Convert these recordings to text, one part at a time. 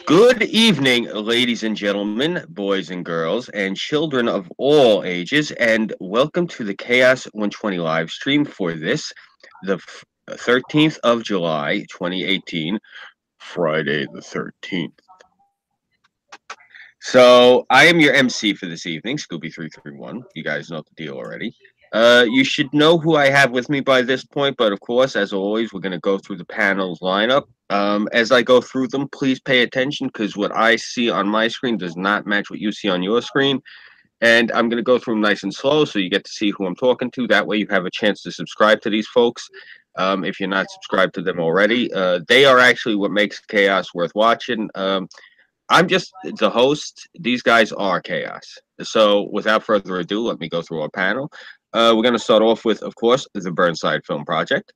Good evening, ladies and gentlemen, boys and girls, and children of all ages, and welcome to the Chaos 120 live stream for this, the 13th of July, 2018, Friday the 13th. So, I am your MC for this evening, Scooby331. You guys know the deal already. You should know who I have with me by this point, but of course, as always, we're going to go through the panel's lineup. As I go through them, please pay attention because what I see on my screen does not match what you see on your screen. And I'm going to go through them nice and slow so you get to see who I'm talking to. That way, you have a chance to subscribe to these folks. If you're not subscribed to them already, they are actually what makes Chaos worth watching. I'm just the host. These guys are Chaos. So without further ado, let me go through our panel. We're going to start off with, of course, the Burnside Film Project.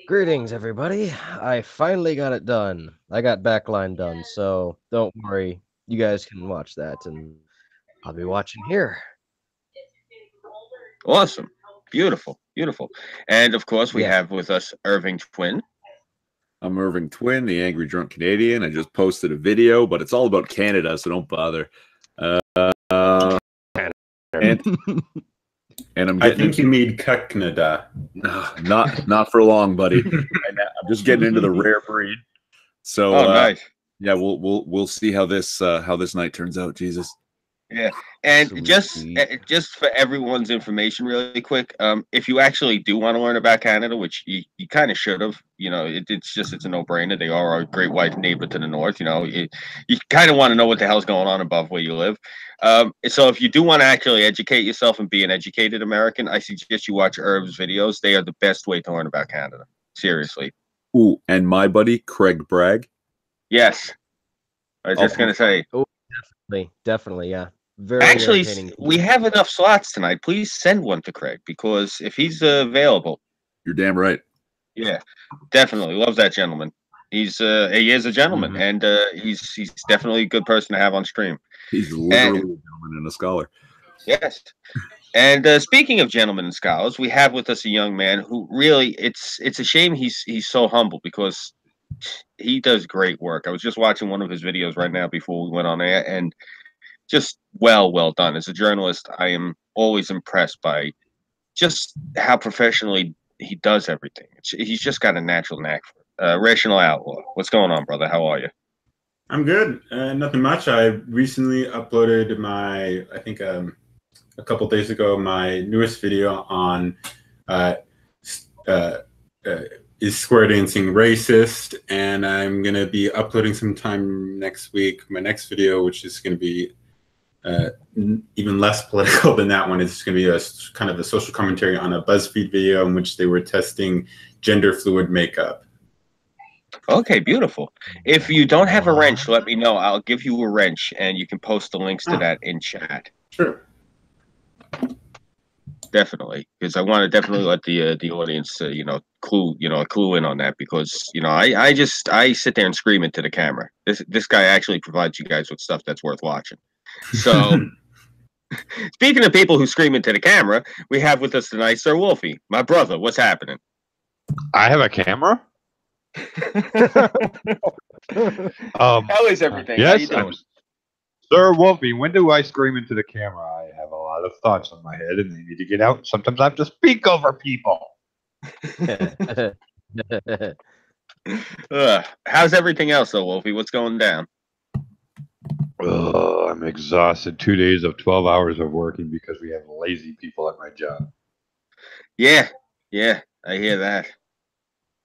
Greetings, everybody. I finally got it done. I got Backline done, so don't worry. You guys can watch that, and I'll be watching here. Awesome. Beautiful. Beautiful. And, of course, we have with us Irving Twin. I'm Irving Twin, the Angry Drunk Canadian. I just posted a video, but it's all about Canada, so don't bother. And I'm I think you need Canada. Not for long, buddy. I'm just getting into the rare breed. So nice. Yeah, we'll see how this night turns out. Jesus. Yeah, and just for everyone's information, really quick, if you actually do want to learn about Canada, which you kind of should have, it's a no-brainer. They are a great white neighbor to the north. You kind of want to know what the hell's going on above where you live. So if you do want to actually educate yourself and be an educated American, I suggest you watch Irv's videos. They are the best way to learn about Canada. Seriously. Ooh, and my buddy Craig Bragg. Yes, I was just gonna say. Oh, definitely, yeah. Very actually, we have enough slots tonight. Please send one to Craig because if he's available, you're damn right. Yeah, definitely love that gentleman. He is a gentleman, and he's definitely a good person to have on stream. He's literally a gentleman and a scholar. Yes. And speaking of gentlemen and scholars, we have with us a young man who really it's a shame he's so humble because he does great work. I was just watching one of his videos right now before we went on air, and just well done. As a journalist, I am always impressed by just how professionally he does everything. He's just got a natural knack for it. Rational Outlaw, what's going on, brother? How are you? I'm good. Nothing much. I recently uploaded I think a couple days ago, my newest video on is square dancing racist? And I'm going to be uploading sometime next week my next video, which is going to be even less political than that one. It's going to be a kind of a social commentary on a BuzzFeed video in which they were testing gender fluid makeup. Okay, beautiful. If you don't have a wrench, let me know. I'll give you a wrench, and you can post the links to that in chat. Sure. Definitely, because I want to definitely let the audience, clue in on that because I sit there and scream into the camera. This guy actually provides you guys with stuff that's worth watching. So, speaking of people who scream into the camera, we have with us tonight Sir Wolfie, my brother. What's happening? I have a camera. How is everything? Yes, Sir Wolfie. When do I scream into the camera? I have a lot of thoughts in my head, and they need to get out. Sometimes I have to speak over people. How's everything else, though, Wolfie? What's going down? I'm exhausted. 2 days of 12 hours of working because we have lazy people at my job. Yeah, I hear that.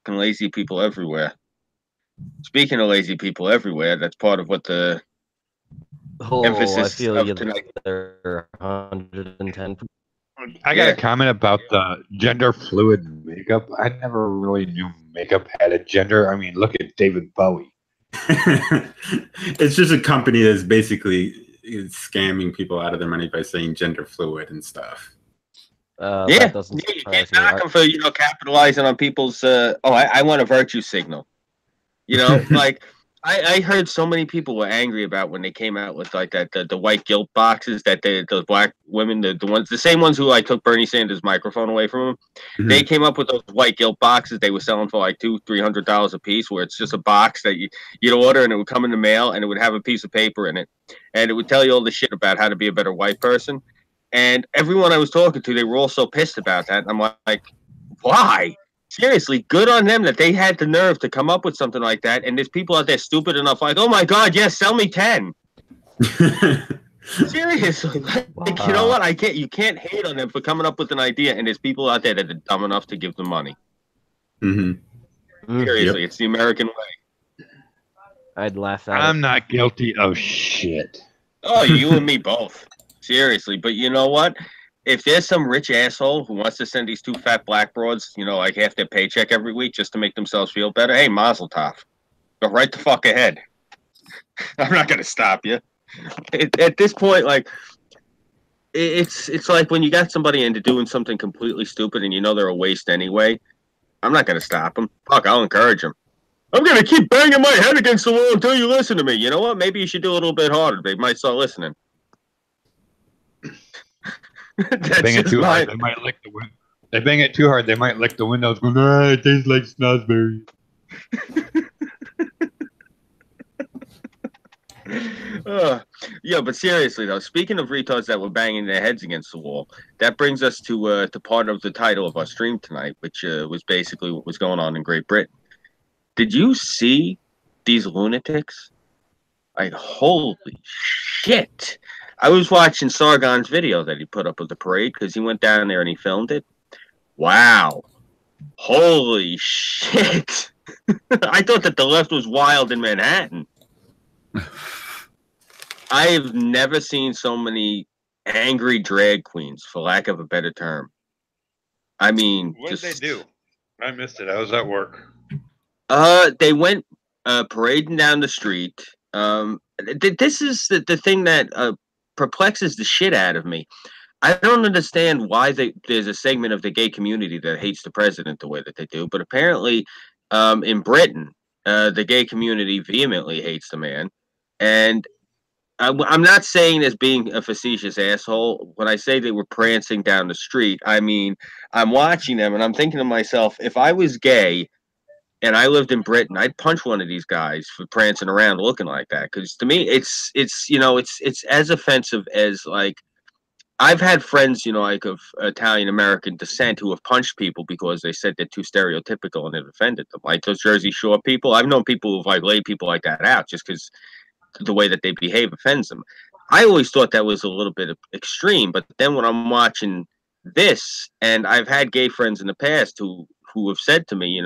Lazy people everywhere. Speaking of lazy people everywhere, that's part of what the emphasis I feel of you tonight. there 110. I got a comment about the gender fluid makeup. I never really knew makeup had a gender. I mean, look at David Bowie. It's just a company that's basically scamming people out of their money by saying gender fluid and stuff. That doesn't you can't knock them for capitalizing on people's. I want a virtue signal. Like I heard so many people were angry about when they came out with like that the white guilt boxes that the black women the same ones who like took Bernie Sanders' microphone away from him. Mhm. They came up with those white guilt boxes they were selling for like $200-300 a piece, where it's just a box that you'd order and it would come in the mail and it would have a piece of paper in it and it would tell you all the shit about how to be a better white person. And everyone I was talking to, they were all so pissed about that. And I'm like, why? Seriously, good on them that they had the nerve to come up with something like that. And there's people out there stupid enough, like, oh my God, yes, sell me 10. Seriously, like, you know what? You can't hate on them for coming up with an idea. And there's people out there that are dumb enough to give them money. Mm-hmm. Seriously, It's the American way. I'd laugh at I'm it. not guilty of shit. Oh, you and me both. Seriously, but you know what? If there's some rich asshole who wants to send these two fat black broads, like half their paycheck every week just to make themselves feel better, hey, mazel tov. Go right the fuck ahead. I'm not going to stop you. At this point, like, it's like when you got somebody into doing something completely stupid and you know they're a waste anyway, I'm not going to stop them. Fuck, I'll encourage them. I'm going to keep banging my head against the wall until you listen to me. You know what? Maybe you should do a little bit harder. They might start listening. Bang it too hard, they might lick the window. They bang it too hard, they might lick the windows. Going, it tastes like snozzberry. Yeah, but seriously though, speaking of retards that were banging their heads against the wall, that brings us to part of the title of our stream tonight, which was basically what was going on in Great Britain. Did you see these lunatics? Like, holy shit! I was watching Sargon's video that he put up of the parade because he went down there and he filmed it. Wow. Holy shit. I thought that the left was wild in Manhattan. I've never seen so many angry drag queens, for lack of a better term. I mean, What did they do? I missed it. I was at work. They went parading down the street. This is the thing that perplexes the shit out of me. I don't understand why there's a segment of the gay community that hates the president the way that they do, but apparently in Britain, the gay community vehemently hates the man. And I'm not saying as being a facetious asshole. When I say they were prancing down the street, I mean, I'm watching them and I'm thinking to myself, if I was gay and I lived in Britain, I'd punch one of these guys for prancing around looking like that. Because to me, it's as offensive as, like, I've had friends, like of Italian American descent who have punched people because they said they're too stereotypical and it offended them. Like those Jersey Shore people. I've known people who've like laid people like that out just because the way that they behave offends them. I always thought that was a little bit extreme, but then when I'm watching this, and I've had gay friends in the past who have said to me,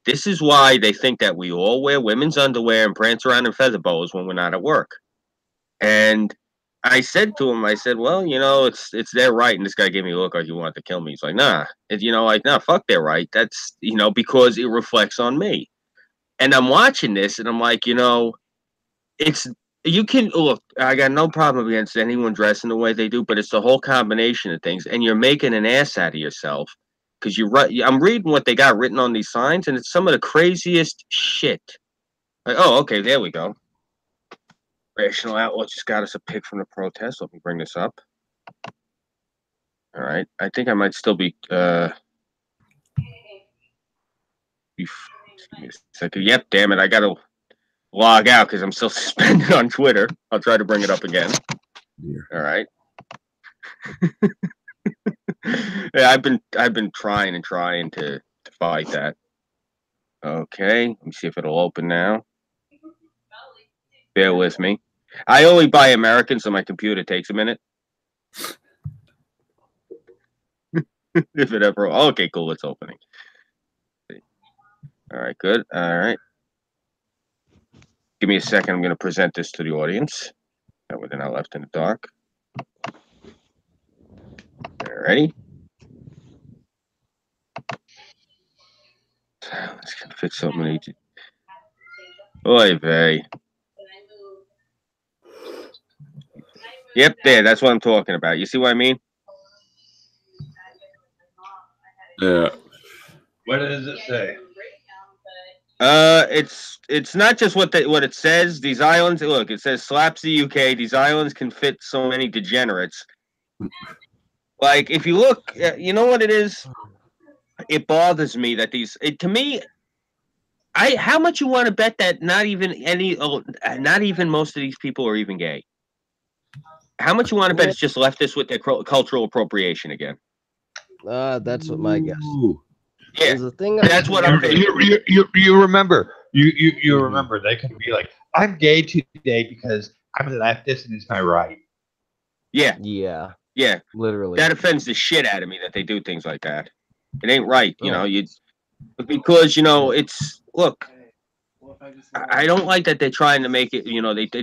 this is why they think that we all wear women's underwear and prance around in feather boas when we're not at work. And I said to him, I said, well, it's their right. And this guy gave me a look like he wanted to kill me. He's like, nah, nah, fuck their right. That's, because it reflects on me. And I'm watching this and I'm like, you can look, I got no problem against anyone dressing the way they do, but it's the whole combination of things. And you're making an ass out of yourself. Because I'm reading what they got written on these signs, and it's some of the craziest shit. Like, oh, okay, there we go. Rational Outlaw just got us a pic from the protest. Let me bring this up. All right. I think I might still be... Excuse me a second. Yep, damn it. I got to log out because I'm still suspended on Twitter. I'll try to bring it up again. Yeah. All right. Yeah, I've been trying to fight that. Okay, let me see if it'll open now. Bear with me. I only buy American, so my computer takes a minute. If it ever. Okay, cool. It's opening. All right, good. All right. Give me a second. I'm going to present this to the audience. That way they're not left in the dark. Alrighty. It's gonna fit so many. Oy vey. Yep, there. That's what I'm talking about. You see what I mean? Yeah. What does it say? It's not just what it says. These islands, look, it says slaps the UK. These islands can fit so many degenerates. Like, if you look, you know what it is? It bothers me that to me, how much you want to bet that not even most of these people are even gay? How much you want to bet it's just leftists with their cultural appropriation again? That's what my guess. Yeah, the thing that's what I'm thinking. You remember, you remember they can be like, I'm gay today because I'm a leftist and it's my right. Yeah. Yeah. Literally. That offends the shit out of me that they do things like that. It ain't right, you know. Because it's look. I don't like that they're trying to make it.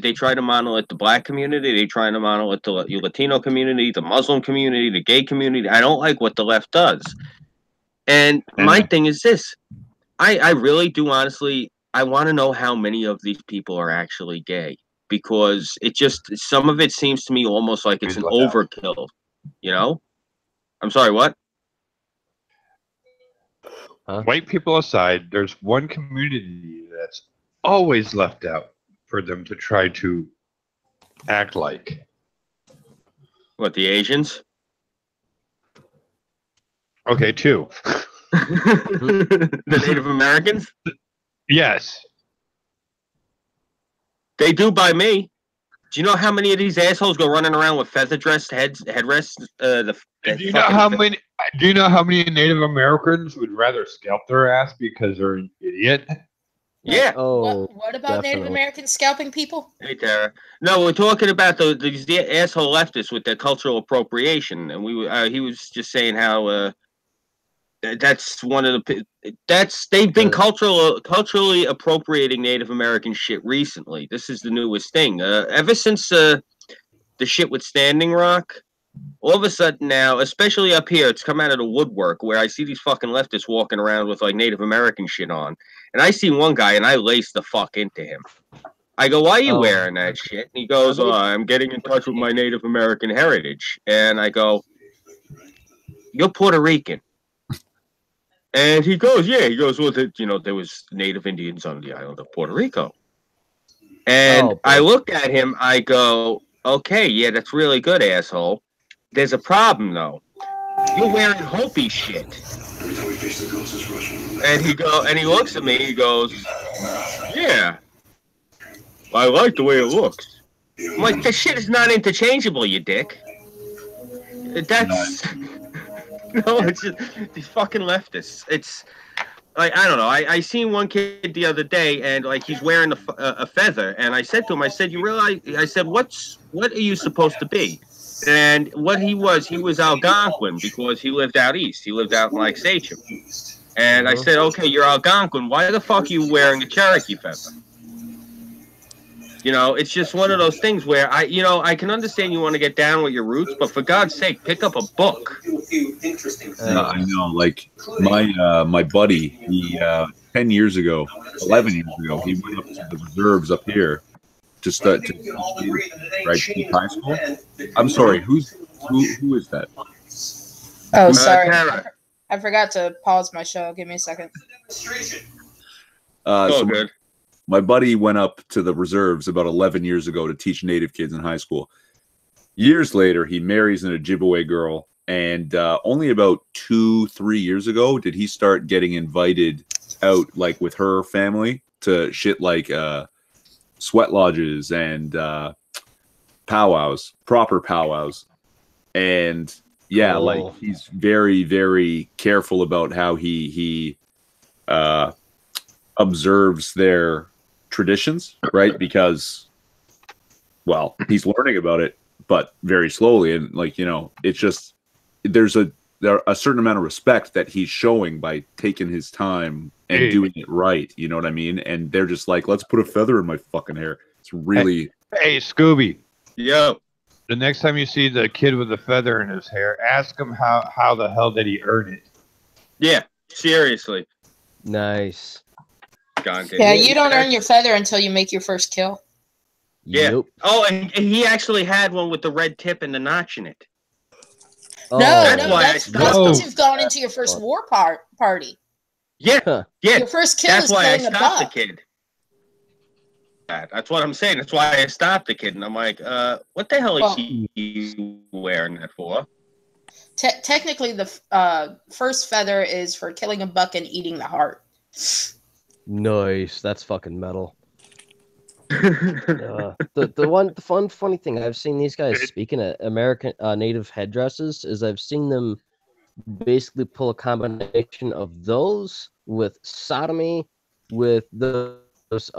They try to monolith the black community. They try to monolith the Latino community, the Muslim community, the gay community. I don't like what the left does. And my thing is this: I really do honestly. I want to know how many of these people are actually gay, because some of it seems to me almost like it's an overkill. I'm sorry, what? White people aside, there's one community that's always left out for them to try to act like. What, the Asians? Okay, two. The Native Americans? Yes. They do by me. Do you know how many of these assholes go running around with feather-dressed headrests? Do you know how many Native Americans would rather scalp their ass because they're an idiot? Yeah. Oh, what about definitely. Native Americans scalping people? Hey, Tara. No, we're talking about these asshole leftists with their cultural appropriation, and he was just saying how that's one of they've been culturally appropriating Native American shit recently. This is the newest thing. Ever since the shit with Standing Rock, all of a sudden now, especially up here, it's come out of the woodwork where I see these fucking leftists walking around with like Native American shit on. And I see one guy and I lace the fuck into him. I go, why are you wearing that shit? And he goes, I'm getting in touch with my Native American heritage. And I go, you're Puerto Rican. And he goes, yeah. He goes, well, there was Native Indians on the island of Puerto Rico. And I look at him, I go, okay, yeah, that's really good, asshole. There's a problem, though. You're wearing Hopi shit. And he looks at me, he goes, yeah, I like the way it looks. I'm like, this shit is not interchangeable, you dick. That's... No, it's just these fucking leftists. It's like, I don't know. I seen one kid the other day, and like he's wearing a feather, and I said to him, I said, you realize? I said, what are you supposed to be? And what he was Algonquin because he lived out east. He lived out in like Sachem. And I said, okay, you're Algonquin. Why the fuck are you wearing a Cherokee feather? It's just one of those things where I can understand you want to get down with your roots, but for God's sake, pick up a book. I know, like my buddy, he 10 years ago, 11 years ago, he went up to the reserves up here to start to keep high school. I'm sorry, who is that? Oh, sorry, I forgot to pause my show. Give me a second. So good. My buddy went up to the reserves about 11 years ago to teach Native kids in high school. Years later, he marries an Ojibwe girl, and only about 2-3 years ago did he start getting invited out, like with her family, to shit like sweat lodges and powwows, proper powwows. And yeah, like he's very, very careful about how he observes their traditions, right? Because, well, he's learning about it, but very slowly, and like it's just there's a certain amount of respect that he's showing by taking his time and doing it right. You know what I mean? And they're just like, let's put a feather in my fucking hair. It's really hey Scooby. Yo. The next time you see the kid with the feather in his hair, ask him how the hell did he earn it? Yeah, seriously. Nice. Yeah, you don't earn your feather until you make your first kill. Yeah. Nope. Oh, and he actually had one with the red tip and the notch in it. No, that's once you've gone into your first war party. Yeah, Huh. yeah. Your first kill That's is why I killing a stopped the buck. kid. That's what I'm saying. That's why I stopped the kid, and I'm like, what the hell is he wearing that for? Technically, the first feather is for killing a buck and eating the heart. Nice. That's fucking metal. The funny thing I've seen these guys speaking at American native headdresses is I've seen them basically pull a combination of those with sodomy, with those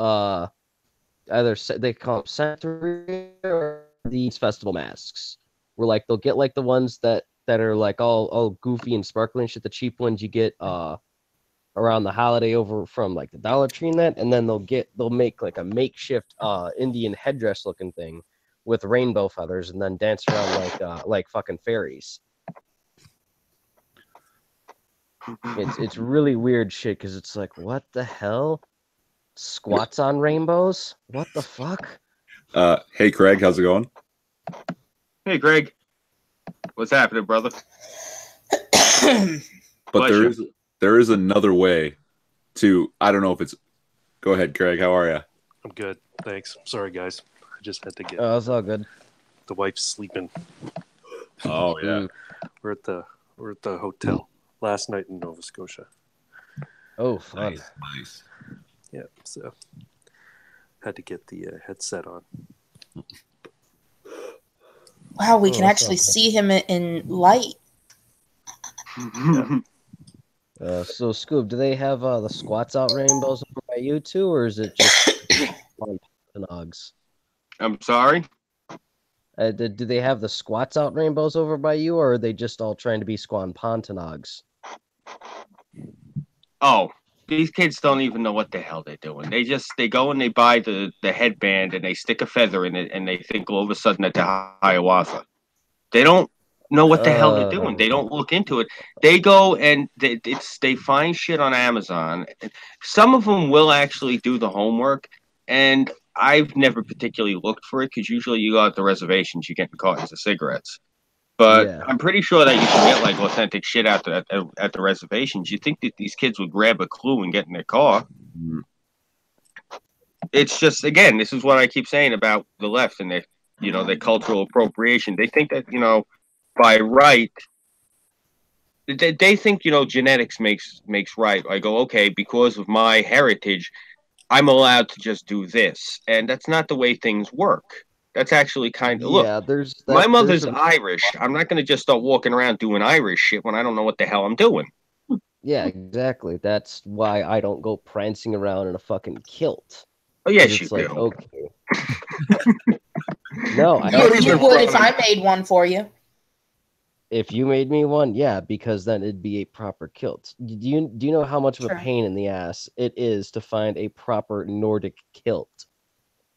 either they call them century or these festival masks. Where like they'll get like the ones that are like all goofy and sparkling shit, the cheap ones you get around the holiday over from like the Dollar Tree and that, and then they'll make like a makeshift Indian headdress looking thing with rainbow feathers and then dance around like fucking fairies. It's really weird shit because it's like, what the hell? Squats on rainbows? What the fuck? Hey Craig, how's it going? Hey Greg, what's happening, brother? But there is another way to. I don't know if it's. Go ahead, Craig. How are you? I'm good, thanks. Sorry, guys. I just had to get. Oh, it's all good. The wife's sleeping. Oh yeah. We're at the hotel last night in Nova Scotia. Oh, fun. Nice. Yeah, so had to get the headset on. Wow, we can actually see him in light. So, Scoob, do they have the squats out rainbows over by you too, or is it just on Pontanogs? I'm sorry? Do they have the squats out rainbows over by you, or are they just all trying to be Squan Pontanogs? Oh, these kids don't even know what the hell they're doing. They go and they buy the headband and they stick a feather in it and they think all of a sudden that they're ayahuasca. They don't know what the hell they're doing. They don't look into it. They go and they find shit on Amazon. Some of them will actually do the homework, and I've never particularly looked for it because usually you go at the reservations, you're getting cartons of cigarettes. But Yeah. I'm pretty sure that you can get like authentic shit at the reservations. You think that these kids would grab a clue and get in their car? Mm. It's just, again, this is what I keep saying about the left and their cultural appropriation. They think that by right, they think genetics makes right. I go, okay, because of my heritage, I'm allowed to just do this, and that's not the way things work. That's actually kind of look. My mother's Irish. I'm not going to just start walking around doing Irish shit when I don't know what the hell I'm doing. Yeah, exactly. That's why I don't go prancing around in a fucking kilt. Oh yes, you like, do. Okay. No, you would if I made one for you. If you made me one, yeah, because then it'd be a proper kilt. Do you know how much of a pain in the ass it is to find a proper Nordic kilt?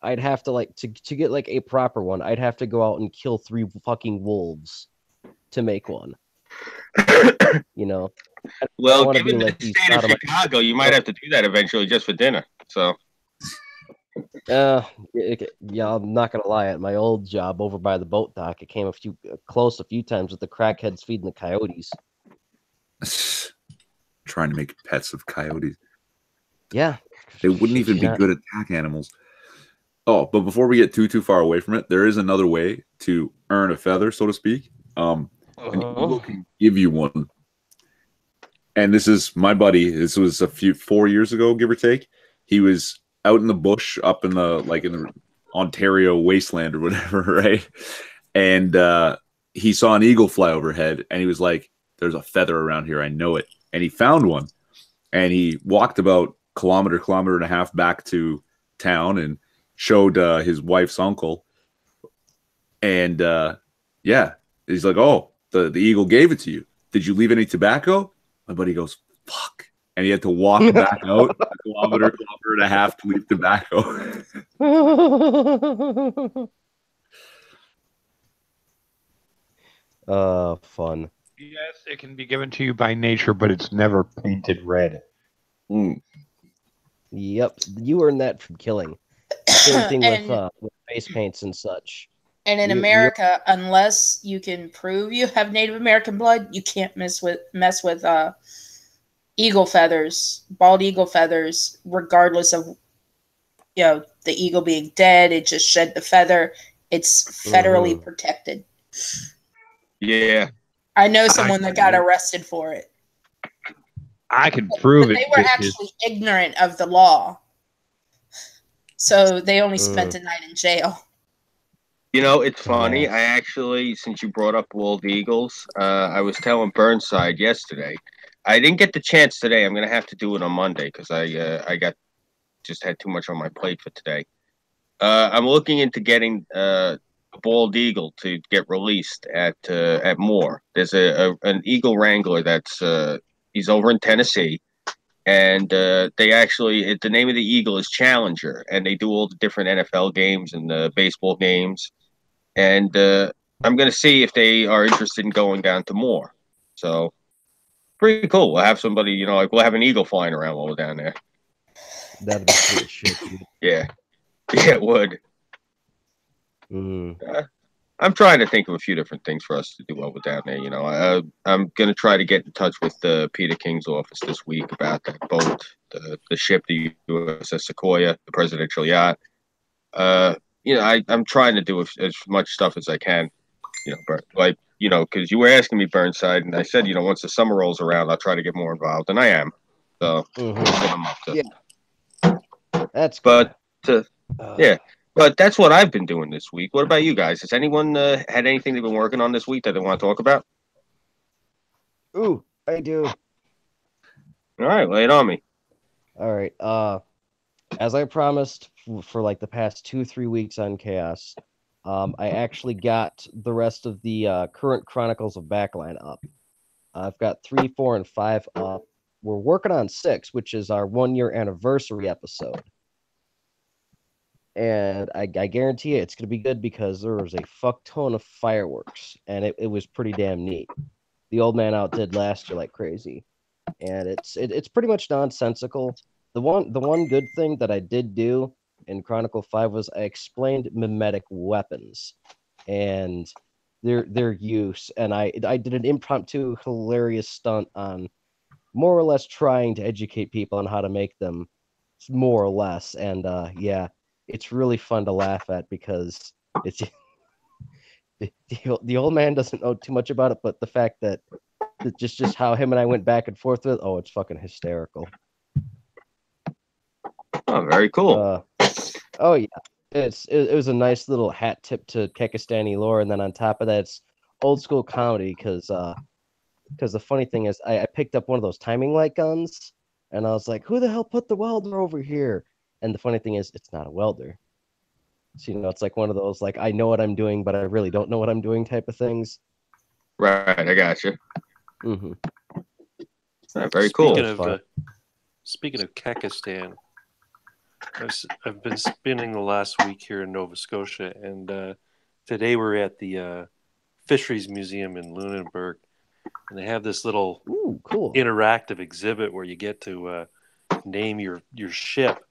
I'd have to to get like a proper one. I'd have to go out and kill 3 fucking wolves to make one. Well, given the state of Chicago, you might have to do that eventually just for dinner. So. Yeah, I'm not gonna lie. At my old job over by the boat dock, it came close a few times with the crackheads feeding the coyotes. Trying to make pets of coyotes. Yeah, they wouldn't even be good at pack animals. Oh, but before we get too far away from it, there is another way to earn a feather, so to speak. And Google can give you one. And this is my buddy. This was 4 years ago, give or take. He was out in the bush up in the Ontario wasteland or whatever, right? And he saw an eagle fly overhead and he was like, there's a feather around here, I know it. And he found one and he walked about kilometer and a half back to town and showed his wife's uncle. And yeah, he's like, oh, the eagle gave it to you. Did you leave any tobacco? My buddy goes, fuck. And he had to walk back out a kilometer and a half to leave tobacco. Fun. Yes, it can be given to you by nature, but it's never painted red. Mm. Yep, you earned that from killing. Same thing with face paints and such. And in America, unless you can prove you have Native American blood, you can't mess with eagle feathers, bald eagle feathers, regardless of the eagle being dead. It just shed the feather. It's federally protected. Yeah. I know someone that got arrested for it. I can prove But it. they were bitches. actually ignorant of the law. So they only spent a night in jail. You know, it's funny. I actually, since you brought up bald eagles, I was telling Burnside yesterday. I didn't get the chance today. I'm gonna have to do it on Monday because I just had too much on my plate for today. I'm looking into getting a bald eagle to get released at Moore. There's an eagle wrangler that's he's over in Tennessee, and they actually the name of the eagle is Challenger, and they do all the different NFL games and the baseball games. And I'm gonna see if they are interested in going down to Moore. So pretty cool. We'll have somebody, like we'll have an eagle flying around while we're down there. That'd be cool shit, dude. Yeah, it would. Mm. I'm trying to think of a few different things for us to do while we're down there. I'm gonna try to get in touch with Peter King's office this week about that boat, the ship, the USS Sequoia, the presidential yacht. I'm trying to do as much stuff as I can. Because you were asking me, Burnside, and I said, once the summer rolls around, I'll try to get more involved, and I am. So I'm up to. Yeah. That's good. But but that's what I've been doing this week. What about you guys? Has anyone had anything they've been working on this week that they want to talk about? Ooh, I do. All right, lay it on me. All right. As I promised for like the past 2-3 weeks on Chaos, I actually got the rest of the current Chronicles of Backline up. I've got 3, 4, and 5 up. We're working on 6, which is our 1-year anniversary episode. And I guarantee you it's going to be good because there was a fuck ton of fireworks, and it was pretty damn neat. The old man outdid last year like crazy. And it's pretty much nonsensical. The one good thing that I did do in Chronicle 5 was I explained mimetic weapons and their use, and I did an impromptu hilarious stunt on more or less trying to educate people on how to make them, more or less. And it's really fun to laugh at because it's the old man doesn't know too much about it, but the fact that just how him and I went back and forth with, it's fucking hysterical. Oh, very cool. It was a nice little hat tip to Kekistani lore, and then on top of that, it's old school comedy because the funny thing is I picked up one of those timing light guns, and I was like, who the hell put the welder over here? And the funny thing is, it's not a welder. So, it's like one of those, like, I know what I'm doing, but I really don't know what I'm doing type of things. Right, I got you. Mm-hmm. Very cool. Speaking of Kekistan, I've been spending the last week here in Nova Scotia, and today we're at the Fisheries Museum in Lunenburg, and they have this little cool interactive exhibit where you get to name your ship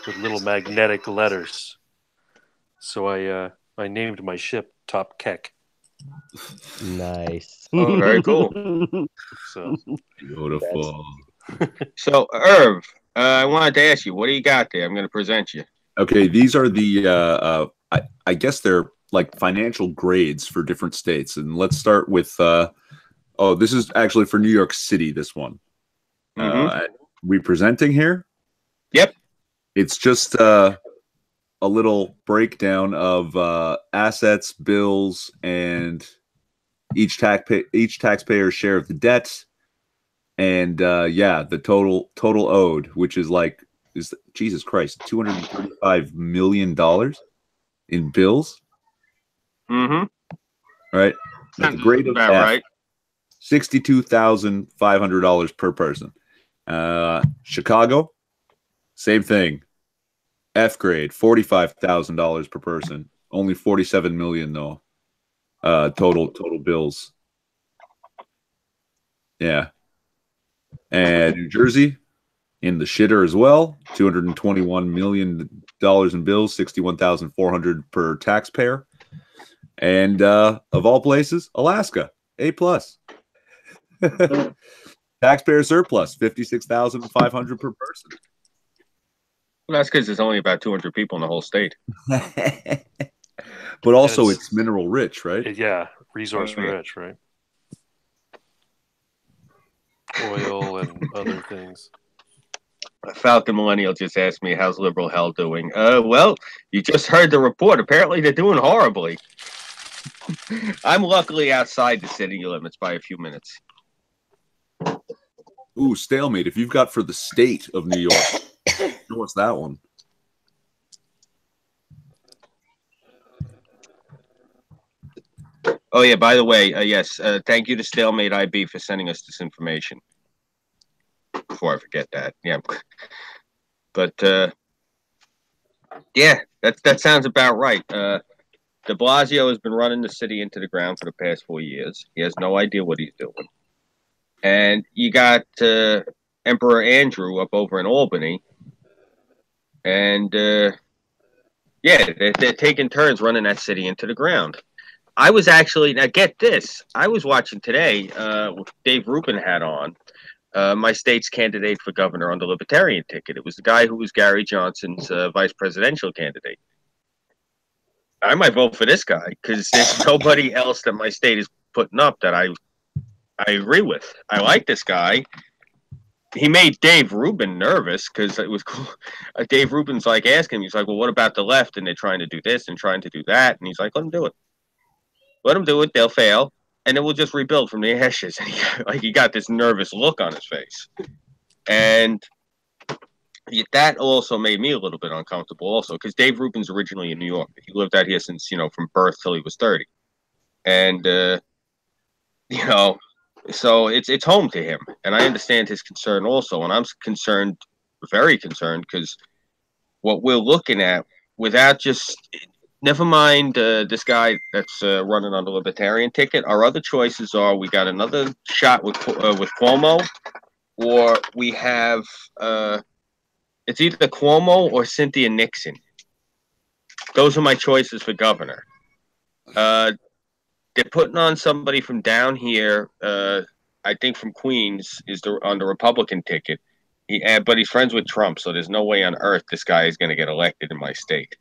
with little magnetic letters. So I named my ship Top Kek. Nice. Oh, very cool. So beautiful. So, Irv, I wanted to ask you, what do you got there? I'm going to present you. Okay, these are the I guess they're like financial grades for different states, and let's start with this is actually for New York City. This one, we presenting here. Yep, it's just a little breakdown of assets, bills, and each taxpayer's share of the debt, and the total owed, which is Jesus Christ, $235 million in bills. Mm-hmm. Right. That's grade of right. $62,500 per person. Chicago, same thing. F grade, $45,000 per person. Only $47 million though. Total bills. Yeah. And New Jersey, in the shitter as well. $221 million in bills, $61,400 per taxpayer. And of all places, Alaska, A+. Taxpayer surplus, 56,500 per person. Well, that's because there's only about 200 people in the whole state. But also, it's mineral rich, right? Yeah, resource rich, right? Oil and other things. Falcon Millennial just asked me, how's liberal hell doing? Well, you just heard the report. Apparently, they're doing horribly. I'm luckily outside the city limits by a few minutes. Ooh, stalemate. If you've got for the state of New York, what's that one? Oh, yeah, by the way, yes, thank you to Stalemate IB for sending us this information. Before I forget that, yeah. But, yeah, that sounds about right. De Blasio has been running the city into the ground for the past 4 years. He has no idea what he's doing. And you got Emperor Andrew up over in Albany. And, yeah, they're taking turns running that city into the ground. I was actually, now get this, I was watching today, Dave Rubin had on, my state's candidate for governor on the Libertarian ticket. It was the guy who was Gary Johnson's vice presidential candidate. I might vote for this guy because there's nobody else that my state is putting up that I agree with. I like this guy. He made Dave Rubin nervous because it was cool. Dave Rubin's like asking him, he's like, well, what about the left? And they're trying to do this and trying to do that. And he's like, let them do it. Let them do it. They'll fail. And then we'll just rebuild from the ashes. And he got this nervous look on his face. And that also made me a little bit uncomfortable also because Dave Rubin's originally in New York. He lived out here since, from birth till he was 30. And, so it's home to him. And I understand his concern also. And I'm concerned, very concerned, because what we're looking at without just... Never mind this guy that's running on the Libertarian ticket. Our other choices are we got another shot with Cuomo, or we have it's either Cuomo or Cynthia Nixon. Those are my choices for governor. They're putting on somebody from down here. I think from Queens on the Republican ticket. But he's friends with Trump, so there's no way on earth this guy is going to get elected in my state.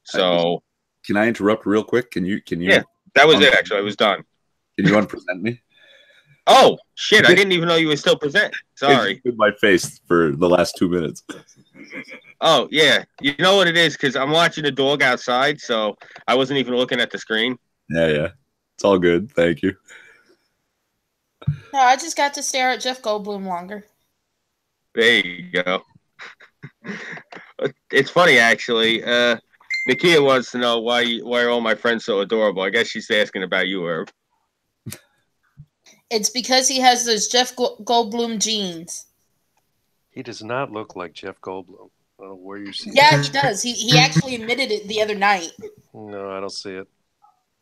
So. Can I interrupt real quick? Can you? Yeah, that was it. Actually, I was done. Can you unpresent me? Oh shit! I didn't even know you were still present. Sorry. In my face for the last 2 minutes. Oh yeah, you know what it is because I'm watching the dog outside, so I wasn't even looking at the screen. Yeah, it's all good. Thank you. No, I just got to stare at Jeff Goldblum longer. There you go. It's funny actually. Nakia wants to know why are all my friends so adorable. I guess she's asking about you, Herb. It's because he has those Jeff Goldblum genes. He does not look like Jeff Goldblum. I don't know where you see Yeah, he does. He actually admitted it the other night. No, I don't see it.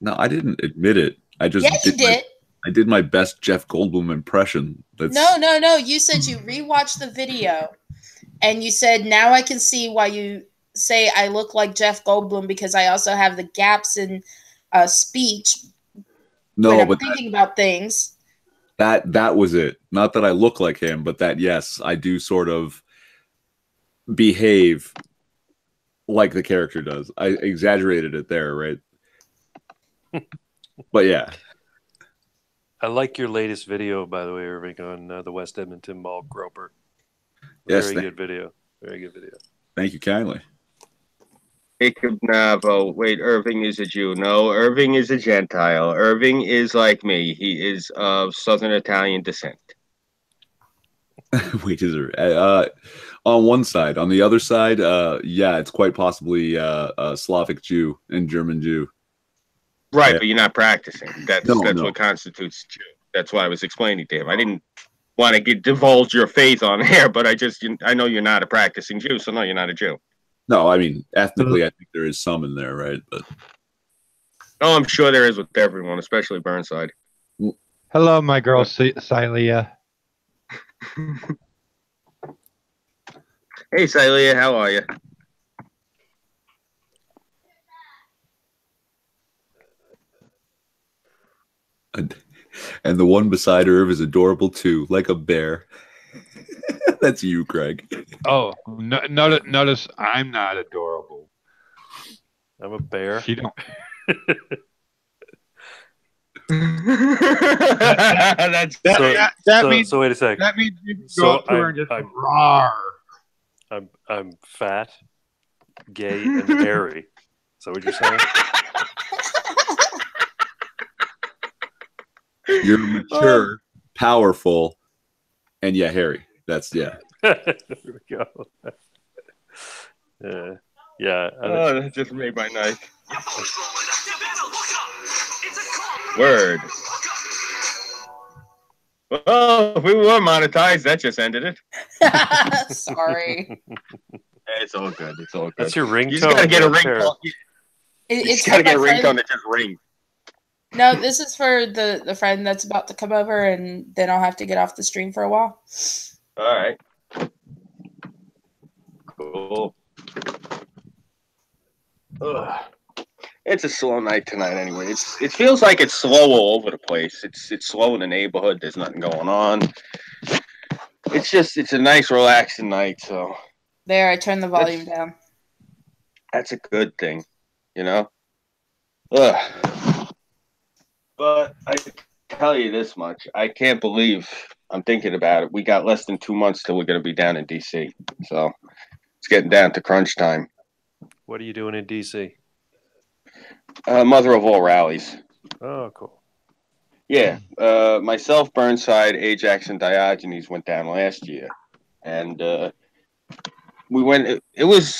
No, I didn't admit it. I just I did my best Jeff Goldblum impression. No. You said you rewatched the video, and you said, now I can see why you say I look like Jeff Goldblum because I also have the gaps in speech when I'm thinking about things. That was it. Not that I look like him, but that, yes, I do sort of behave like the character does. I exaggerated it there, right? But yeah. I like your latest video, by the way, Irving, on the West Edmonton Mall Groper. Yes, Very good video. Very good video. Thank you kindly. Jacob Navo. Wait, Irving is a Jew. No, Irving is a Gentile. Irving is like me. He is of Southern Italian descent. Wait, is there? On one side. On the other side, yeah, it's quite possibly a Slavic Jew and German Jew. Right, Yeah. but you're not practicing. That's what constitutes Jew. That's why I was explaining to him. I didn't want to divulge your faith on air, but I know you're not a practicing Jew, so no, you're not a Jew. No, I mean, ethnically, I think there is some in there, right? But oh, I'm sure there is with everyone, especially Burnside. Hello, my girl, Silia. Hey, Silia, how are you? And the one beside Irv is adorable too, like a bear. That's you, Craig. Oh, notice I'm not adorable. I'm a bear. She don't. That's So wait a sec. That means you can go So up to her and just I'm- roar. I'm fat, gay, and hairy. Is that what you're saying? You're mature, powerful, and yeah, Harry. That's There we go. Yeah. Oh, that just made my night. Word. Well, if we were monetized, that just ended it. Sorry. It's all good. It's all good. That's your ringtone. You just gotta get a there. ringtone. You It's just gotta for get a my friend- ringtone that just rings. No, this is for the friend that's about to come over, and then I'll have to get off the stream for a while. All right. Cool. Ugh. It's a slow night tonight anyway. It feels like it's slow all over the place. It's slow in the neighborhood. There's nothing going on. It's a nice relaxing night, so There, I turned the volume down. that's a good thing, you know? Ugh. But I tell you this much, I can't believe I'm thinking about it. We got less than 2 months till we're gonna be down in DC. So it's getting down to crunch time. What are you doing in DC? Mother of all rallies. Oh, cool. Yeah, myself, Burnside, Ajax, and Diogenes went down last year, and we went.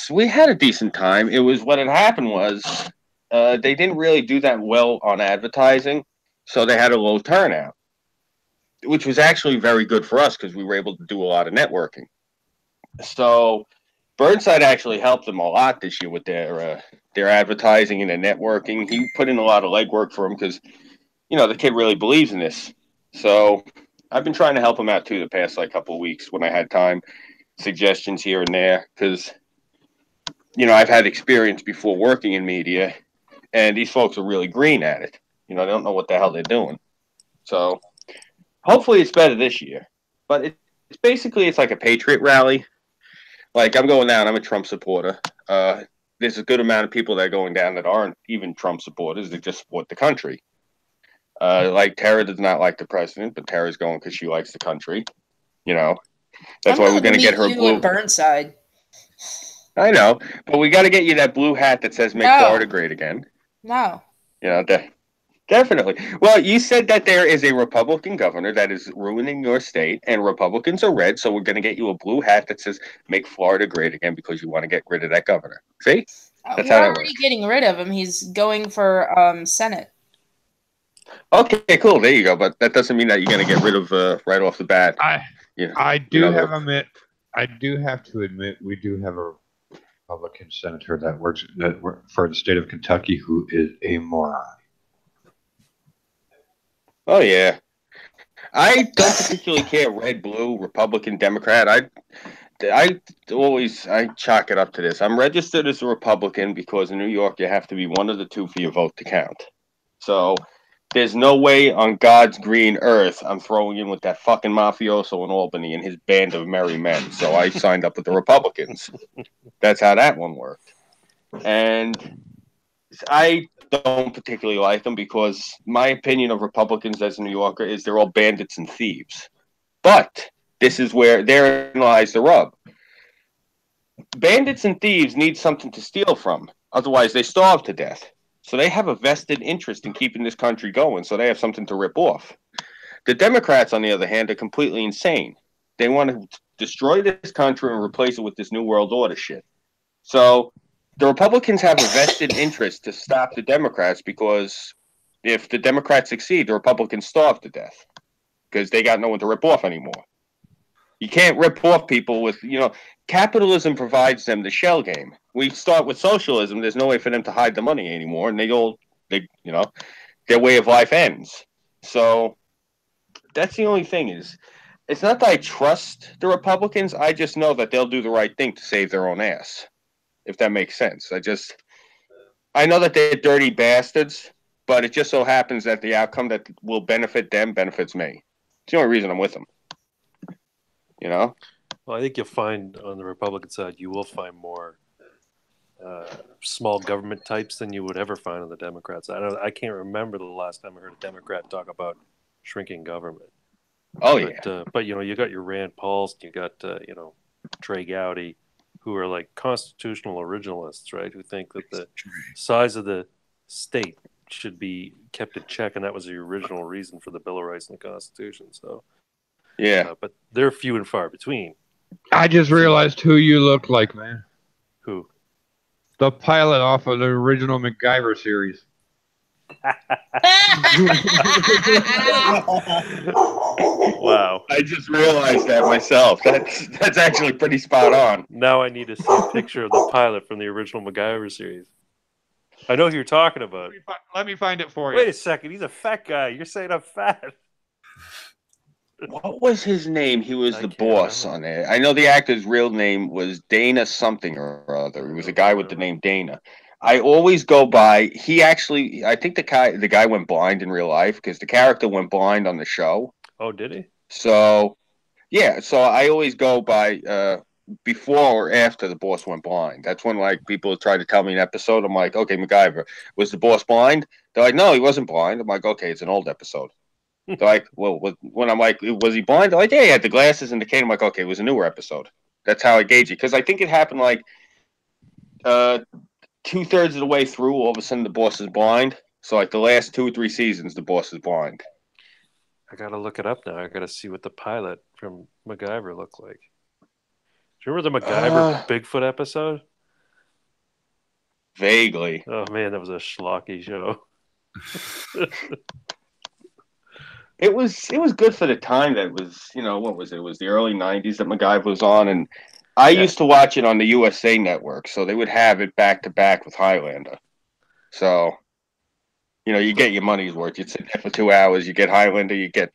We had a decent time. It was what had happened was they didn't really do that well on advertising, so they had a low turnout, which was actually very good for us because we were able to do a lot of networking. So Burnside actually helped them a lot this year with their advertising and their networking. He put in a lot of legwork for them because, the kid really believes in this. So I've been trying to help him out too the past couple of weeks when I had time, suggestions here and there because, I've had experience before working in media, and these folks are really green at it. They don't know what the hell they're doing. So hopefully it's better this year. But it's basically like a patriot rally. Like, I'm going down. I'm a Trump supporter. There's a good amount of people that are going down that aren't even Trump supporters. They just support the country. Like, Tara does not like the president, but Tara's going because she likes the country. That's why we're going to get her a blue. At Burnside. I know, but we got to get you that blue hat that says "Make No. Florida Great Again." No. Definitely. Well, you said that there is a Republican governor that is ruining your state, and Republicans are red, so we're going to get you a blue hat that says "Make Florida Great Again" because you want to get rid of that governor. See? That's We're how that already works. getting rid of him. He's going for Senate. Okay, cool. There you go. But that doesn't mean that you're going to get rid of right off the bat. I do have to admit we do have a Republican senator that works for the state of Kentucky who is a moron. Oh yeah, I don't particularly care red, blue, Republican, Democrat. I chalk it up to this. I'm registered as a Republican because in New York you have to be one of the two for your vote to count. So there's no way on God's green earth I'm throwing in with that fucking mafioso in Albany and his band of merry men. So I signed up with the Republicans. That's how that one worked. And I don't particularly like them because my opinion of Republicans as a New Yorker is they're all bandits and thieves. But this is where therein lies the rub. Bandits and thieves need something to steal from. Otherwise, they starve to death. So they have a vested interest in keeping this country going, so they have something to rip off. The Democrats, on the other hand, are completely insane. They want to destroy this country and replace it with this New World Order shit. So the Republicans have a vested interest to stop the Democrats because if the Democrats succeed, the Republicans starve to death because they got no one to rip off anymore. You can't rip off people with, capitalism provides them the shell game. We start with socialism. There's no way for them to hide the money anymore. And their way of life ends. So that's the only thing is, it's not that I trust the Republicans. I just know that they'll do the right thing to save their own ass, if that makes sense. I know that they're dirty bastards, but it just so happens that the outcome that will benefit them benefits me. It's the only reason I'm with them. You know? Well, I think you'll find on the Republican side, you will find more small government types than you would ever find on the Democrat side. I can't remember the last time I heard a Democrat talk about shrinking government. Oh, yeah. But you know, you got your Rand Pauls, you got you know, Trey Gowdy, who are like constitutional originalists, right? Who think that the size of the state should be kept in check, and that was the original reason for the Bill of Rights and the Constitution. So, Yeah. but they're few and far between. I just realized who you look like, man. Who? The pilot off of the original MacGyver series. Wow. I just realized that myself. That's actually pretty spot on. Now I need to see a picture of the pilot from the original MacGyver series. I know who you're talking about. Let me find it for you. Wait a second. He's a fat guy. You're saying I'm fat. What was his name? He was I the can't boss remember. on it. I know the actor's real name was Dana something or other. He was a guy with the name Dana. I always go by. I think the guy went blind in real life because the character went blind on the show. Oh, did he? So, yeah. So I always go by before or after the boss went blind. That's when like people try to tell me an episode. I'm like, okay, MacGyver, was the boss blind? They're like, no, he wasn't blind. I'm like, okay, it's an old episode. They're like, well, when I'm like, was he blind? They're like, yeah, he had the glasses and the cane. I'm like, okay, it was a newer episode. That's how I gauge it. Because I think it happened like 2/3 of the way through, all of a sudden the boss is blind. So like the last 2 or 3 seasons, the boss is blind. I gotta look it up now. I gotta see what the pilot from MacGyver looked like. Do you remember the MacGyver Bigfoot episode? Vaguely. Oh man, that was a schlocky show. It was good for the time that was, what was it? It was the early 90s that MacGyver was on, and I used to watch it on the USA Network, so they would have it back to back with Highlander. So, you get your money's worth. You'd sit there for 2 hours, you get Highlander, you get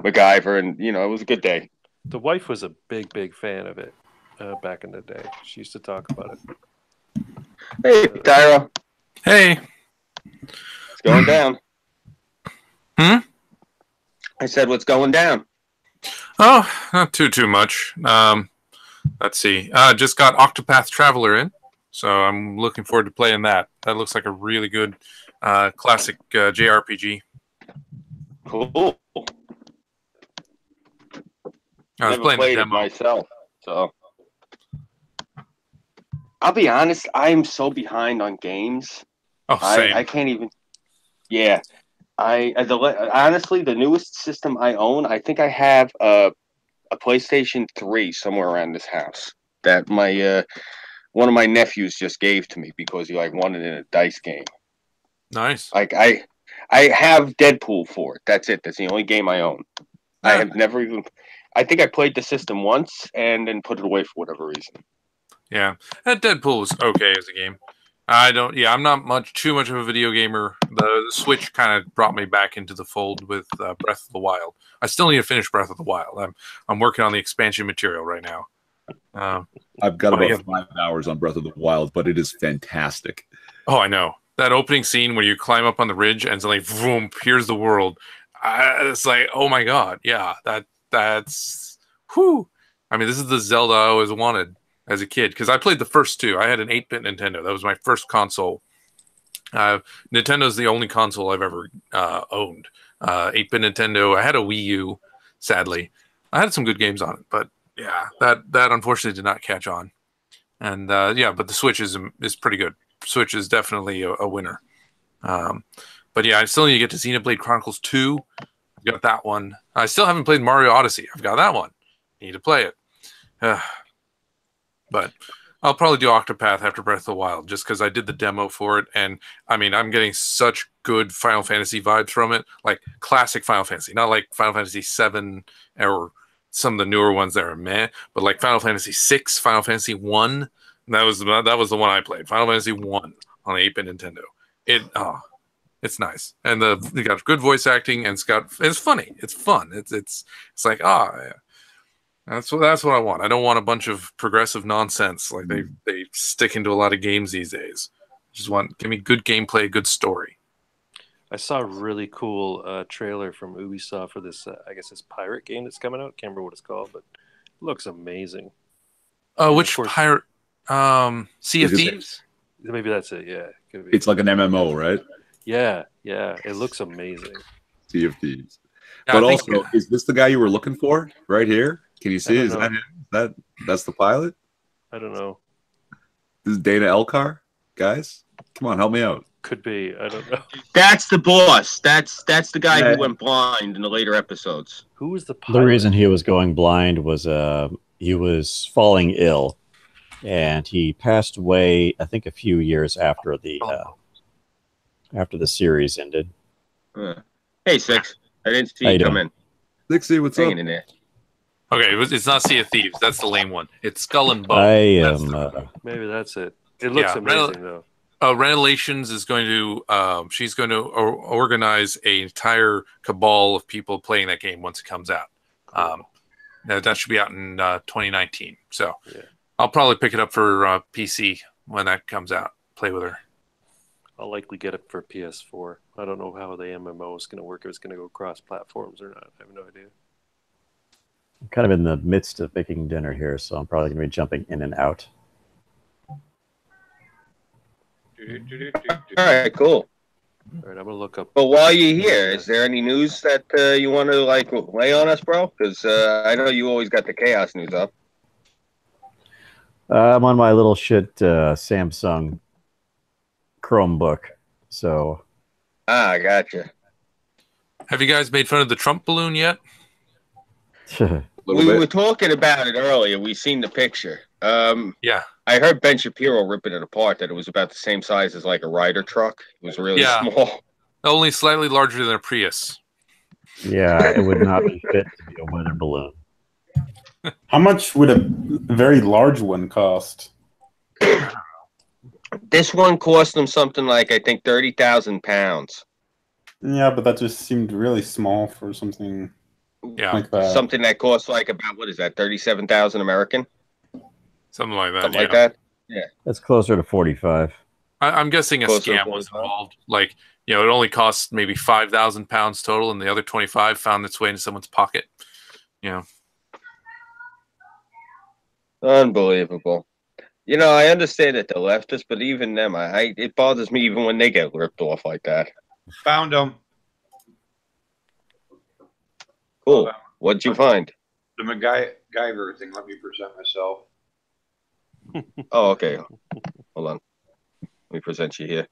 MacGyver, and, it was a good day. The wife was a big fan of it back in the day. She used to talk about it. Hey, Tyra. Hey. It's going down. Hmm? I said, what's going down? Oh, not too much. Let's see. Just got Octopath Traveler in, so I'm looking forward to playing that. That looks like a really good classic JRPG. Cool. I was playing the demo myself, so I'll be honest. I am so behind on games. Oh, same. I can't even. Yeah, honestly, the newest system I own, I think I have a PlayStation 3 somewhere around this house that my one of my nephews just gave to me because he wanted it in a dice game. Nice. Like I have Deadpool for it. That's it. That's the only game I own. I have never even. I think I played the system once and then put it away for whatever reason. Yeah, that Deadpool was okay as a game. I'm not too much of a video gamer. The Switch kind of brought me back into the fold with Breath of the Wild. I still need to finish Breath of the Wild. I'm working on the expansion material right now. I've got about 5 hours on Breath of the Wild, but it is fantastic. Oh, I know. That opening scene where you climb up on the ridge and it's like, boom, here's the world. It's like, oh my god, yeah, that's whew. I mean, this is the Zelda I always wanted as a kid, because I played the first two. I had an 8-bit Nintendo. That was my first console. Nintendo's the only console I've ever owned. 8-bit Nintendo. I had a Wii U, sadly. I had some good games on it, but yeah, that unfortunately did not catch on. And but the Switch is pretty good. Switch is definitely a winner. But yeah, I still need to get to Xenoblade Chronicles 2. I've got that one. I still haven't played Mario Odyssey. I've got that one. Need to play it. But I'll probably do Octopath after Breath of the Wild, just because I did the demo for it. And I mean, I'm getting such good Final Fantasy vibes from it, like classic Final Fantasy, not like Final Fantasy VII or some of the newer ones that are meh, but like Final Fantasy VI, Final Fantasy 1. That was the one I played, Final Fantasy 1 on the 8-bit Nintendo. It's nice, and they got good voice acting, and it's funny, it's fun, it's like yeah. That's what I want. I don't want a bunch of progressive nonsense like they stick into a lot of games these days. Just give me good gameplay, good story. I saw a really cool trailer from Ubisoft for this, I guess this pirate game that's coming out. Can't remember what it's called, but it looks amazing. Which pirate? Sea of Is it- Thieves? Maybe that's it. Yeah, could be. It's like an MMO, right? Yeah. It looks amazing. Sea of Thieves. Yeah, But I think- also, is this the guy you were looking for right here? Can you see? don't Is know. that him? That's the pilot? I don't know. This is Dana Elcar? Guys? Come on, help me out. Could be. I don't know. That's the boss. That's the guy Yeah. who went blind in the later episodes. Who was the The pilot? reason he was going blind was he was falling ill, and he passed away. I think a few years after the series ended. Hey, Six. I didn't see How you you come doing? in. Dixie, what's up? Hanging in there. Okay, it's not Sea of Thieves. That's the lame one. It's Skull and Bone. I That's am. the- Maybe that's it. It looks Yeah, amazing though. Renovations is going to she's going to organize an entire cabal of people playing that game once it comes out. Now that should be out in 2019. So Yeah. I'll probably pick it up for PC when that comes out. Play with her. I'll likely get it for PS4. I don't know how the MMO is going to work. If it's going to go cross platforms or not. I have no idea. I'm kind of in the midst of making dinner here, so I'm probably going to be jumping in and out. All right, cool. All right, I'm gonna look up. But while you're here, is there any news that you want to like lay on us, bro? Because I know you always got the chaos news up. I'm on my little shit Samsung Chromebook, so I gotcha. Have you guys made fun of the Trump balloon yet? We were talking about it earlier. We seen the picture. Yeah. I heard Ben Shapiro ripping it apart that it was about the same size as like a Ryder truck. It was really Yeah. small. Only slightly larger than a Prius. yeah, it would not be fit to be a weather balloon. How much would a very large one cost? This one cost them something like I think 30,000 pounds. Yeah, but that just seemed really small for something Yeah. like that. Something that costs like about what is that 37,000 American, Something like that. something Yeah. like that. That's closer to 45. I'm guessing a Close to scam was 45. involved. Like, it only cost maybe 5,000 pounds total, and the other 25 found its way into someone's pocket. Unbelievable. I understand that they're leftists, but even them, it bothers me even when they get ripped off like that. Found them. Cool. What'd you find? The MacGyver thing. Let me present myself. Oh, okay. Hold on. Let me present you here.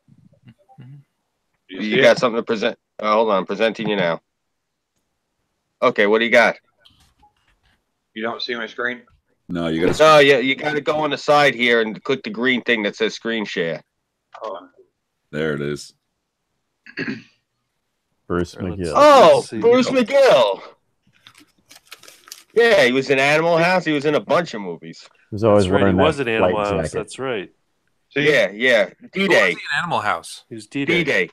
You You see got it? something to present? Hold on. I'm presenting you now. Okay, what do you got? You don't see my screen? No, you got to. No, yeah, you got to go on the side here and click the green thing that says screen share. Oh, There it is. Bruce All right, McGill. Oh, see. Bruce McGill. Yeah, he was in Animal House. He was in a bunch of movies. He was always That's right. He wearing was that an Animal flight House. jacket. That's right. see? Yeah. Who was D-Day. in Animal House? He was D-Day. D-Day.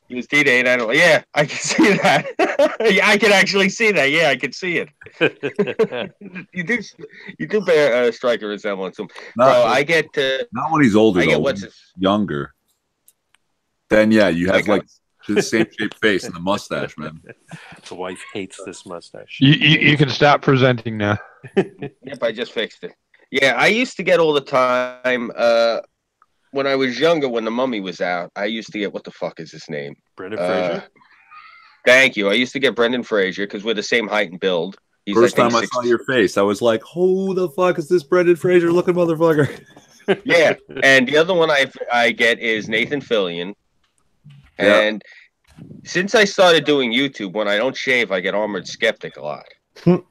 He was D-Day in Animal. Yeah, I can see that. Yeah, I can actually see that. Yeah, I can see it. You do bear strike a resemblance to him. Bro, I get Not when he's older, I get though. what's When his he's younger. Then, yeah, you have, Like the same shaped face and the mustache, man. The wife hates this mustache. You can stop presenting now. Yep, I just fixed it. Yeah, I used to get all the time when I was younger, when the Mummy was out, I used to get, what the fuck is his name? Brendan Fraser? Thank you. I used to get Brendan Fraser because we're the same height and build. He's First I think, time I 6'. saw your face, I was like, who the fuck is this Brendan Fraser looking motherfucker? Yeah, and the other one I get is Nathan Fillion. Yeah. And since I started doing YouTube, when I don't shave, I get Armored Skeptic a lot.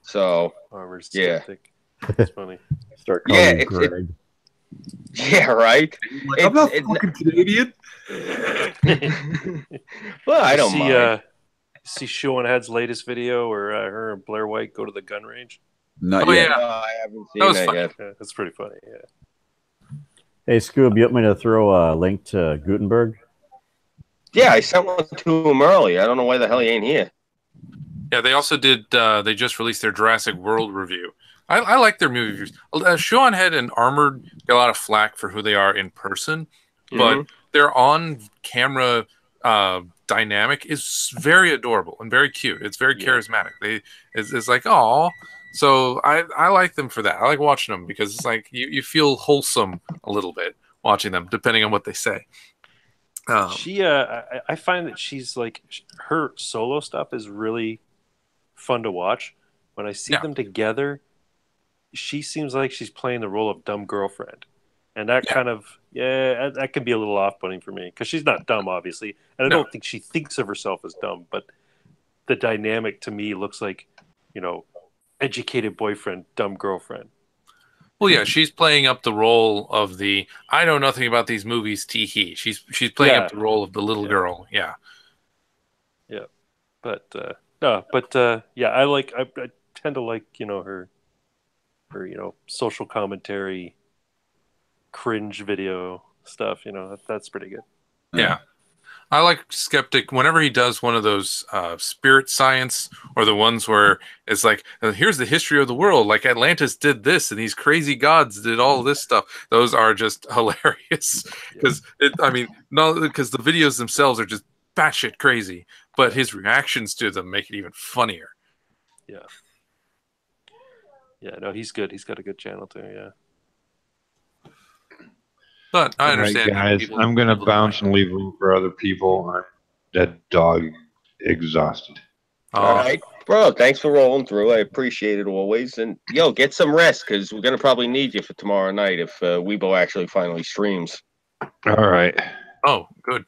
So, Armored Yeah. Skeptic. That's funny. Start calling Yeah, him it's- Greg. yeah, right? Like, I'm not It's- fucking Canadian. Well, I don't see, mind. See Sean Head's latest video where her and Blair White go to the gun range? Not Oh, yet. yeah. I haven't That was seen that fun. yet. Yeah, that's pretty funny, yeah. Hey, Scoob, you want me to throw a link to Gutenberg? Yeah, I sent one to him earlier. I don't know why the hell he ain't here. Yeah, they also did. They just released their Jurassic World review. I like their movie reviews. Sean Head and Armored get a lot of flack for who they are in person, but their on-camera dynamic is very adorable and very cute. It's very charismatic. It's like, oh, so I like them for that. I like watching them because it's like you feel wholesome a little bit watching them, depending on what they say. I find that she's like her solo stuff is really fun to watch. When I see them together, she seems like she's playing the role of dumb girlfriend, and that kind of that can be a little off-putting for me because she's not dumb, obviously, and I don't think she thinks of herself as dumb. But the dynamic to me looks like, educated boyfriend, dumb girlfriend. Well, yeah, she's playing up the role of the I know nothing about these movies. Tee-hee. She's playing up the role of the little girl. Yeah. Yeah, but I tend to like her social commentary, cringe video stuff. That's pretty good. Yeah. I like Skeptic whenever he does one of those spirit science or the ones where it's like, here's the history of the world. Like Atlantis did this and these crazy gods did all this stuff. Those are just hilarious because because the videos themselves are just batshit crazy, but his reactions to them make it even funnier. Yeah. Yeah, no, he's good. He's got a good channel too. Yeah. But I understand. All right, guys, I'm going to bounce and leave room for other people. I'm dead dog exhausted. All right, bro. Thanks for rolling through. I appreciate it always. And get some rest because we're going to probably need you for tomorrow night if Weibo actually finally streams. All right. Oh, good.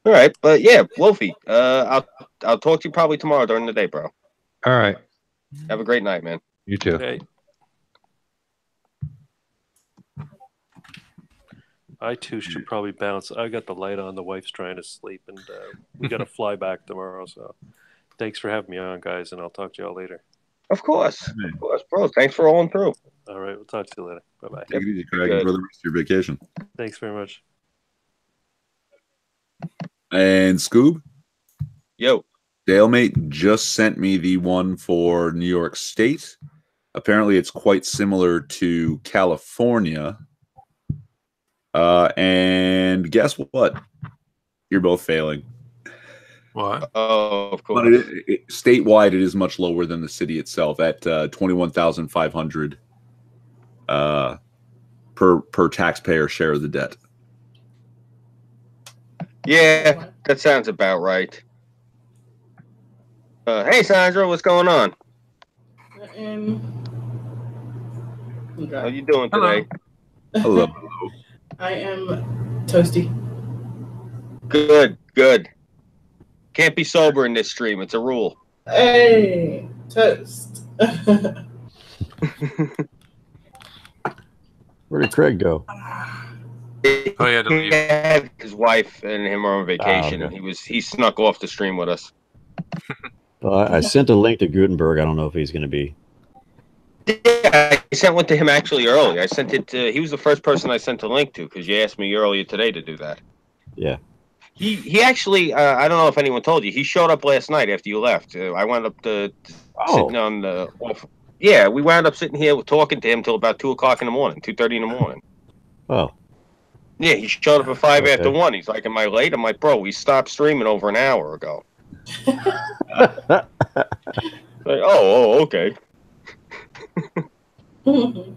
All right, but yeah, Wolfie. I'll talk to you probably tomorrow during the day, bro. All right. Have a great night, man. You too. Okay. I too should probably bounce. I got the light on. The wife's trying to sleep, and we got to fly back tomorrow. So, thanks for having me on, guys, and I'll talk to y'all later. Of course, bro. Thanks for rolling through. All right, we'll talk to you later. Bye bye. Take it easy, Craig. Enjoy the rest of your vacation. Thanks very much. And Scoob, yo, Stalemate just sent me the one for New York State. Apparently, it's quite similar to California. And guess what? You're both failing. What? Oh, of course. But statewide, it is much lower than the city itself at 21,500 per taxpayer share of the debt. Yeah, that sounds about right. Hey, Sandra, what's going on? How you doing today? Hello. I am toasty. Good. Can't be sober in this stream. It's a rule. Hey, toast. Where did Craig go? Oh yeah, to leave. His wife and him are on vacation, and he snuck off the stream with us. I sent a link to Gutenberg. I don't know if he's going to be. Yeah, I sent one to him actually early. I sent it to. He was the first person I sent a link to because you asked me earlier today to do that. Yeah. He actually. I don't know if anyone told you. He showed up last night after you left. I wound up sitting on the. Yeah, we wound up sitting here talking to him till about 2:00 in the morning, 2:30 in the morning. Oh. Yeah, he showed up at 5 after 1. He's like, "Am I late?" I'm like, "Bro, we stopped streaming over an hour ago." Like, oh, okay.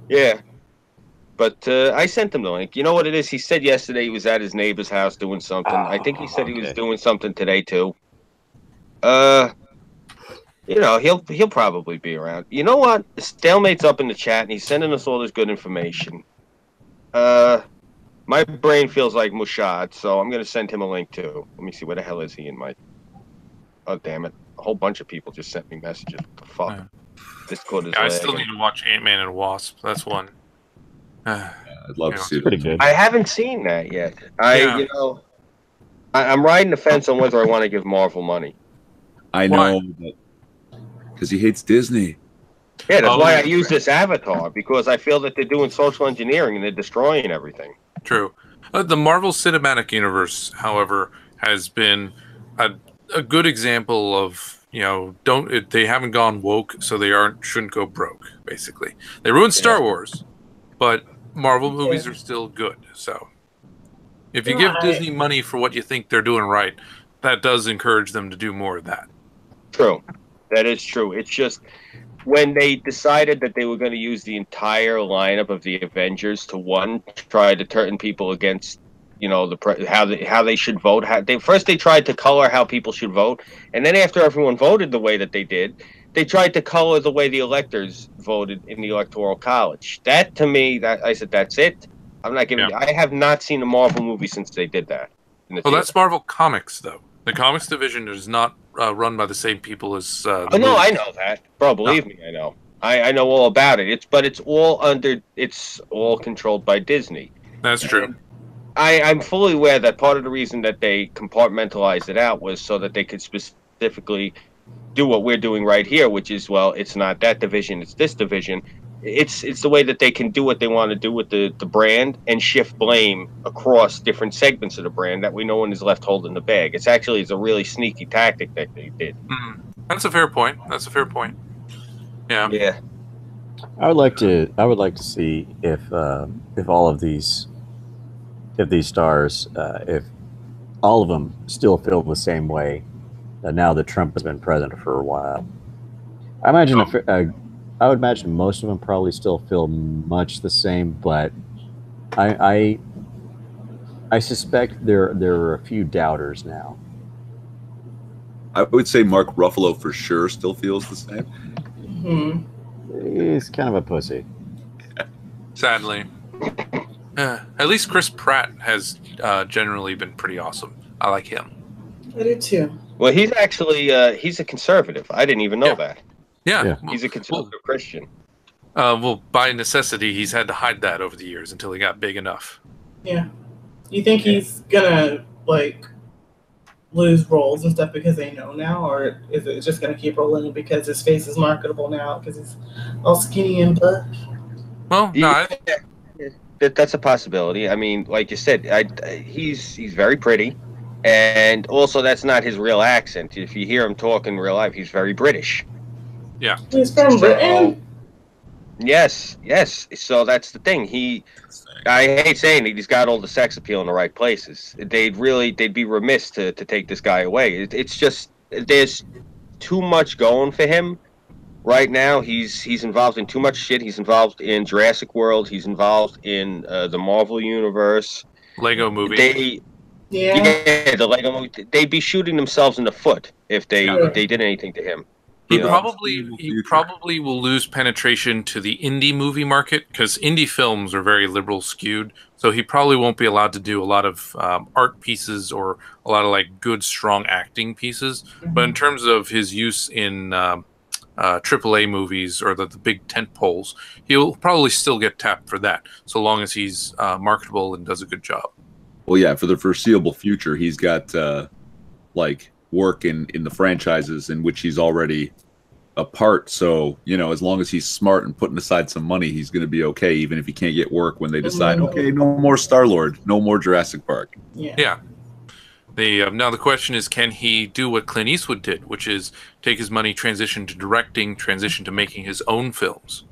Yeah, but I sent him the link. You know what it is? He said yesterday he was at his neighbor's house doing something. I think he said he was doing something today too. He'll probably be around. You know what? Stalemate's up in the chat and he's sending us all this good information. My brain feels like Mushad, so I'm gonna send him a link too. Let me see, where the hell is he in my? Oh damn it! A whole bunch of people just sent me messages. What the fuck? Yeah. Discord is I still need to watch Ant-Man and Wasp. That's one. I'd love to see it. Pretty good. I haven't seen that yet. I'm riding the fence on whether I want to give Marvel money. I know, because he hates Disney. Yeah, that's why I use this avatar, because I feel that they're doing social engineering and they're destroying everything. True. The Marvel Cinematic Universe, however, has been a good example of, they haven't gone woke, so they shouldn't go broke, basically. They ruined Star Wars, but Marvel movies are still good. So if you give Disney money for what you think they're doing right, that does encourage them to do more of that. True. That is true. It's just when they decided that they were going to use the entire lineup of the Avengers to try to turn people against, you know, how they should vote. They tried to color how people should vote, and then after everyone voted the way that they did, they tried to color the way the electors voted in the Electoral College. That to me, I said that's it. I'm not giving. Yeah. I have not seen a Marvel movie since they did that. Well, that's Marvel Comics, though. The comics division is not run by the same people as. No, I know that, bro. Believe me, I know. I know all about it. It's all controlled by Disney. That's true. I'm fully aware that part of the reason that they compartmentalized it out was so that they could specifically do what we're doing right here, which is, well, it's not that division, it's this division. It's the way that they can do what they want to do with the brand and shift blame across different segments of the brand that way no one is left holding the bag. It's a really sneaky tactic that they did. That's a fair point. Yeah. Yeah. I would like to see if all of these stars, if all of them still feel the same way now that Trump has been president for a while. I would imagine most of them probably still feel much the same, but I suspect there are a few doubters now. I would say Mark Ruffalo for sure still feels the same. He's kind of a pussy. Sadly. At least Chris Pratt has generally been pretty awesome. I like him. I do too. Well, he's actually he's a conservative. I didn't even know that. Yeah. He's a conservative Christian. Well, by necessity, he's had to hide that over the years until he got big enough. Yeah. You think he's gonna lose roles and stuff because they know now, or is it just gonna keep rolling because his face is marketable now because he's all skinny and buff? Well, no, that's a possibility. I mean, like you said, he's very pretty, and also that's not his real accent. If you hear him talk in real life, he's very British. Yeah. He's from Britain. Yes. So that's the thing. I hate saying it, he's got all the sex appeal in the right places. They'd be remiss to take this guy away. It's just there's too much going for him right now. He's involved in too much shit. He's involved in Jurassic World. He's involved in the Marvel universe. Lego movie. The Lego movie. They'd be shooting themselves in the foot if they did anything to him. He probably will lose penetration to the indie movie market because indie films are very liberal skewed. So he probably won't be allowed to do a lot of art pieces or a lot of good, strong acting pieces. But in terms of his use in AAA movies or the big tent poles, he'll probably still get tapped for that, so long as he's marketable and does a good job. Well, yeah, for the foreseeable future, he's got work in the franchises in which he's already a part. So, as long as he's smart and putting aside some money, he's going to be okay, even if he can't get work when they decide, okay, no more Star-Lord, no more Jurassic Park. Yeah. Now the question is, can he do what Clint Eastwood did, which is take his money, transition to directing, transition to making his own films?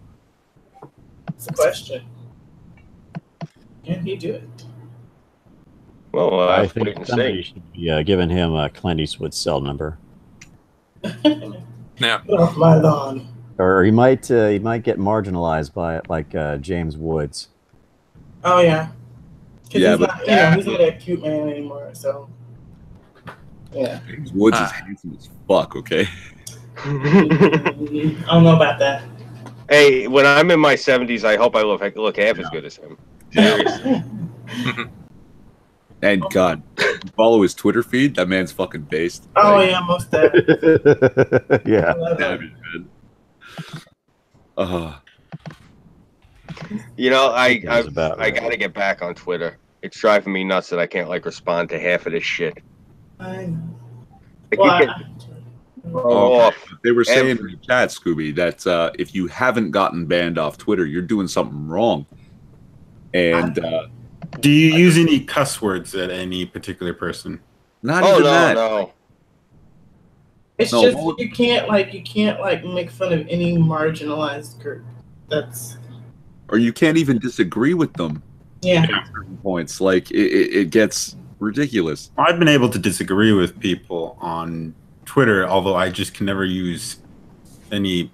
That's the question. Can he do it? Well, I think somebody should be giving him a Clint Eastwood cell number. Yeah. Get off my lawn. Or he might get marginalized by it, like James Woods. Oh yeah. Yeah, He's not a cute man anymore. So yeah. James Woods is handsome as fuck. Okay. I don't know about that. Hey, when I'm in my 70s, I hope I look half as good as him. Seriously. And God, follow his Twitter feed. That man's fucking based. Oh yeah, most definitely. Yeah. That'd be good. I gotta get back on Twitter. It's driving me nuts that I can't respond to half of this shit. I know. They were saying in the chat, Scooby, that if you haven't gotten banned off Twitter, you're doing something wrong. And do you use any cuss words at any particular person? Not even that. No. It's just you can't make fun of any marginalized group. Or you can't even disagree with them. Yeah. At certain points, it gets ridiculous. I've been able to disagree with people on Twitter, although I just can never use any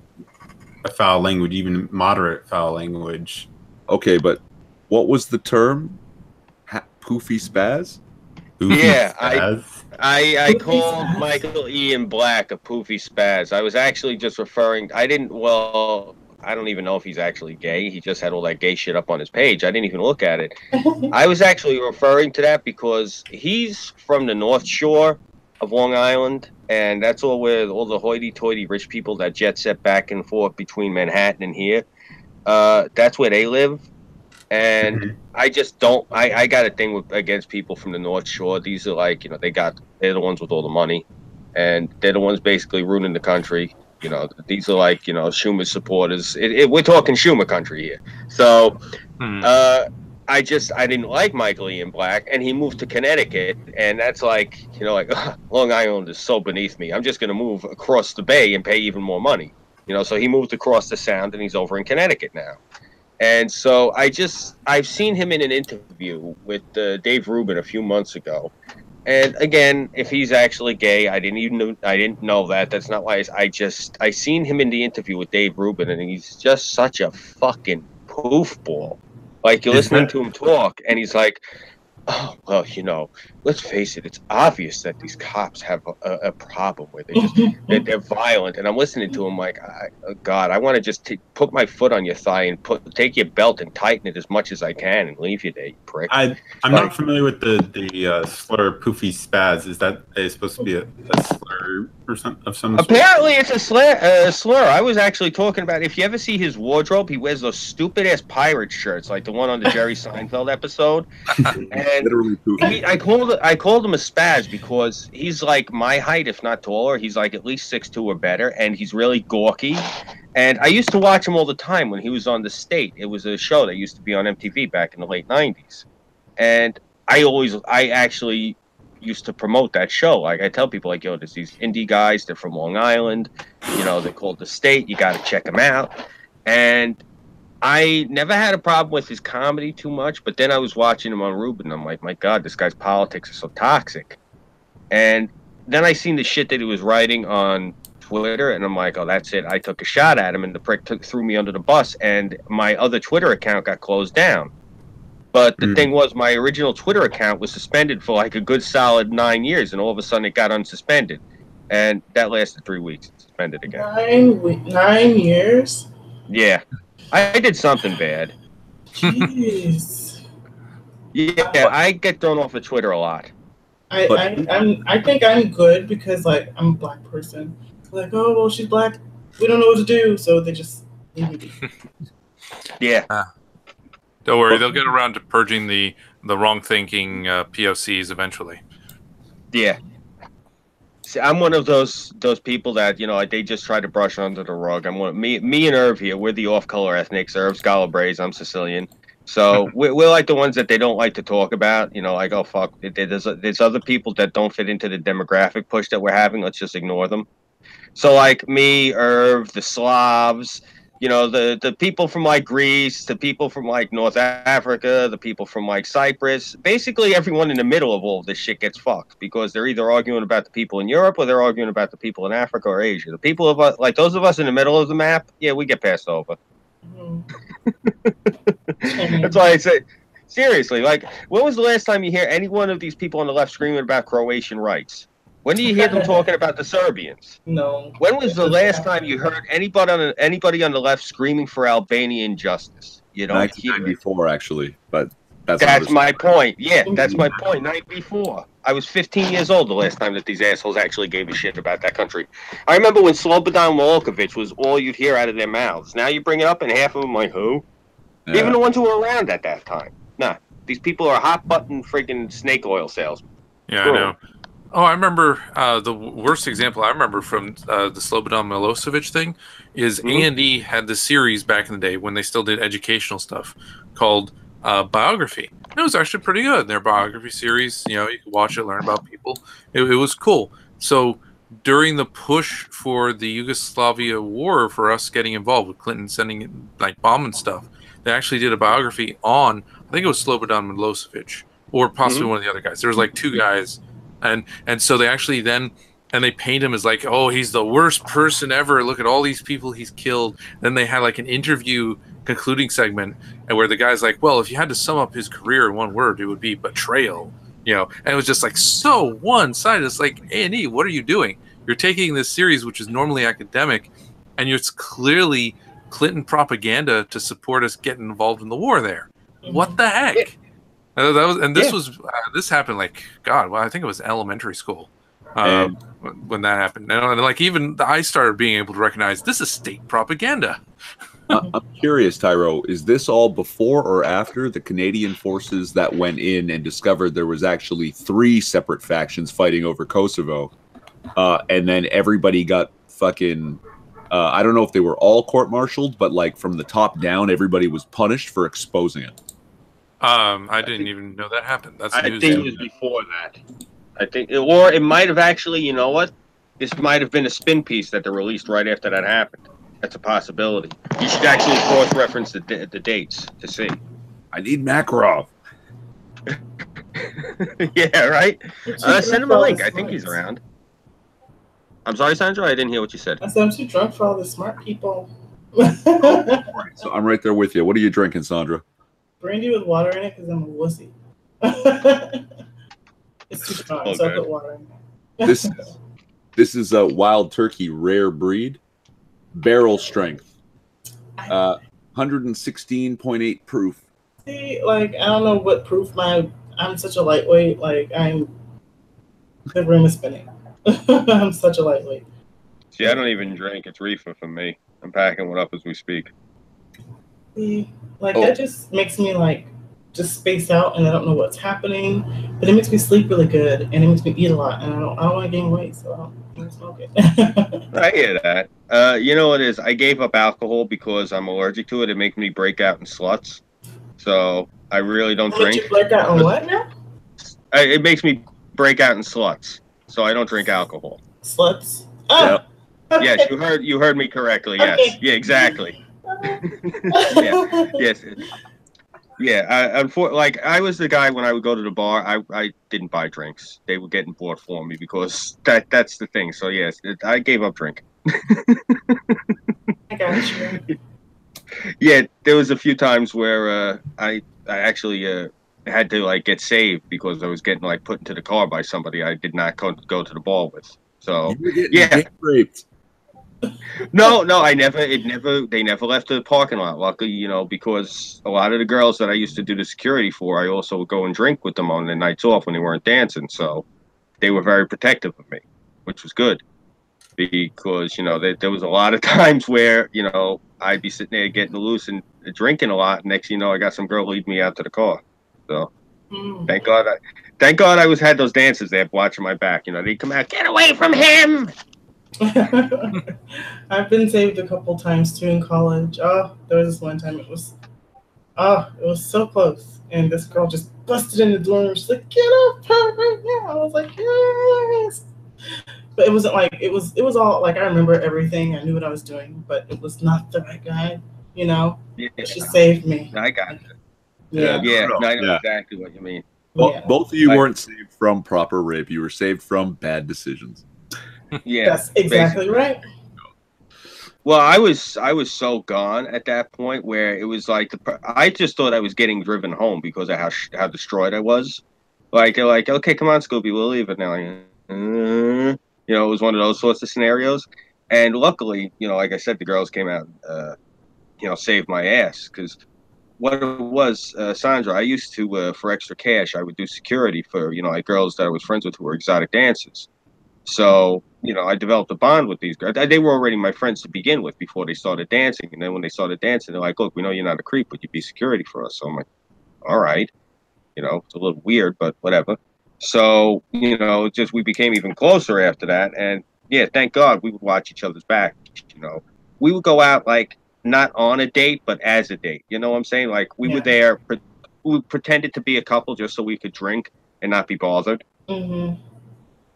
foul language, even moderate foul language. Okay, but what was the term? Poofy spaz? Goofy Yeah, spaz. I Poofy called spaz? Michael Ian Black a poofy spaz. I was actually just referring. I don't even know if he's actually gay. He just had all that gay shit up on his page. I didn't even look at it. I was actually referring to that because he's from the North Shore of Long Island, and that's all where all the hoity-toity rich people that jet set back and forth between Manhattan and here. That's where they live. And I just don't. I got a thing against people from the North Shore. These are like, they're the ones with all the money, and they're the ones basically ruining the country. These are like, Schumer supporters. We're talking Schumer country here. So, I didn't like Michael Ian Black, and he moved to Connecticut, and that's like, Long Island is so beneath me. I'm just going to move across the bay and pay even more money. So he moved across the Sound, and he's over in Connecticut now. And so I've seen him in an interview with Dave Rubin a few months ago. And again, if he's actually gay, I didn't know that. That's not why. I seen him in the interview with Dave Rubin, and he's just such a fucking poofball. Like, you're listening to him talk, and he's like, oh, well, let's face it, it's obvious that these cops have a problem where they're violent. And I'm listening to him like, God, I want to just put my foot on your thigh and take your belt and tighten it as much as I can and leave you there, you prick. I'm not familiar with the slur poofy spaz. Is that supposed to be a slur or some sort? Apparently it's a slur. I was actually talking about, if you ever see his wardrobe, he wears those stupid ass pirate shirts like the one on the Jerry Seinfeld episode. And Literally poofy. I called him a spaz because he's like my height, if not taller. He's like at least 6'2" or better, and he's really gawky. And I used to watch him all the time when he was on The State. It was a show that used to be on MTV back in the late 90s. And I actually used to promote that show. Like, I tell people, like, yo, there's these indie guys, they're from Long Island, they're called The State, you got to check them out. And I never had a problem with his comedy too much, but then I was watching him on Rubin. I'm like, my God, this guy's politics are so toxic. And then I seen the shit that he was writing on Twitter, and I'm like, oh, that's it. I took a shot at him, and the prick threw me under the bus, and my other Twitter account got closed down. But the thing was, my original Twitter account was suspended for like a good solid 9 years, and all of a sudden it got unsuspended. And that lasted 3 weeks. Suspended again. 9 years? Yeah. I did something bad. Jeez. Yeah, I get thrown off of Twitter a lot. I think I'm good because, like, I'm a black person. Like, oh, well, she's black. We don't know what to do, so they just leave me be. Yeah. Don't worry, they'll get around to purging the wrong thinking POCs eventually. Yeah. See, I'm one of those people that, they just try to brush under the rug. Me and Irv here, we're the off-color ethnics. Irv's Galabrese, I'm Sicilian. So we're like the ones that they don't like to talk about. Like, oh, fuck, there's other people that don't fit into the demographic push that we're having. Let's just ignore them. So, like, me, Irv, the Slavs, the people from, like, Greece, the people from, like, North Africa, the people from, like, Cyprus, basically everyone in the middle of all of this shit gets fucked because they're either arguing about the people in Europe or they're arguing about the people in Africa or Asia. The people of us, like, those of us in the middle of the map, yeah, we get passed over. That's why I say, seriously, like, when was the last time you hear any one of these people on the left screaming about Croatian rights? When do you hear them talking about the Serbians? No. When was the last time you heard anybody on the left screaming for Albanian justice? 1994, actually, but that's my point. Yeah, that's my point. 94. I was 15 years old the last time that these assholes actually gave a shit about that country. I remember when Slobodan Milosevic was all you'd hear out of their mouths. Now you bring it up, and half of them like, who? Yeah. Even the ones who were around at that time. Nah, these people are hot button friggin' snake oil salesmen. Yeah, I know. Oh, I remember the worst example I remember from the Slobodan Milosevic thing is A&E had this series back in the day when they still did educational stuff called Biography. It was actually pretty good. Their biography series, you could watch it, learn about people. It was cool. So during the push for the Yugoslavia war, for us getting involved with Clinton sending in, like, bomb and stuff, they actually did a biography on, I think it was Slobodan Milosevic, or possibly one of the other guys. There was like two guys, and so they actually then. And they paint him as like, oh, he's the worst person ever. Look at all these people he's killed. Then they had like an interview concluding segment, and where the guy's like, well, if you had to sum up his career in one word, it would be betrayal. You know, and it was just like so one-sided. It's like, A&E, what are you doing? You're taking this series, which is normally academic, and it's clearly Clinton propaganda to support us getting involved in the war there. What the heck? This happened like, God, well, I think it was elementary school. When that happened, and like even I started being able to recognize this is state propaganda. I'm curious, Tyro, is this all before or after the Canadian forces that went in and discovered there was actually 3 separate factions fighting over Kosovo, and then everybody got fucking I don't know if they were all court-martialed, but like from the top down, everybody was punished for exposing it. I didn't even know that happened. That's news. I think it was before that. I think, or it might have actually, you know what? This might have been a spin piece that they released right after that happened. That's a possibility. You should actually cross-reference the dates to see. I need Makarov. Yeah, right? Send him a link. I think he's around. I'm sorry, Sandra, I didn't hear what you said. I said I'm too drunk for all the smart people. So I'm right there with you. What are you drinking, Sandra? Brandy with water in it because I'm a wussy. It's too strong, so I put water in it. This is a Wild Turkey rare breed, barrel strength, 116.8 proof. See, like I don't know what proof I'm such a lightweight. Like the room is spinning. I'm such a lightweight. See, I don't even drink. It's reefer for me. I'm packing one up as we speak. See, that just makes me just space out, and I don't know what's happening. But it makes me sleep really good, and it makes me eat a lot, and I don't want to gain weight, so I don't smoke it. I hear that. You know what it is? I gave up alcohol because I'm allergic to it. It makes me break out in sluts, so I really don't drink. You break out in what now? It makes me break out in sluts, so I don't drink alcohol. Sluts. Oh. Yep. Okay. Yes, you heard me correctly. Yes. Okay. Yeah. Exactly. Yeah. Yes. Yeah, I was the guy when I would go to the bar. I didn't buy drinks; they were getting bought for me because that's the thing. So yes, I gave up drinking. I got you. Yeah, there was a few times where I actually had to get saved because I was getting put into the car by somebody I did not go to the bar with. So yeah, raped. No, they never left the parking lot. Luckily, because a lot of the girls that I used to do the security for, I also would go and drink with them on the nights off when they weren't dancing. So they were very protective of me, which was good because, there was a lot of times where, I'd be sitting there getting loose and drinking a lot. Next thing you know, I got some girl leading me out to the car. So thank God I had those dancers there watching my back. They'd come out, get away from him. I've been saved a couple times too in college. Oh, there was this one time it was so close, and this girl just busted in the dorm. She's like, "Get off her right now!" I was like, "Yes," but it wasn't it was all I remember everything. I knew what I was doing, but it was not the right guy. Yeah. She saved me. I got it. Yeah, I know exactly what you mean. Well, both of you weren't saved from proper rape. You were saved from bad decisions. Yeah, that's exactly right. Well, I was so gone at that point where it was I just thought I was getting driven home because of how destroyed I was. They're like, okay, come on, Scooby, we'll leave it now. It was one of those sorts of scenarios. And luckily, like I said, the girls came out, saved my ass because what it was, Sandra, I used to for extra cash, I would do security for girls that I was friends with who were exotic dancers. So, I developed a bond with these girls. They were already my friends to begin with before they started dancing. And then when they started dancing, they're like, look, we know you're not a creep, but you'd be security for us. So I'm like, all right. It's a little weird, but whatever. So, we became even closer after that. And yeah, thank God we would watch each other's back. We would go out not on a date, but as a date. You know what I'm saying? We were there, we pretended to be a couple just so we could drink and not be bothered. Mm-hmm.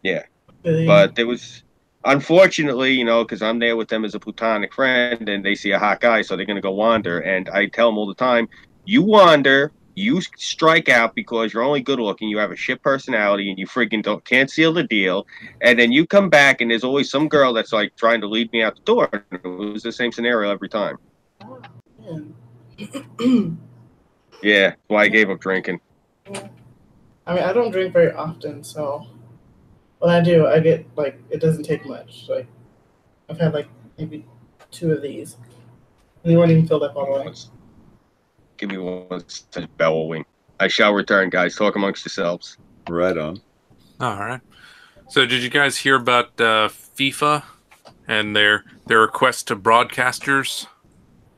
Yeah. But there was, unfortunately, because I'm there with them as a platonic friend and they see a hot guy, so they're going to go wander. And I tell them all the time, you wander, You strike out because you're only good looking. You have a shit personality, and you freaking can't seal the deal. And then you come back, and there's always some girl that's like trying to lead me out the door. It was the same scenario every time. Yeah, why I gave up drinking. I mean, I don't drink very often, so when I do, I get like it doesn't take much. Like I've had like maybe 2 of these, and they weren't even filled up all the way. Give me one such bellowing. I shall return, guys. Talk amongst yourselves. Right on. All right. So, did you guys hear about FIFA and their request to broadcasters?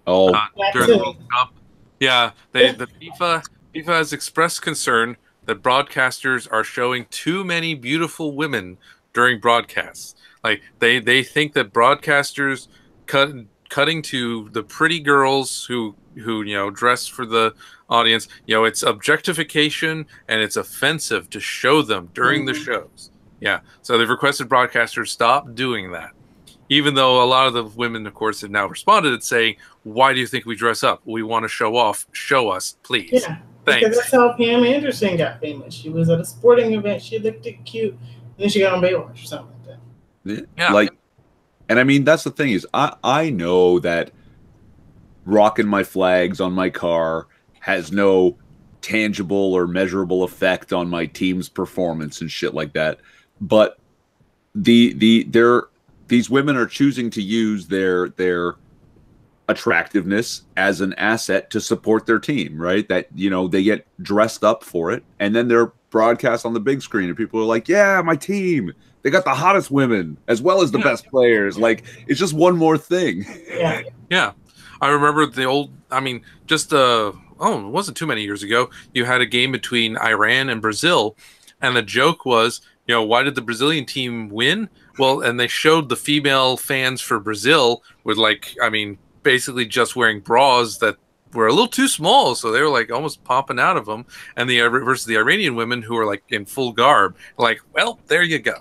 Oh, during the World Cup. Yeah, the FIFA has expressed concern that broadcasters are showing too many beautiful women during broadcasts. Like they think that broadcasters cutting to the pretty girls who dress for the audience, it's objectification and it's offensive to show them during the shows. Yeah, so they've requested broadcasters stop doing that. Even though a lot of the women, of course, have now responded at saying, "Why do you think we dress up? We want to show off. Show us, please." Yeah, thanks. Because that's how Pam Anderson got famous. She was at a sporting event. She looked cute, and then she got on Baywatch or something like that. Yeah. And I mean, that's the thing is, I know that rocking my flags on my car has no tangible or measurable effect on my team's performance and shit like that. But these women are choosing to use their attractiveness as an asset to support their team, right? That, they get dressed up for it, and then they're broadcast on the big screen, and people are like, yeah, my team, they got the hottest women as well as the best players. Like, it's just one more thing. Yeah. I remember the old, it wasn't too many years ago, you had a game between Iran and Brazil, and the joke was, why did the Brazilian team win? Well, and they showed the female fans for Brazil with basically just wearing bras that were a little too small, so they were like almost popping out of them. And versus the Iranian women who were like in full garb, like, well, there you go.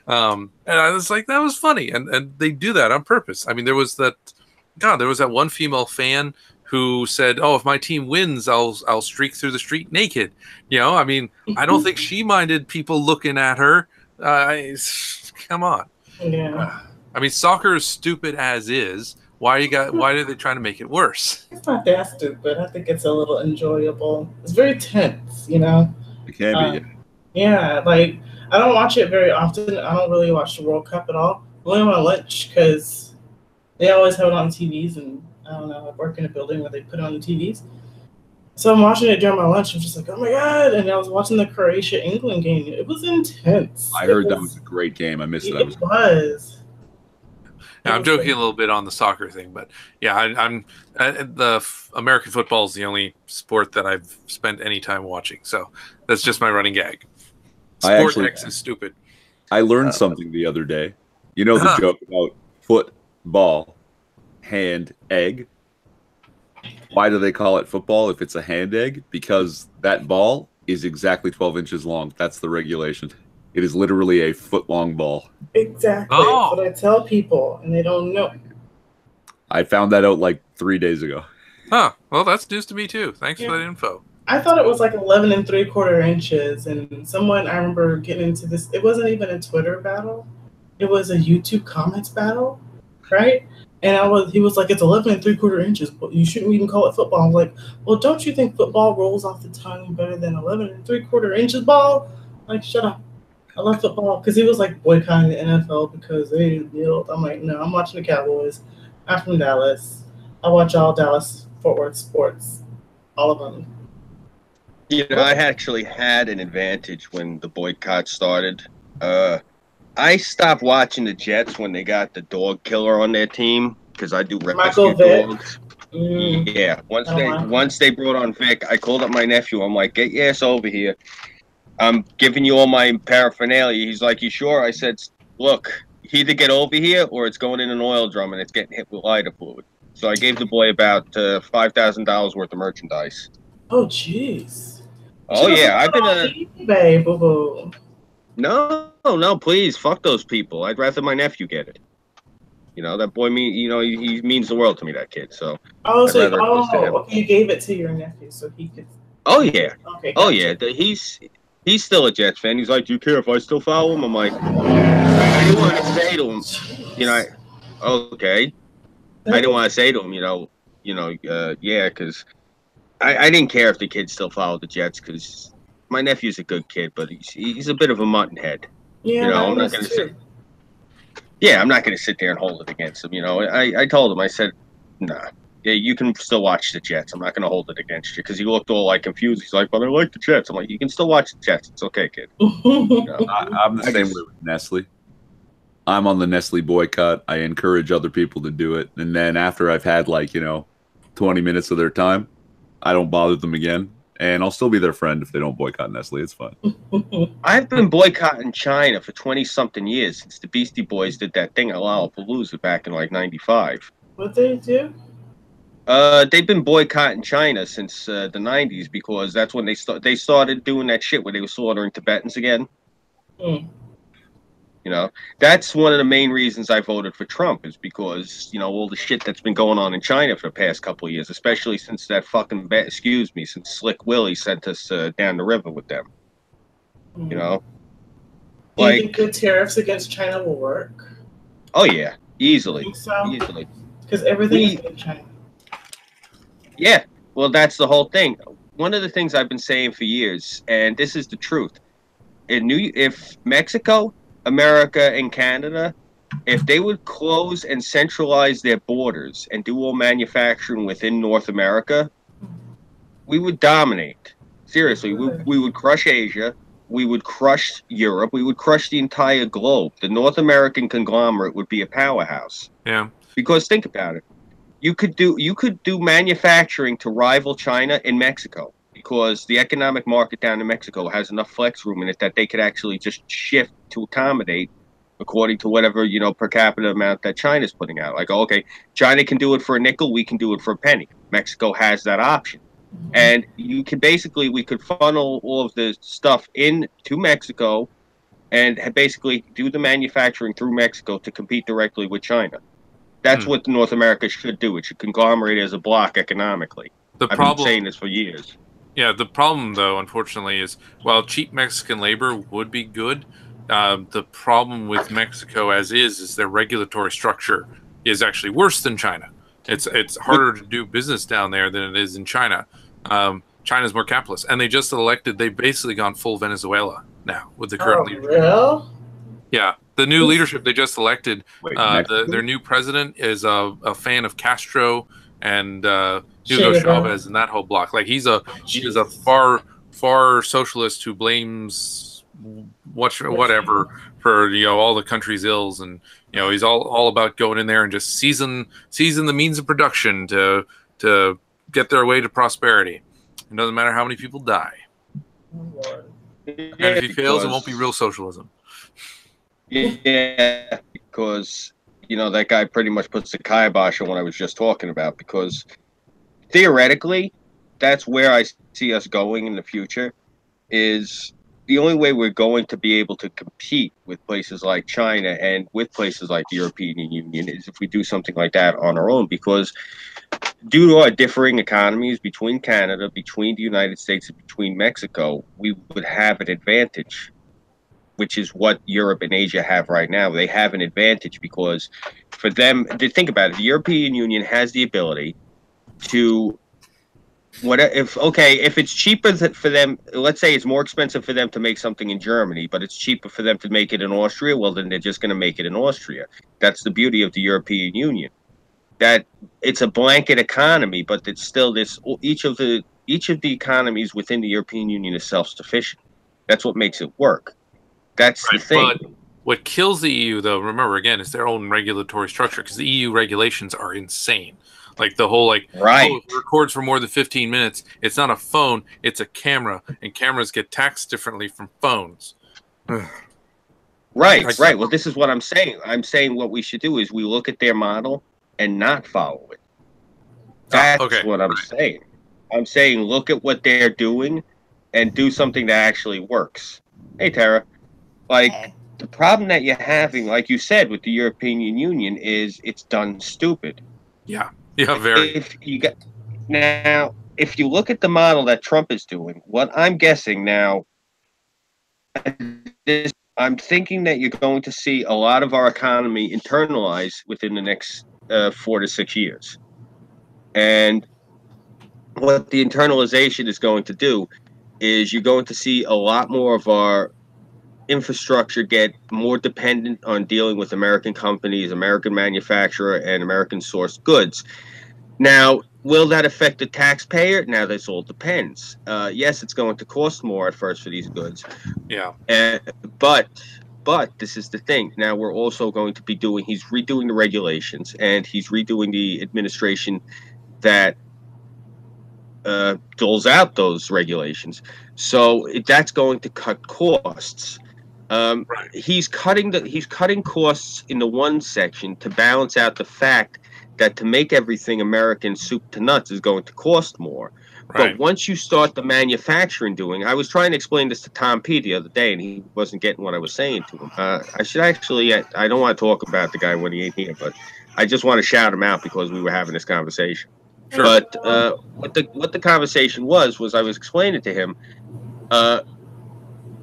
And I was like, that was funny, and they do that on purpose. I mean, there was that one female fan who said, "Oh, if my team wins, I'll streak through the street naked." I don't think she minded people looking at her. Come on. Yeah. Soccer is stupid as is. Why are they trying to make it worse? It's not that stupid. I think it's a little enjoyable. It's very tense, It can be. Yeah, like I don't watch it very often. I don't really watch the World Cup at all. Only on my lunch because they always have it on TVs, and I don't know. I work in a building where they put it on the TVs. So I'm watching it during my lunch. I'm just like, oh my God. And I was watching the Croatia-England game. It was intense. I heard that was a great game. I missed that. It was. Yeah, I'm joking a little bit on the soccer thing, but yeah, the American football is the only sport that I've spent any time watching. So that's just my running gag. Sport X is stupid. I learned something the other day. You know the joke about football, hand, egg? Why do they call it football if it's a hand egg? Because that ball is exactly 12 inches long. That's the regulation. It is literally a foot-long ball. Exactly. Oh. That's what I tell people, and they don't know. I found that out like 3 days ago. Huh. Well, that's news to me too. Thanks for that info. I thought it was like 11 3/4 inches, and someone, I remember getting into this, it wasn't even a Twitter battle. It was a YouTube comments battle, right? And he was like, it's 11 3/4 inches, but you shouldn't even call it football. I'm like, well, don't you think football rolls off the tongue better than 11 3/4 inches ball? Like, shut up. I love football. Because he was like boycotting the NFL because they kneeled. I'm like, no, I'm watching the Cowboys. I'm from Dallas. I watch all Dallas Fort Worth sports. All of them. I actually had an advantage when the boycott started. I stopped watching the Jets when they got the dog killer on their team because I do rescue dogs. Yeah, once they brought on Vic, I called up my nephew. I'm like, get your ass over here. I'm giving you all my paraphernalia. He's like, you sure? I said, look, either get over here or it's going in an oil drum and it's getting hit with lighter fluid. So I gave the boy about $5,000 worth of merchandise. Oh, jeez. Oh, yeah. I've been eBay, boo-boo. No, please. Fuck those people. I'd rather my nephew get it. That boy, he means the world to me, that kid. So. Oh, okay, you gave it to your nephew so he could Oh yeah. Okay. Oh Gotcha. yeah. He's still a Jets fan. He's like, "Do you care if I still follow him?" I'm like, I didn't want to say to him, okay. I didn't want to say to him, yeah, because I didn't care if the kids still follow the Jets because my nephew's a good kid, but he's a bit of a mutton head. Yeah, I'm not gonna say. Yeah, I'm not gonna sit there and hold it against him. I told him, I said, nah. Yeah, you can still watch the Jets. I'm not going to hold it against you because he looked all like confused. He's like, "But I like the Jets." I'm like, "You can still watch the Jets. It's okay, kid." I'm the same way with Nestle. I'm on the Nestle boycott. I encourage other people to do it, and then after I've had 20 minutes of their time, I don't bother them again, and I'll still be their friend if they don't boycott Nestle. It's fun. I've been boycotting China for 20-something years since the Beastie Boys did that thing at Lollapalooza back in '95. What they do? They've been boycotting China since the '90s because that's when they started doing that shit where they were slaughtering Tibetans again. Mm. That's one of the main reasons I voted for Trump is because all the shit that's been going on in China for the past couple of years, especially since that fucking since Slick Willie sent us down the river with them. Mm. Do you think the tariffs against China will work? Oh yeah, easily. You think so? Easily. Because everything is in China. Yeah, well, that's the whole thing. One of the things I've been saying for years, and this is the truth, if Mexico, America, and Canada, if they would close and centralize their borders and do all manufacturing within North America, we would dominate. Seriously, we would crush Asia, we would crush Europe, we would crush the entire globe. The North American conglomerate would be a powerhouse. Yeah. Because think about it. You could do manufacturing to rival China in Mexico because the economic market down in Mexico has enough flex room in it that they could actually just shift to accommodate according to whatever per capita amount that China's putting out. Like, okay, China can do it for a nickel, we can do it for a penny. Mexico has that option. And we could funnel all of the stuff into Mexico and basically do the manufacturing through Mexico to compete directly with China. That's what North America should do. It should conglomerate as a block economically. I've been saying this for years. Yeah, the problem, though, unfortunately, is while cheap Mexican labor would be good, the problem with Mexico as is their regulatory structure is actually worse than China. It's harder to do business down there than it is in China. China's more capitalist, and they've basically gone full Venezuela now with the current leadership. Real? Yeah. The new leadership they just elected, their new president is a fan of Castro and Hugo Chavez and that whole block. Like he is a far socialist who blames whatever for all the country's ills, and he's all about going in there and just seizing the means of production to get their way to prosperity. It doesn't matter how many people die. And if he fails, it won't be real socialism. Yeah, because that guy pretty much puts the kibosh on what I was just talking about. Because theoretically, that's where I see us going in the future. Is the only way we're going to be able to compete with places like China and with places like the European Union is if we do something like that on our own. Because due to our differing economies between Canada, between the United States, and between Mexico, we would have an advantage, which is what Europe and Asia have right now. They have an advantage because for them, to think about it, the European Union has the ability to, if it's cheaper for them, let's say it's more expensive for them to make something in Germany, but it's cheaper for them to make it in Austria, well, then they're just going to make it in Austria. That's the beauty of the European Union. That it's a blanket economy, but it's still each of the economies within the European Union is self-sufficient. That's what makes it work. That's the thing. But what kills the EU, though, remember, again, is their own regulatory structure, because the EU regulations are insane. Like the whole, if it records for more than 15 minutes, it's not a phone, it's a camera, and cameras get taxed differently from phones. Right. Well, this is what I'm saying. I'm saying what we should do is we look at their model and not follow it. That's what I'm saying. I'm saying look at what they're doing and do something that actually works. Hey, Tara. The problem that you're having, like you said, with the European Union is it's done stupid. Yeah, very. If you got now, if you look at the model that Trump is doing, what I'm guessing now, I'm thinking that you're going to see a lot of our economy internalize within the next 4 to 6 years. And what the internalization is going to do is you're going to see a lot more of our infrastructure get more dependent on dealing with American companies, American manufacturer, and American sourced goods. Now, will that affect the taxpayer? Now, this all depends. Yes, it's going to cost more at first for these goods. Yeah. But this is the thing. Now, we're also going to be he's redoing the regulations, and he's redoing the administration that doles out those regulations. So that's going to cut costs. He's cutting costs in the one section to balance out the fact that to make everything American soup to nuts is going to cost more. Right. But once you start the manufacturing doing, I was trying to explain this to Tom P the other day, and he wasn't getting what I was saying to him. I should actually, I don't want to talk about the guy when he ain't here, but I just want to shout him out because we were having this conversation. Sure. But what the conversation was I was explaining to him,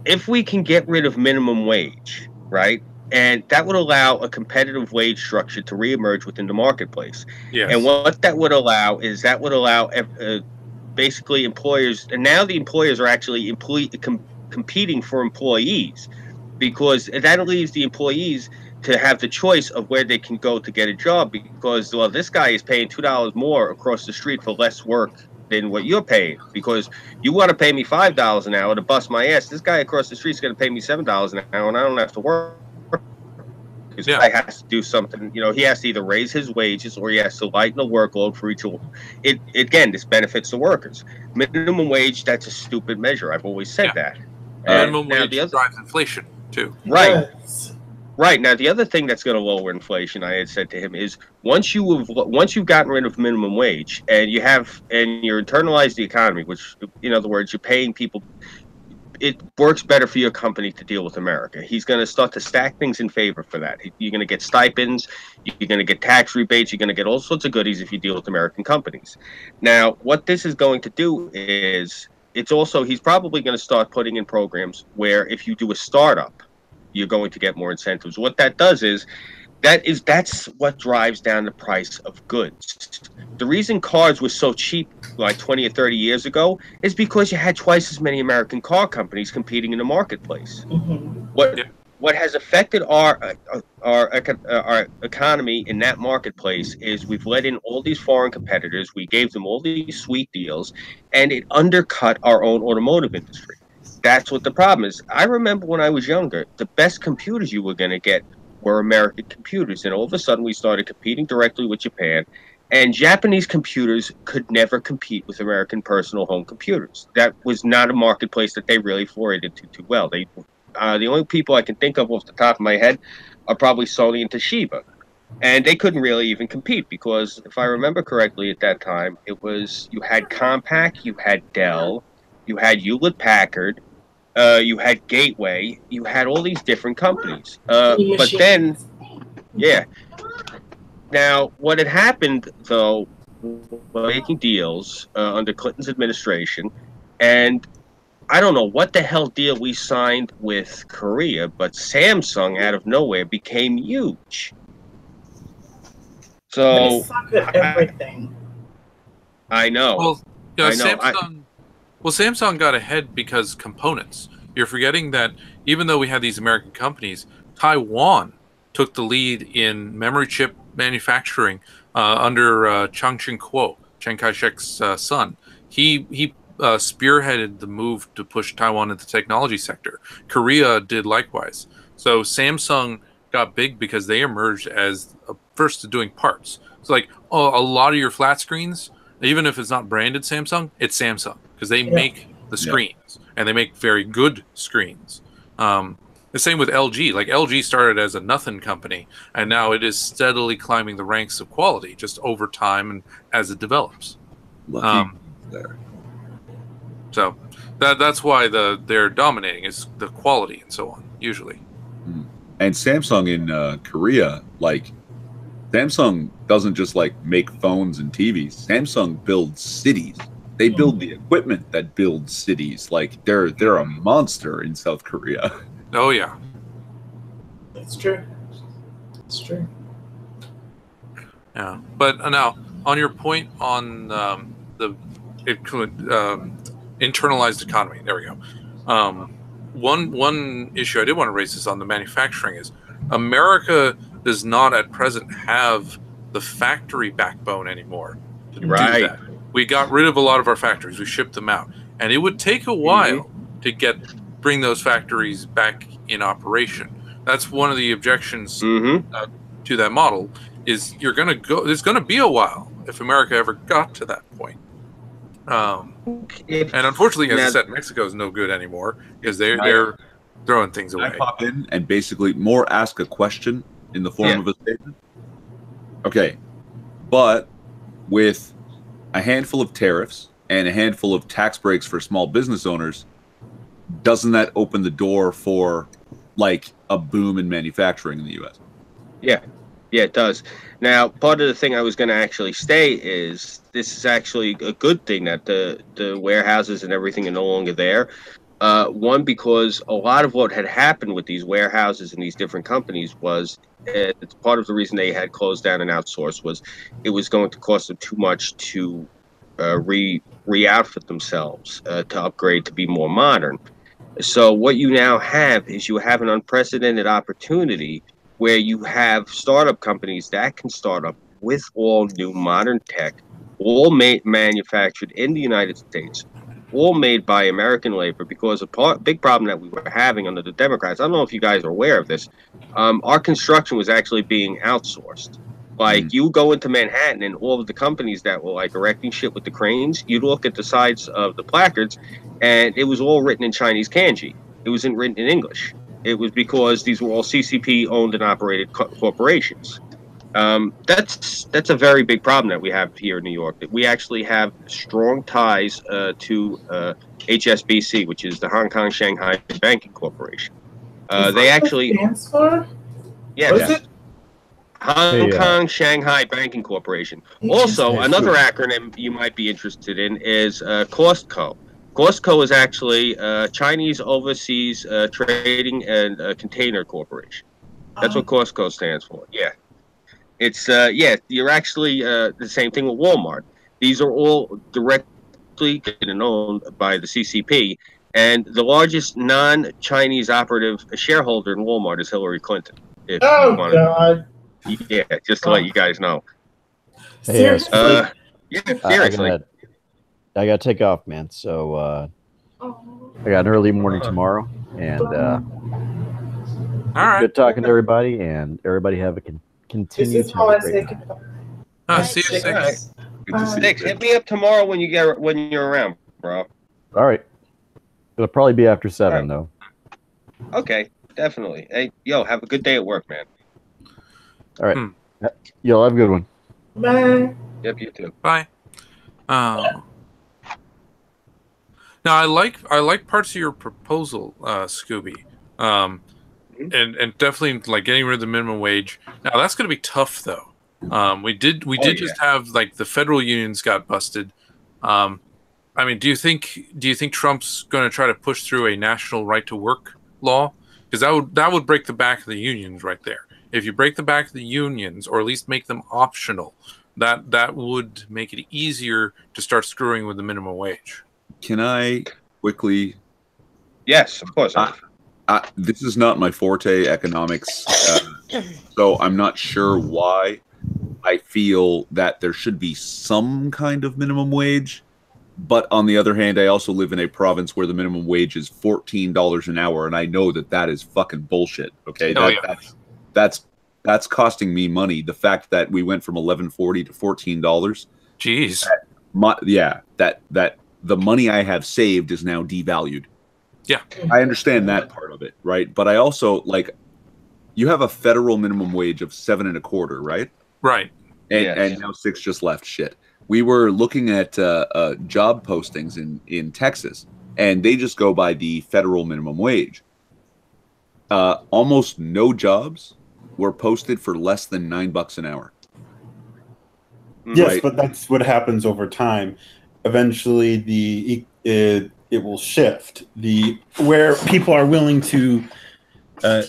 if we can get rid of minimum wage, right, and that would allow a competitive wage structure to reemerge within the marketplace. Yes. And what that would allow is basically employers, and now the employers are actually competing for employees, because that leaves the employees to have the choice of where they can go to get a job, because, well, this guy is paying $2 more across the street for less work than what you're paying, because you want to pay me $5 an hour to bust my ass. This guy across the street is going to pay me $7 an hour, and I don't have to work. Because I has to do something, he has to either raise his wages or he has to lighten the workload for each. Again, this benefits the workers. Minimum wage, that's a stupid measure. I've always said that. Minimum wage drives inflation too. Right. Yes. Right. Now, the other thing that's going to lower inflation, I had said to him, is once you've gotten rid of minimum wage and you're internalized the economy, which, in other words, you're paying people, it works better for your company to deal with America. He's going to start to stack things in favor for that. You're going to get stipends, you're going to get tax rebates, you're going to get all sorts of goodies if you deal with American companies. Now, what this is going to do is he's probably going to start putting in programs where if you do a startup, you're going to get more incentives. What that does is that's what drives down the price of goods. The reason cars were so cheap like 20 or 30 years ago is because you had twice as many American car companies competing in the marketplace. Mm-hmm. What has affected our economy in that marketplace is we've let in all these foreign competitors, we gave them all these sweet deals, and it undercut our own automotive industry. That's what the problem is. I remember when I was younger, the best computers you were going to get were American computers, and all of a sudden we started competing directly with Japan, and Japanese computers could never compete with American personal home computers. That was not a marketplace that they really forayed into too well. The only people I can think of off the top of my head are probably Sony and Toshiba, and they couldn't really even compete because, if I remember correctly at that time, you had Compaq, you had Dell, you had Hewlett-Packard, you had Gateway, you had all these different companies. But then, yeah. Now, what had happened, though, making deals under Clinton's administration, and I don't know what the hell deal we signed with Korea, but Samsung, out of nowhere, became huge. So, they suck at everything. I know. Well, Samsung got ahead because components. You're forgetting that even though we had these American companies, Taiwan took the lead in memory chip manufacturing under Chiang Ching-kuo, Chiang Kai-shek's son. He spearheaded the move to push Taiwan into the technology sector. Korea did likewise. So Samsung got big because they emerged as first to doing parts. It's like, a lot of your flat screens, even if it's not branded Samsung, it's Samsung because they make the screens and they make very good screens. The same with LG. Like LG started as a nothing company and now it is steadily climbing the ranks of quality just over time and as it develops. There. So that's why they're dominating is the quality and so on usually. And Samsung in Korea, like Samsung doesn't just like make phones and TVs. Samsung builds cities. They build the equipment that builds cities. Like they're a monster in South Korea. Oh yeah. It's true. It's true. Yeah, but now on your point on the internalized economy. There we go. One issue I did want to raise is on the manufacturing is America does not at present have the factory backbone anymore to do that. We got rid of a lot of our factories. We shipped them out, and it would take a while to bring those factories back in operation. That's one of the objections to that model. Is there's gonna be a while if America ever got to that point. And unfortunately, as I said, Mexico is no good anymore because they're throwing things away. I pop in and basically more ask a question in the form of a statement. Okay, but with a handful of tariffs and a handful of tax breaks for small business owners, doesn't that open the door for like a boom in manufacturing in the U.S.? Yeah, it does. Now, part of the thing I was going to actually say is this is actually a good thing that the warehouses and everything are no longer there. One, because a lot of what had happened with these warehouses and these different companies was it's part of the reason they had closed down and outsourced was it was going to cost them too much to re-outfit themselves to upgrade to be more modern. So what you now have is you have an unprecedented opportunity where you have startup companies that can start up with all new modern tech, all manufactured in the United States, all made by American labor, because a big problem that we were having under the Democrats, I don't know if you guys are aware of this, our construction was actually being outsourced. Like, you go into Manhattan and all of the companies that were like erecting shit with the cranes, you'd look at the sides of the placards and it was all written in Chinese kanji. It wasn't written in English. It was because these were all CCP owned and operated corporations. That's a very big problem that we have here in New York. That we actually have strong ties to HSBC, which is the Hong Kong Shanghai Banking Corporation. They actually stands for? Hong Kong Shanghai Banking Corporation. Also, another acronym you might be interested in is COSTCO. COSTCO is actually Chinese Overseas Trading and Container Corporation. That's what COSTCO stands for. Yeah. It's you're actually the same thing with Walmart. These are all directly owned by the CCP, and the largest non-Chinese operative shareholder in Walmart is Hillary Clinton. God. Yeah, just to let you guys know. Hey, seriously. I gotta take off, man. So I got an early morning tomorrow, and all right. Good talking to everybody, and everybody have a continue to have a great night. See you six. Hit me up tomorrow when you're around, bro. All right. It'll probably be after 7, though. Okay, definitely. Hey, yo, have a good day at work, man. All right. Y'all have a good one. Bye. Yep, you too. Bye. Now I like parts of your proposal, Scooby, and definitely like getting rid of the minimum wage. Now that's going to be tough, though. We did just have like the federal unions got busted. I mean, do you think Trump's going to try to push through a national right to work law? Because that would break the back of the unions right there. If you break the back of the unions, or at least make them optional, that would make it easier to start screwing with the minimum wage. Can I quickly? Yes, of course. This is not my forte, economics, so I'm not sure why I feel that there should be some kind of minimum wage. But on the other hand, I also live in a province where the minimum wage is $14 an hour, and I know that is fucking bullshit. Okay, that's costing me money. The fact that we went from $11.40 to $14. Jeez. That the money I have saved is now devalued. Yeah, I understand that part of it, right? But I also like, you have a federal minimum wage of $7.25, right? Right. And now 6 just left. Shit. We were looking at job postings in Texas, and they just go by the federal minimum wage. Almost no jobs were posted for less than $9 an hour. Yes, right? But that's what happens over time. eventually it will shift. Where people are willing to how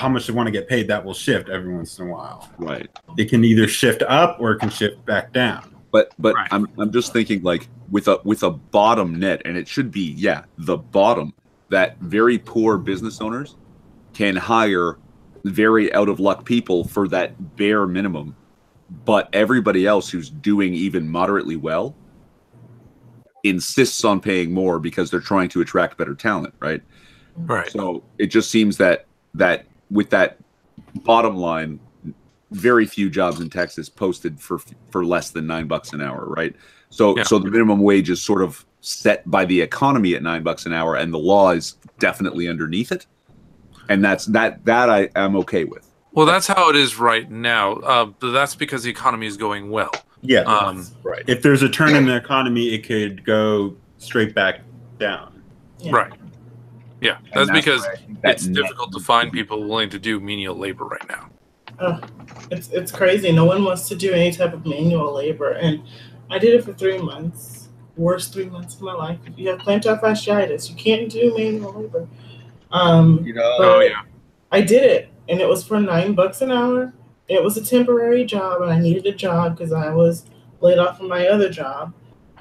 much they want to get paid, that will shift every once in a while. Right. It can either shift up or it can shift back down. But Right. I'm just thinking, like, with a bottom net, and it should be the bottom, that very poor business owners can hire very out of luck people for that bare minimum, but everybody else who's doing even moderately well insists on paying more because they're trying to attract better talent, right? Right. So it just seems that with that bottom line, very few jobs in Texas posted for less than $9 an hour, right? So so the minimum wage is sort of set by the economy at $9 an hour, and the law is definitely underneath it, and that I am okay with. Well, that's how it is right now. But that's because the economy is going well. Yeah, right. If there's a turn in the economy, it could go straight back down. Yeah. Right. Yeah, that's because it's net difficult to find people willing to do menial labor right now. It's crazy. No one wants to do any type of manual labor, and I did it for 3 months. Worst 3 months of my life. If you have plantar fasciitis, you can't do manual labor. I did it, and it was for $9 an hour. It was a temporary job, and I needed a job because I was laid off from my other job.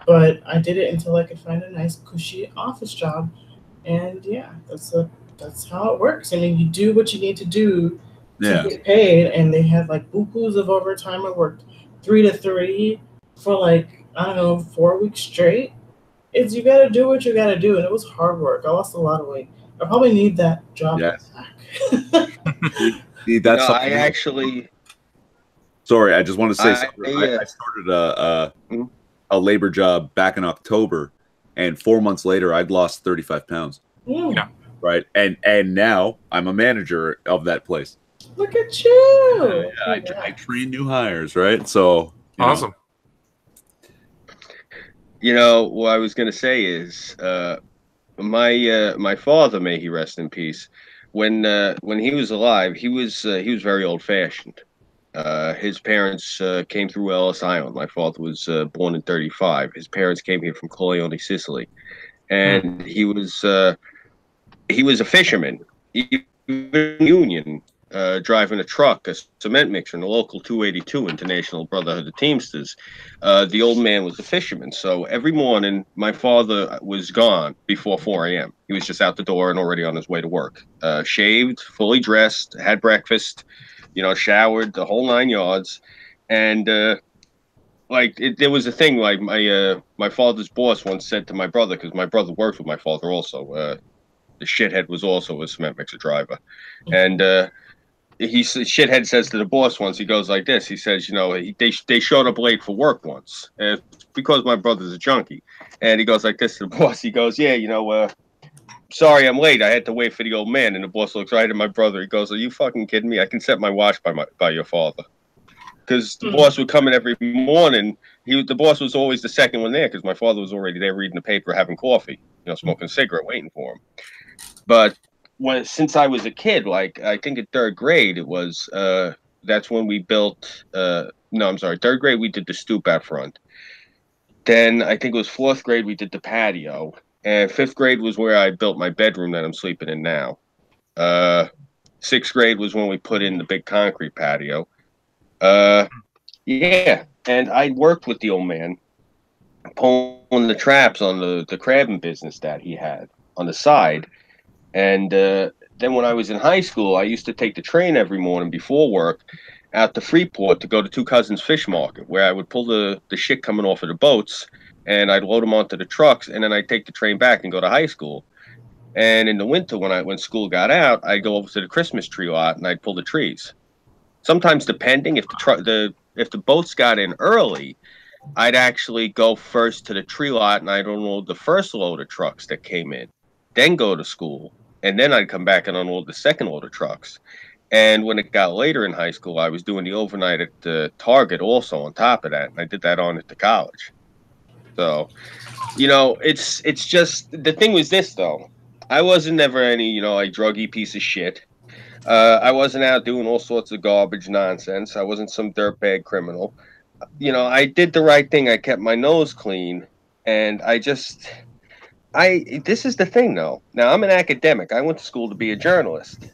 But I did it until I could find a nice, cushy office job, and yeah, that's how it works. I mean, you do what you need to do to get paid, and they had like bukus of overtime. I worked 3 to 3 for like, I don't know, 4 weeks straight. You got to do what you got to do, and it was hard work. I lost a lot of weight. I probably need that job back. That's I actually. Sorry, I just want to say something. I started a labor job back in October, and 4 months later, I'd lost 35 pounds. Yeah. Right, and now I'm a manager of that place. Look at you! I train new hires, right? So awesome. What I was going to say is, my father, may he rest in peace, when he was alive, he was very old fashioned. His parents came through Ellis Island. My father was born in 1935. His parents came here from Corleone, Sicily, and he was a fisherman, even union, driving a truck, a cement mixer in the local 282 International Brotherhood of Teamsters. The old man was a fisherman, so every morning my father was gone before 4 a.m. He was just out the door and already on his way to work. Shaved, fully dressed, had breakfast, showered, the whole 9 yards. And there was a thing, like my father's boss once said to my brother, because my brother worked with my father also, the shithead was also a cement mixer driver. And shithead says to the boss once, he goes like this, he says, they showed up late for work once, because my brother's a junkie. And he goes like this to the boss, he goes, sorry I'm late, I had to wait for the old man. And the boss looks right at my brother, he goes, are you fucking kidding me? I can set my watch by your father. Because the boss would come in every morning. The boss was always the second one there, because my father was already there reading the paper, having coffee, smoking a cigarette, waiting for him. But since I was a kid, like I think in 3rd grade, it was that's when we built. No, I'm sorry, 3rd grade we did the stoop out front. Then I think it was 4th grade we did the patio, and 5th grade was where I built my bedroom that I'm sleeping in now. 6th grade was when we put in the big concrete patio. And I worked with the old man, pulling the traps on the crabbing business that he had on the side. And then when I was in high school, I used to take the train every morning before work out to Freeport to go to Two Cousins Fish Market, where I would pull the shit coming off of the boats, and I'd load them onto the trucks, and then I'd take the train back and go to high school. And in the winter, when school got out, I'd go over to the Christmas tree lot, and I'd pull the trees. Sometimes, depending, if the boats got in early, I'd actually go first to the tree lot, and I'd unload the first load of trucks that came in, then go to school. And then I'd come back and unload the second load of trucks. And when it got later in high school, I was doing the overnight at the Target also on top of that. And I did that on at the college. So, it's just, the thing was this, though. I wasn't never any, druggy piece of shit. I wasn't out doing all sorts of garbage nonsense. I wasn't some dirtbag criminal. you know, I did the right thing. I kept my nose clean, and this is the thing, though. Now, I'm an academic. I went to school to be a journalist,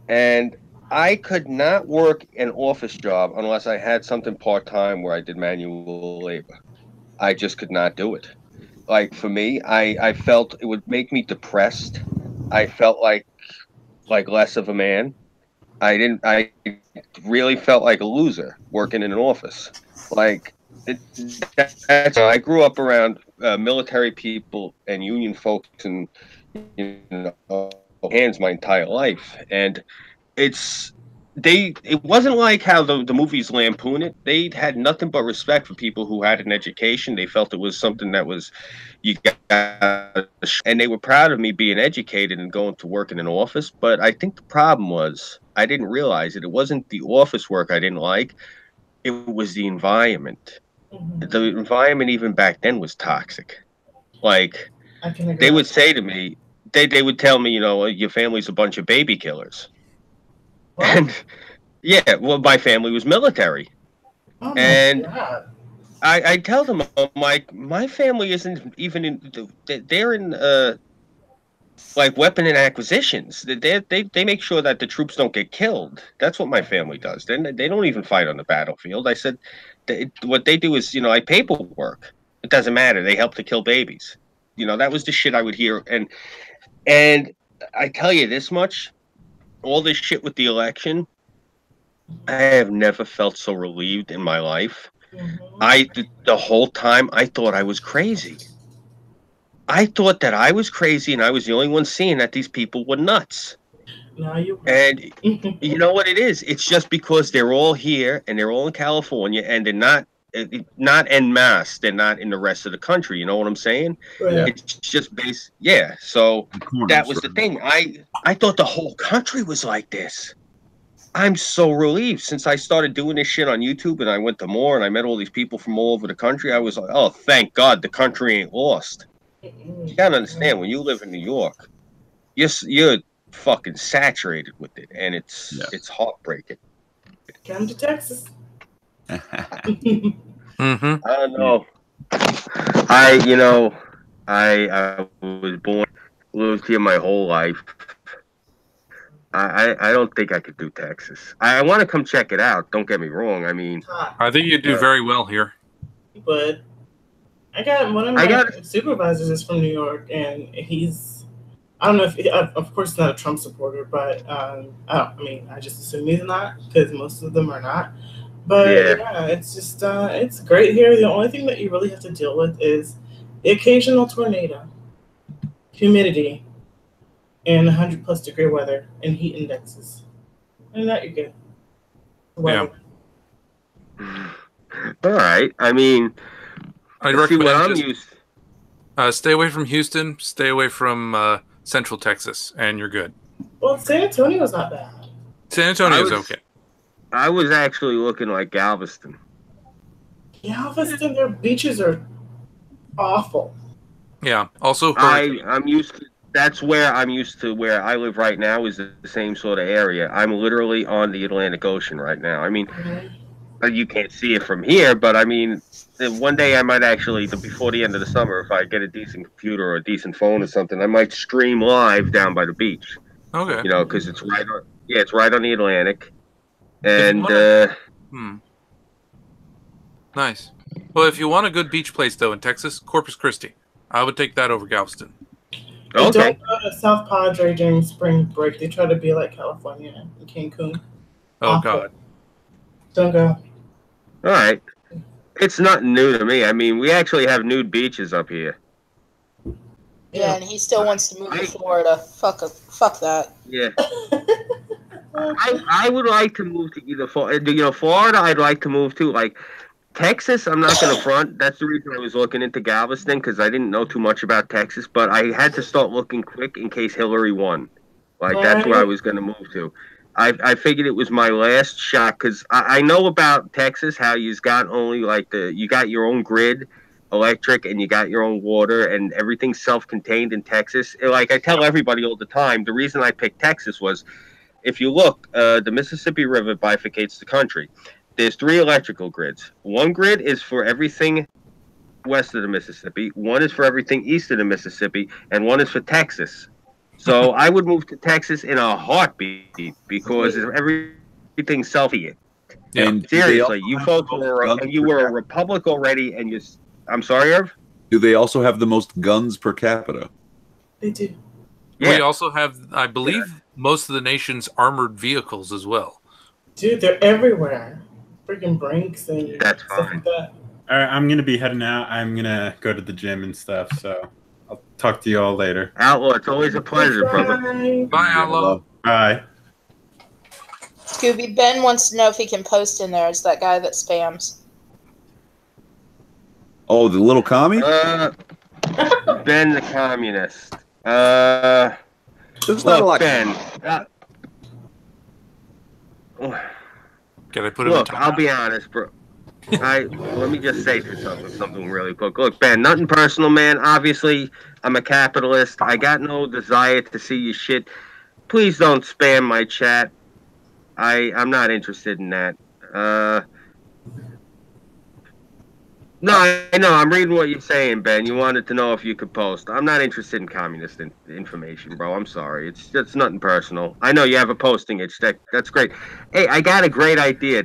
and I could not work an office job unless I had something part-time where I did manual labor. I just could not do it. Like, for me, I felt it would make me depressed. I felt like less of a man. I really felt like a loser working in an office. Like, I grew up around military people and union folks and, you know, hands my entire life. And it wasn't like how the movies lampoon it. They had nothing but respect for people who had an education. They felt it was something that was, you got, and they were proud of me being educated and going to work in an office. But I think the problem was I didn't realize it. It wasn't the office work I didn't like. It was the environment. The environment even back then was toxic. Like, they would say to me, they would tell me, you know, your family's a bunch of baby killers. What? And yeah, well, my family was military. Oh and God. I tell them, I'm like, my family isn't even in, they're in like weapon and acquisitions. They make sure that the troops don't get killed. That's what my family does. Then they don't even fight on the battlefield. I said, what they do is, you know, like paperwork. It doesn't matter. They help to kill babies. You know, that was the shit I would hear. And I tell you this much, all this shit with the election, I have never felt so relieved in my life. The whole time I thought I was crazy. I thought that I was crazy and I was the only one seeing that these people were nuts. No, you and you know what it is? It's just because they're all here and they're all in California and they're not en masse. They're not in the rest of the country. You know what I'm saying? Right. It's just based. Yeah. So that was the thing. I thought the whole country was like this. I'm so relieved since I started doing this shit on YouTube and I went to more and I met all these people from all over the country. I was like, oh, thank God the country ain't lost. You gotta understand, when you live in New York, you're fucking saturated with it, and it's heartbreaking. Come to Texas. Mm-hmm. I don't know. I was born, lived here my whole life. I don't think I could do Texas. I want to come check it out. Don't get me wrong. I mean, I think you do very well here. But I got one of my supervisors is from New York, and he's, I don't know if, of course, he's not a Trump supporter, but I just assume he's not because most of them are not. But yeah, it's just, it's great here. The only thing that you really have to deal with is the occasional tornado, humidity, and 100+ degree weather and heat indexes. And that you're good. Yeah. All right. I mean, I'd recommend stay away from Houston, stay away from Central Texas, and you're good. Well, San Antonio's not bad. San Antonio's okay. I was actually looking like Galveston. Galveston, their beaches are awful. Yeah. Also, I'm used to. That's where I'm used to. Where I live right now is the same sort of area. I'm literally on the Atlantic Ocean right now. I mean, you can't see it from here, but I mean, one day I might actually, before the end of the summer, if I get a decent computer or a decent phone or something, I might stream live down by the beach. Okay. You know, because it's right on. Yeah, it's right on the Atlantic, and nice. Well, if you want a good beach place though in Texas, Corpus Christi, I would take that over Galveston. Okay. Don't go to South Padre during spring break. They try to be like California and Cancun. Oh, awful. God. Don't go. All right. It's not new to me. I mean, we actually have nude beaches up here. Yeah, and he still wants to move to Florida. Fuck that. Yeah. I would like to move to either Florida. I'd like to move to, like, Texas, I'm not going to front. That's the reason I was looking into Galveston, because I didn't know too much about Texas, but I had to start looking quick in case Hillary won. Like, that's where I was going to move to. I figured it was my last shot, because I know about Texas, how you've got only, like, you got your own grid, electric, and you got your own water, and everything's self-contained in Texas. Like, I tell everybody all the time, the reason I picked Texas was, if you look, the Mississippi River bifurcates the country. there's 3 electrical grids. One grid is for everything west of the Mississippi. One is for everything east of the Mississippi, and one is for Texas. So I would move to Texas in a heartbeat because everything's selfie. And Seriously, you folks were a republic already, and you. I'm sorry, Irv. Do they also have the most guns per capita? They do. Yeah. We also have, I believe, most of the nation's armored vehicles as well. Dude, they're everywhere. Freaking Brinks and That's stuff fine. like that. All right, I'm gonna be heading out. I'm gonna go to the gym and stuff. So I'll talk to you all later. Outlaw, it's always a pleasure, brother. Bye, Outlaw. Bye. Scooby, Ben wants to know if he can post in there as that guy that spams. Oh, the little commie? Ben the communist. There's not a lot. Ben. Can I put him Look, in I'll timeout? be honest, bro. Let me just say something really quick. Look, Ben, nothing personal, man. Obviously, I'm a capitalist. I got no desire to see you shit. Please don't spam my chat. I'm not interested in that. No, I know. I'm reading what you're saying, Ben. You wanted to know if you could post. I'm not interested in communist information, bro. I'm sorry. It's nothing personal. I know you have a posting itch. That's great. Hey, I got a great idea.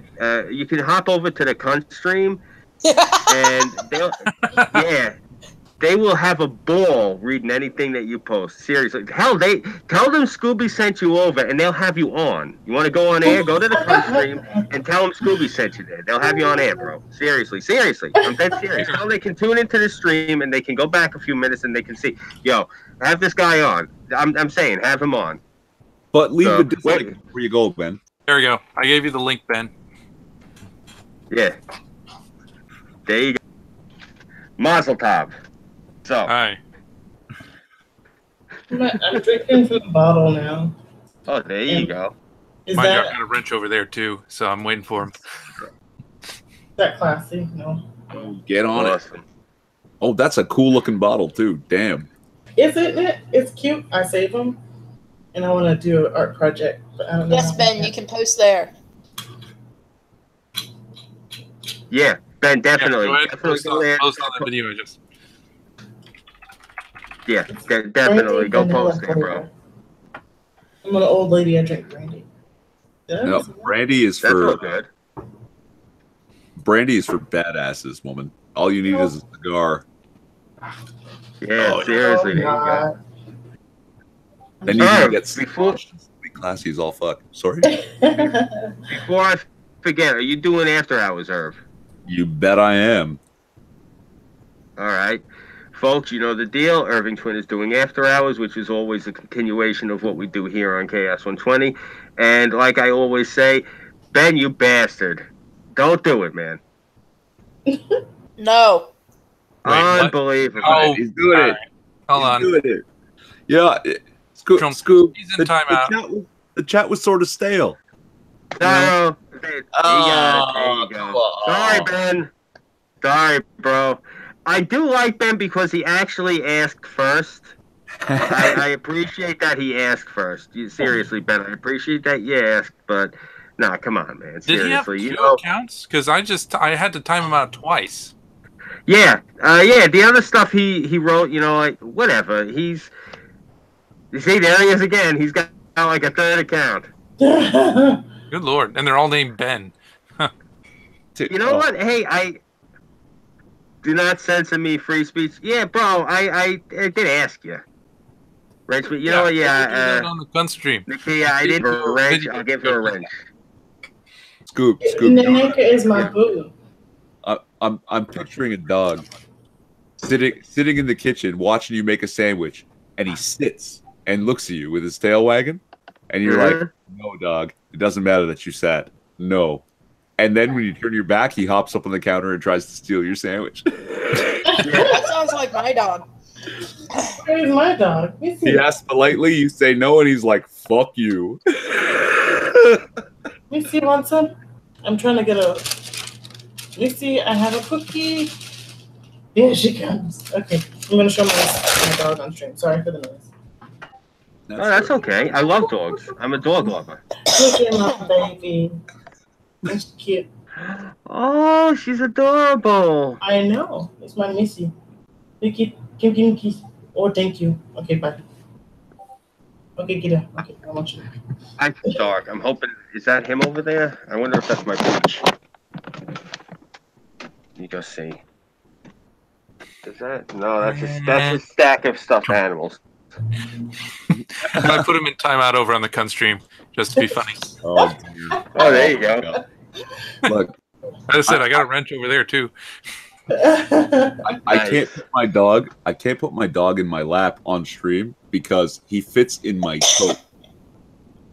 You can hop over to the cunt stream, and they will have a ball reading anything that you post. Seriously. Hell, they tell them Scooby sent you over, and they'll have you on. You want to go on air? Go to the cunt stream and tell them Scooby sent you there. They'll have you on air, bro. Seriously. I'm dead serious. Tell them they can tune into the stream, and they can go back a few minutes, and they can see. Yo, have this guy on. I'm saying, have him on. But leave the dislike where you go, Ben. There we go. I gave you the link, Ben. Yeah. There you go. Mazel tov. So. Hi. I'm drinking from the bottle now. Oh, there you go. Is Mind you, I've that, got a wrench over there too, so I'm waiting for him. that classy? No. Get on Awesome. it. Oh, that's a cool looking bottle too. Damn. Isn't it? It's cute. I save them, and I want to do an art project, but I don't know. Yes, Ben, you can post there. Yeah, Ben, definitely. Yeah, go ahead and Definitely post go on, there. post on that video I just. Yeah, definitely. Go post it, bro. I'm an old lady. I drink brandy. No, brandy is That's all for good. brandy is for badasses, woman. All you need is a cigar. Yeah, seriously, there you go. Then you Irv, can get before classy as all fuck. Sorry. before I forget, are you doing after hours, Irv? You bet I am. All right. Folks, you know the deal. Irving Twin is doing After Hours, which is always a continuation of what we do here on CHAOS120. And like I always say, Ben, you bastard. Don't do it, man. No. Wait, what? Unbelievable. Oh, He's doing all it. right. Hold on. He's doing it. Yeah. Trump, Scoop. he's in timeout. The chat was sort of stale. No. There you go. Sorry, Ben. Sorry, bro. I do like Ben because he actually asked first. I appreciate that he asked first. Seriously, Ben, I appreciate that you asked, but nah, come on, man. Did he have Seriously, two accounts? Because I had to time him out twice. Yeah, the other stuff he wrote, like whatever. You see, there he is again. He's got like a third account. Good Lord. And they're all named Ben. You know what? Hey, I do not censor me free speech. Yeah, bro, I did ask you. Wrench, but you know what? Yeah, on the gun stream. Yeah, I did a wrench. I'll give her a wrench. Scoop. Nanika is my boo. I'm picturing a dog sitting in the kitchen watching you make a sandwich, and he sits and looks at you with his tail wagging, and you're like, "No, dog, it doesn't matter that you sat. No." And then when you turn your back, he hops up on the counter and tries to steal your sandwich. That sounds like my dog. Where's my dog? He asks politely, you say no, and he's like, "Fuck you." Missy wants some? I'm trying to get a... Missy, I have a cookie. Here she comes. Okay, I'm going to show my dog on stream. Sorry for the noise. That's okay. I love dogs. I'm a dog lover. Look at my baby. That's cute. Oh, she's adorable. I know. It's my missy. Thank you. Give me a kiss. Oh, thank you. Okay, bye. Okay, get out. Okay, I want you. I'm dark. I'm hoping. Is that him over there? I wonder if that's my beach. You go see. Is that? No, that's a stack of stuffed animals. I put him in timeout over on the Kun stream just to be funny. Oh, dear. Oh, there you go. Look, As I said, I got a wrench over there too. I can't put my dog. I can't put my dog in my lap on stream because he fits in my coat.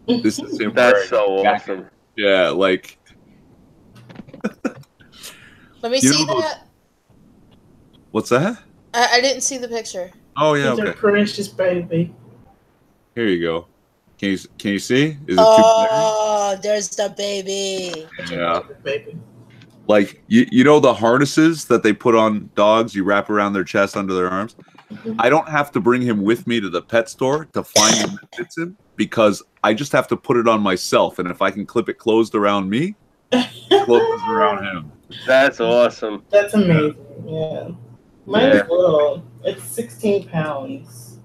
This is him. That's so awesome. Yeah, like. Let me You see know- that. What's that? I didn't see the picture. Oh yeah, He's a okay. precious baby. Here you go. Can you see? Is it too Oh, there's the baby. clear? Yeah. Baby. Like you know the harnesses that they put on dogs, you wrap around their chest under their arms. I don't have to bring him with me to the pet store to find him that fits him because I just have to put it on myself, and if I can clip it closed around me, it closes around him. That's awesome. That's amazing. Yeah. Mine is little. It's 16 pounds.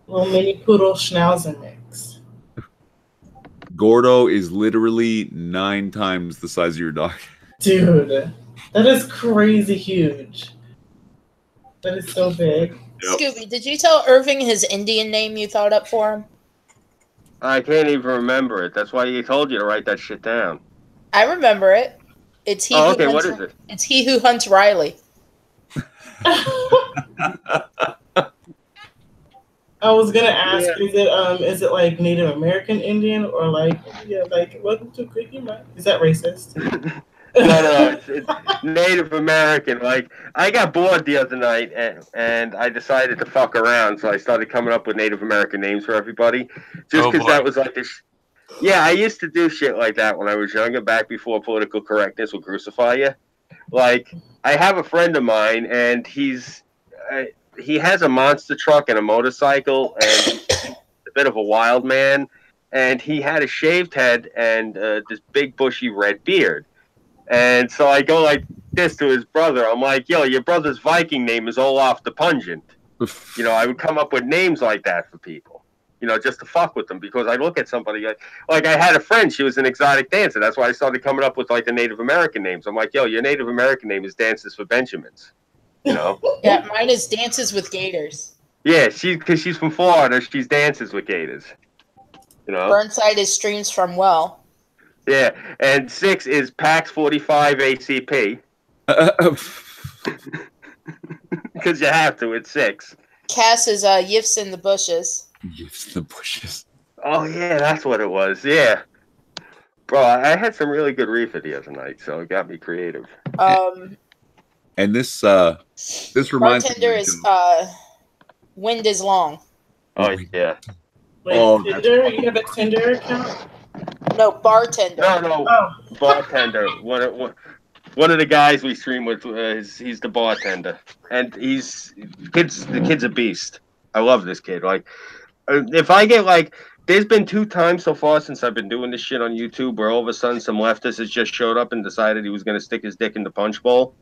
Little mini poodle schnauzer mix. Gordo is literally 9 times the size of your dog. Dude, that is crazy huge. That is so big. Yep. Scooby, did you tell Irving his Indian name you thought up for him? I can't even remember it. That's why he told you to write that shit down. I remember it. It's he. Oh, who okay. hunts, What is it? It's he who hunts Riley. I was gonna ask, is it like Native American Indian or like welcome to Quickie Mike? Is that racist? No, it's Native American. Like, I got bored the other night, and I decided to fuck around, so I started coming up with Native American names for everybody, just because that was like this. Yeah, I used to do shit like that when I was younger, back before political correctness would crucify you. Like, I have a friend of mine, and he has a monster truck and a motorcycle, and he's a bit of a wild man, and he had a shaved head and this big bushy red beard. And so I go like this to his brother. I'm like, yo, your brother's Viking name is Olaf the Pungent. You know, I would come up with names like that for people, you know, just to fuck with them, because I look at somebody like I had a friend, she was an exotic dancer. That's why I started coming up with like the Native American names. I'm like, yo, your Native American name is Dances for Benjamins, you know? Yeah, mine is Dances with Gators. Yeah, because she's from Florida, she's Dances with Gators, you know? Burnside is Streams from Well. Yeah, and 6 is PAX 45 ACP. Because you have to, it's 6. Cass is Yiffs in the Bushes. Yiffs in the Bushes. Oh, yeah, that's what it was, yeah. Bro, I had some really good reefer the other night, so it got me creative. And this reminds Bartender me is Wind is Long. Oh, yeah. Wait, Tinder? You have a Tinder account? No, Bartender. No, Bartender. One of the guys we stream with, he's the bartender, and the kid's a beast. I love this kid. Like, if I get like, there's been 2 times so far since I've been doing this shit on YouTube where all of a sudden some leftist has just showed up and decided he was going to stick his dick in the punch bowl.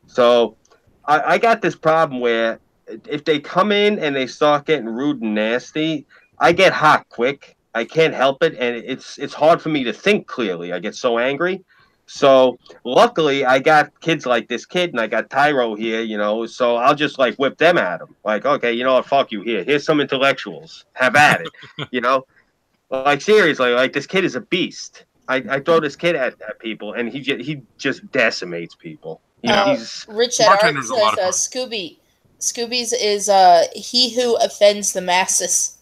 So I got this problem where if they come in and they start getting rude and nasty, I get hot quick. I can't help it, and it's hard for me to think clearly. I get so angry. So luckily, I got kids like this kid, and I got Tyro here, you know. So I'll just like whip them at him. Like, okay, you know what? Fuck you. Here's some intellectuals. Have at it. You know, like seriously, like this kid is a beast. I throw this kid at people, and he just decimates people. You know, Rich at Art says Scooby's is he who offends the masses.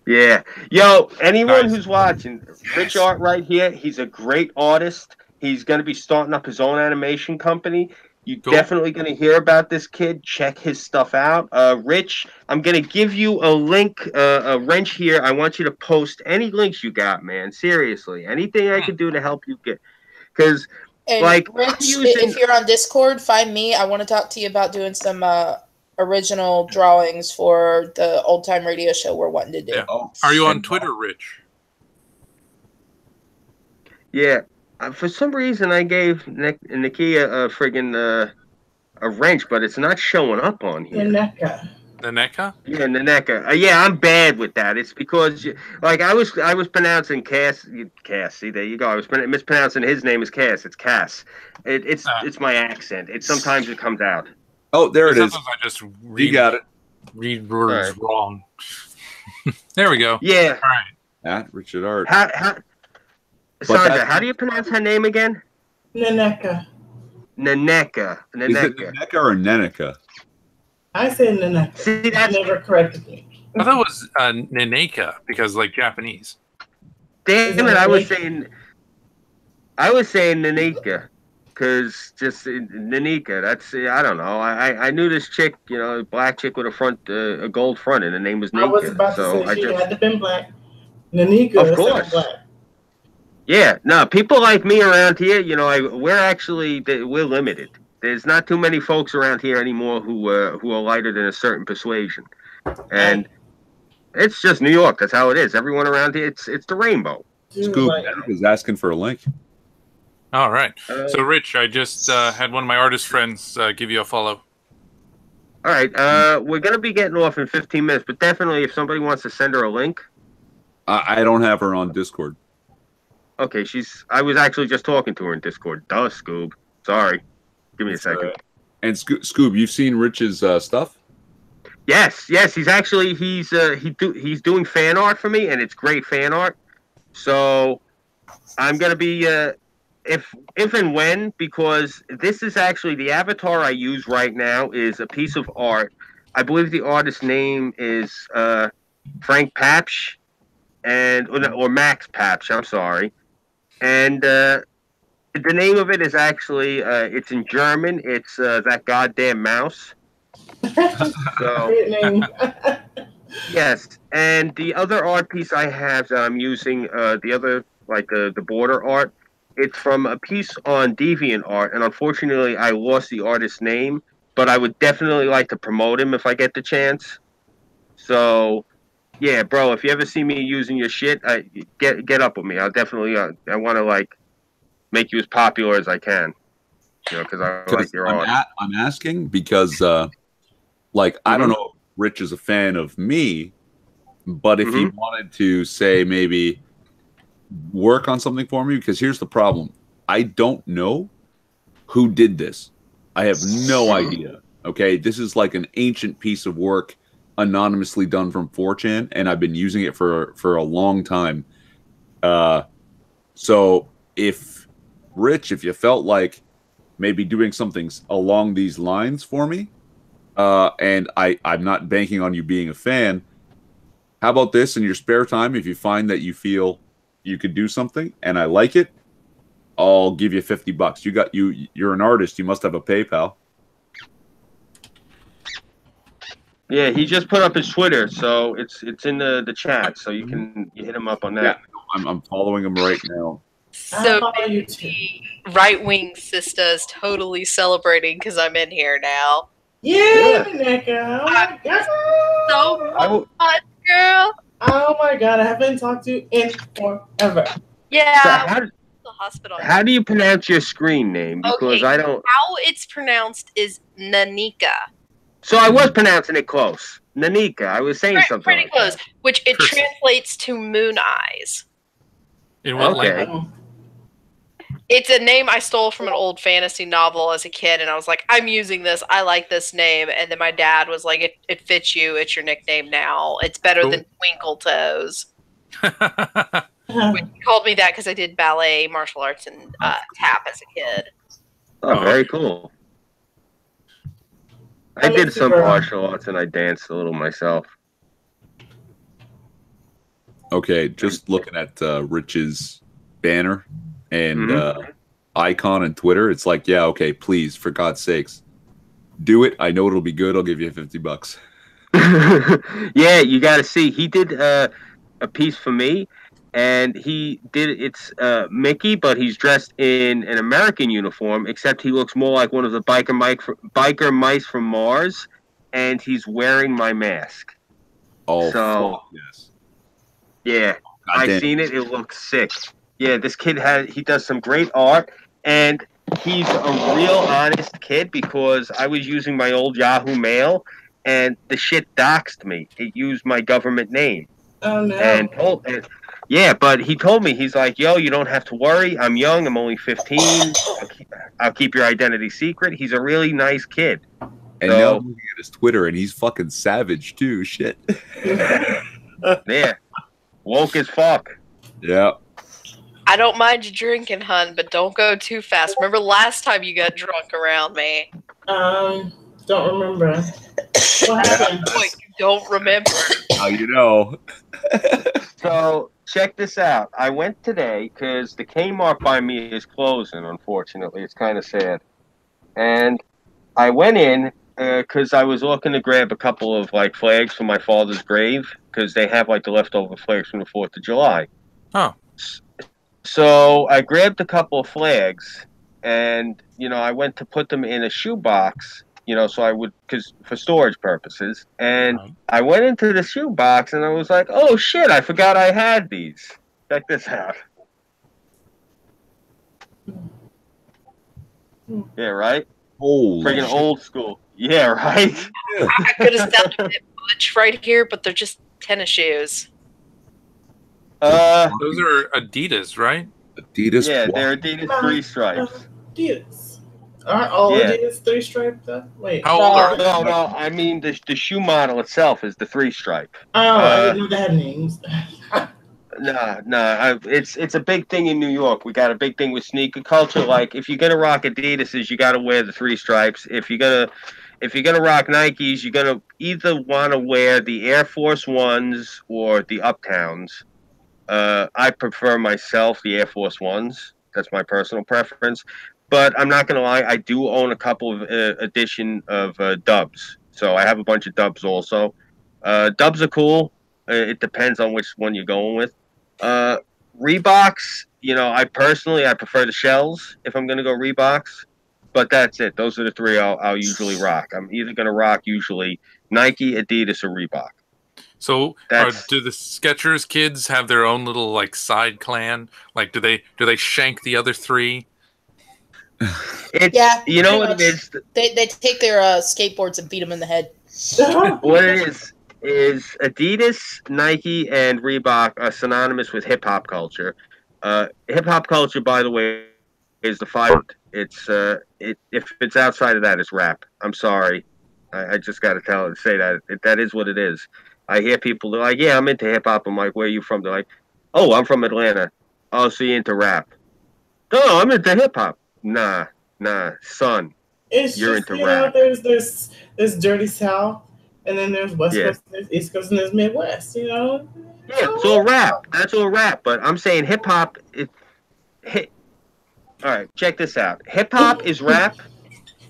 Yeah. Yo, anyone who's watching, Rich Art right here, he's a great artist. He's going to be starting up his own animation company. You're definitely going to hear about this kid. Check his stuff out. Rich, I'm going to give you a link, a wrench here. I want you to post any links you got, man. Seriously. Anything I can do to help you get. Because, like, Rich, if you're on Discord, find me. I want to talk to you about doing some original drawings for the old time radio show we're wanting to do. Yeah. Are you on Twitter, Rich? Yeah. For some reason, I gave Nikia a friggin' a wrench, but it's not showing up on here. Naneka. Naneka? Yeah, Naneka. Yeah, I'm bad with that. It's because, like, I was pronouncing Cass. Cass. See, there you go. I was mispronouncing his name as Cass. It's Cass. It's my accent. Sometimes it comes out. Oh, there it is. Sometimes I just You got it. read words wrong. There we go. Yeah. All right. At Richard Art. Sandra, how do you pronounce her name again? Naneka. Naneka. Is it Naneka or Nenica? I say Naneka. See, that's never corrected me. I thought it was Naneka because like Japanese. Damn it! I was saying Nanika, because just Nanika. That's I don't know. I knew this chick, black chick with a gold front, and her name was Nika. I was about to say she had to have been black. Nanika, of course. Black. Yeah, no, people like me around here, we're limited. There's not too many folks around here anymore who are lighter than a certain persuasion, and it's just New York. That's how it is. Everyone around here, it's the rainbow. Scoop is asking for a link. All right. So, Rich, I just had one of my artist friends give you a follow. All right. We're gonna be getting off in 15 minutes, but definitely, if somebody wants to send her a link, I don't have her on Discord. Okay, I was actually just talking to her in Discord. Duh, Scoob. Sorry. Give me a second. And Scoob, you've seen Rich's stuff? Yes. He's actually he's doing fan art for me, and it's great fan art. So I'm gonna be if and when, because this is actually the avatar I use right now is a piece of art. I believe the artist's name is Frank Papsch, or Max Papsch. I'm sorry. And the name of it is actually it's in German. It's that goddamn mouse. So yes, and the other art piece I have that I'm using, the other the border art, it's from a piece on DeviantArt, and unfortunately I lost the artist's name, but I would definitely like to promote him if I get the chance. So. Yeah, bro. If you ever see me using your shit, get up with me. I'll definitely. I want to make you as popular as I can. Because I like your art. I'm asking because, I don't know if Rich is a fan of me, but if he wanted to say maybe work on something for me, because here's the problem: I don't know who did this. I have no idea. Okay, this is like an ancient piece of work. Anonymously done from 4chan, and I've been using it for a long time. So if you felt like maybe doing something along these lines for me, and I'm not banking on you being a fan, how about this in your spare time? If you find that you feel you could do something and I like it, I'll give you $50. You're an artist. You must have a PayPal. Yeah, he just put up his Twitter, so it's in the chat, so you hit him up on that. Yeah, I'm following him right now. So the right-wing sister is totally celebrating because I'm in here now. Yeah, Neka. Oh my god. So much, girl. Oh my god, I haven't talked to you in forever. Yeah. So the hospital. How do you pronounce your screen name? Because I don't. How it's pronounced is Nanika. So I was pronouncing it close. Nanika. I was saying something. Pretty close. Which it translates to moon eyes. In what language? It's a name I stole from an old fantasy novel as a kid, and I was like, I'm using this. I like this name. And then my dad was like, it fits you. It's your nickname now. It's better than Twinkle Toes. He called me that because I did ballet, martial arts, and tap as a kid. Oh, very cool. I did some martial arts and I danced a little myself. Okay, just looking at Rich's banner and icon on Twitter, it's like, yeah, okay, please, for God's sakes, do it. I know it'll be good. I'll give you $50. Yeah, you got to see. He did a piece for me, and it's Mickey, but he's dressed in an American uniform, except he looks more like one of the biker mice from Mars, and he's wearing my mask. Oh, so yes. Yeah, I seen it. It looks sick. Yeah, this kid he does some great art, and he's a real honest kid because I was using my old Yahoo Mail, and the shit doxed me. It used my government name. Oh no. Yeah, but he told me, he's like, yo, you don't have to worry. I'm young. I'm only 15. I'll keep your identity secret. He's a really nice kid. And now I'm looking at his Twitter, and he's fucking savage too. Shit. Yeah, woke as fuck. Yeah. I don't mind you drinking, hun, but don't go too fast. Remember last time you got drunk around me? Don't remember. What happened? Wait, you don't remember? How you know? So check this out. I went today because the Kmart by me is closing. Unfortunately, it's kind of sad. And I went in because I was looking to grab a couple of like flags for my father's grave because they have like the leftover flags from the 4th of July. Oh. So I grabbed a couple of flags, and I went to put them in a shoebox. So I would, because for storage purposes. And I went into the shoebox, and I was like, "Oh shit! I forgot I had these." Check this out. Yeah, right. Friggin' old school. Yeah, right. I could have stepped a bit much right here, but they're just tennis shoes. Those are Adidas, right? Adidas. Yeah, they're Adidas 3 stripes. Adidas. Aren't all Adidas 3 stripe though? Wait. How old are they? No. I mean the shoe model itself is the 3 stripe. Oh, I didn't know they had names. No. It's a big thing in New York. We got a big thing with sneaker culture. Like if you're gonna rock Adidas's, you got to wear the 3 stripes. If you're gonna rock Nikes, you're gonna either want to wear the Air Force Ones or the Uptowns. I prefer myself the Air Force Ones. That's my personal preference. But I'm not gonna lie, I do own a couple of edition of Dubs. So I have a bunch of Dubs also. Dubs are cool. It depends on which one you're going with. Reeboks, I prefer the shells if I'm gonna go Reeboks. But that's it. Those are the 3 I'll usually rock. I'm either gonna rock usually Nike, Adidas, or Reebok. So, do the Skechers kids have their own little like side clan? Like, do they shank the other 3? Yeah, you know what it is. They take their skateboards and beat them in the head. What it is Adidas, Nike, and Reebok are synonymous with hip hop culture. Hip hop culture, by the way, is the fight. It's if it's outside of that, it's rap. I'm sorry, I just got to say that that is what it is. I hear people, they're like, yeah, I'm into hip hop. I'm like, where are you from? They're like, oh, I'm from Atlanta. Oh, so you into rap? No, I'm into hip hop. Nah, son. You're into rap. There's Dirty South, and then there's West Coast, and there's East Coast, and there's Midwest. Yeah, it's all rap. That's all rap. But I'm saying hip hop. All right, check this out. Hip hop is rap.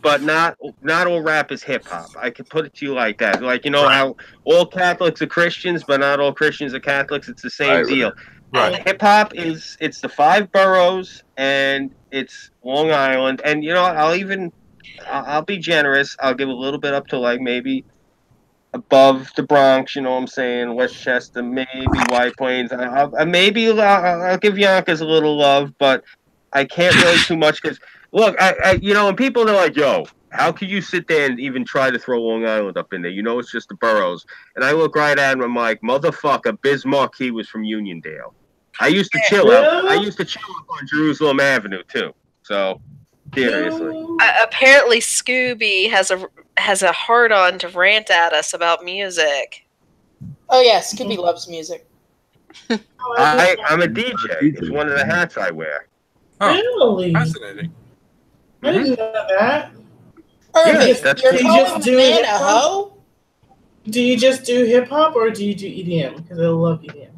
But not all rap is hip hop. I could put it to you like that. Like how all Catholics are Christians, but not all Christians are Catholics. It's the same deal. Right. Hip hop it's the 5 boroughs and it's Long Island. And I'll be generous. I'll give a little bit up to like maybe above the Bronx. You know what I'm saying? Westchester, maybe White Plains. I'll give Yonkers a little love, but I can't really too much because. Look, and people are like, yo, how can you sit there and even try to throw Long Island up in there? It's just the boroughs. And I look right at him, I'm like, motherfucker, Biz Marquis was from Uniondale. I used to chill out. I used to chill up on Jerusalem Avenue, too. So, seriously. Apparently, Scooby has a hard-on to rant at us about music. Oh, yeah, Scooby loves music. I'm a DJ. It's one of the hats I wear. Oh, really? Fascinating. I didn't know that. Yes, that's you're calling a man a hoe? Do you just do hip hop or do you do EDM? Because I love EDM.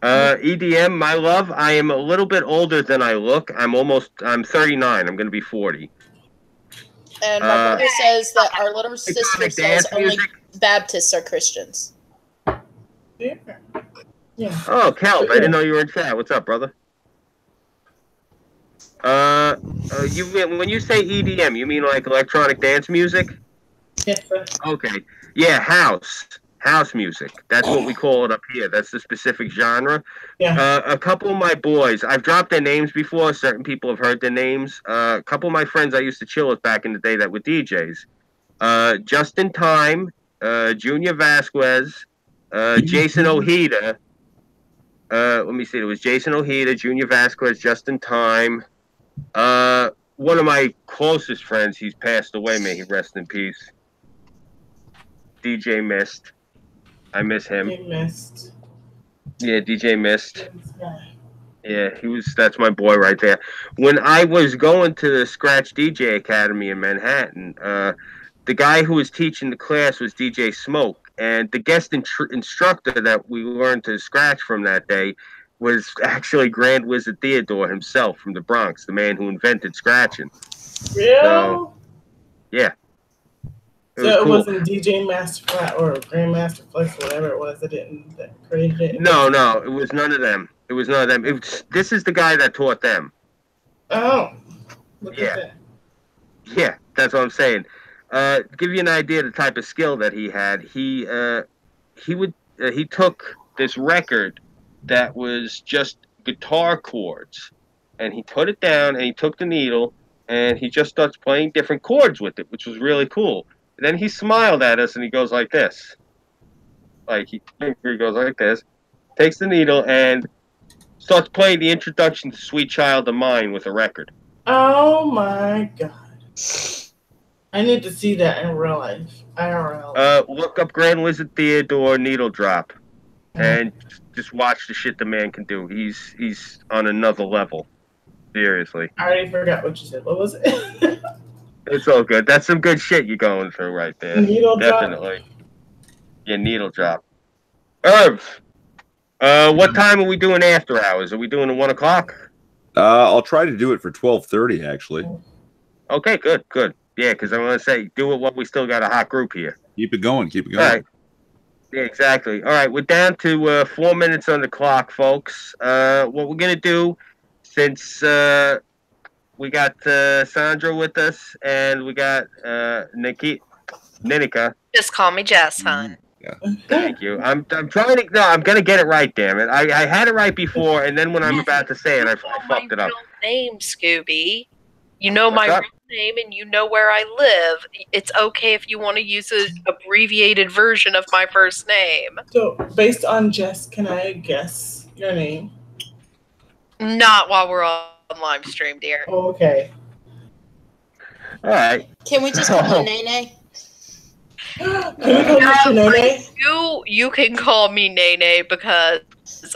EDM, my love. I am a little bit older than I look. I'm 39. I'm going to be 40. And my brother says that our little sister says only Baptists are Christians. Yeah. Oh, Kelp, I didn't know you were in chat. What's up, brother? When you say EDM, you mean like electronic dance music? Yes, sir. Okay. Yeah, house. house music. That's what we call it up here. That's the specific genre. Yeah. A couple of my boys, I've dropped their names before. Certain people have heard their names. A couple of my friends I used to chill with back in the day that were DJs. Just in Time, Junior Vasquez, Jason Ojeda. Let me see. It was Jason Ojeda, Junior Vasquez, Just in Time. One of my closest friends, he's passed away. May he rest in peace. DJ Mist. I miss him. Missed. Yeah, DJ Mist. Yeah, that's my boy right there. When I was going to the Scratch DJ Academy in Manhattan, the guy who was teaching the class was DJ Smoke, and the guest instructor that we learned to scratch from that day was actually Grand Wizard Theodore himself from the Bronx, the man who invented scratching. Real? So, yeah. It wasn't DJ Master Flat or Grandmaster Flex, whatever it was that created it? No, it was none of them. This is the guy that taught them. Oh. Look at that. Yeah, that's what I'm saying. Give you an idea of the type of skill that he had. He took this record that was just guitar chords, and he put it down, and he took the needle, and he just starts playing different chords with it, which was really cool. And then he smiled at us, and he goes like this. He goes like this, takes the needle, and starts playing the introduction to Sweet Child of Mine with a record. Oh my God. I need to see that in real life. IRL. Look up Grand Wizard Theodore Needle Drop, and just watch the shit the man can do. He's on another level. Seriously. I already forgot what you said. What was it? It's all good. That's some good shit you're going through right there. Needle drop. Definitely. Yeah, needle drop. Irv, what time are we doing after hours? Are we doing at 1 o'clock? I'll try to do it for 12:30, actually. Okay, good. Yeah, because I want to say, do it while we still got a hot group here. Keep it going. All right. Yeah, exactly. All right, we're down to 4 minutes on the clock, folks. What we're going to do, since we got Sandra with us and we got Ninika. Just call me Jess, hon. Yeah. Thank you. I'm trying to. No, I'm gonna get it right. Damn it! I had it right before, and then when I'm about to say it, I fucked it up. Name, Scooby. You know my real name, and you know where I live. It's okay if you want to use an abbreviated version of my first name. So, based on Jess, can I guess your name? Not while we're on live stream, dear. Oh, okay. All right. Can we just call you Nene? Can we call you Nene? You can call me Nene because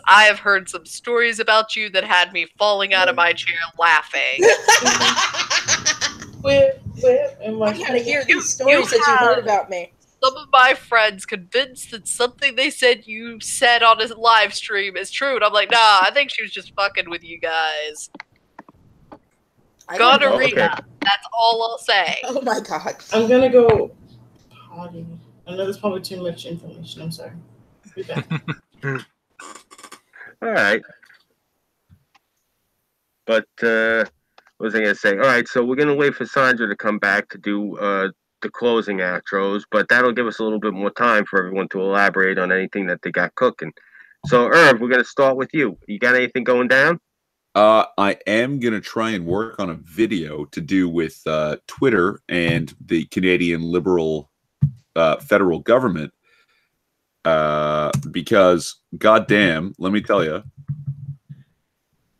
I have heard some stories about you that had me falling out of my chair laughing. I gotta hear these stories that you heard about me. Some of my friends convinced that something they said you said on a live stream is true, and I'm like, nah, I think she was just fucking with you guys. Gonorrhea. That's all I'll say. Oh my God. I'm gonna go potty. I know there's probably too much information. I'm sorry. Be back. All right. But what was I going to say? All right, so we're going to wait for Sandra to come back to do the closing outros, but that'll give us a little bit more time for everyone to elaborate on anything that they got cooking. So, Irv, we're going to start with you. You got anything going down? I am going to try and work on a video to do with Twitter and the Canadian Liberal federal government because, goddamn, let me tell you,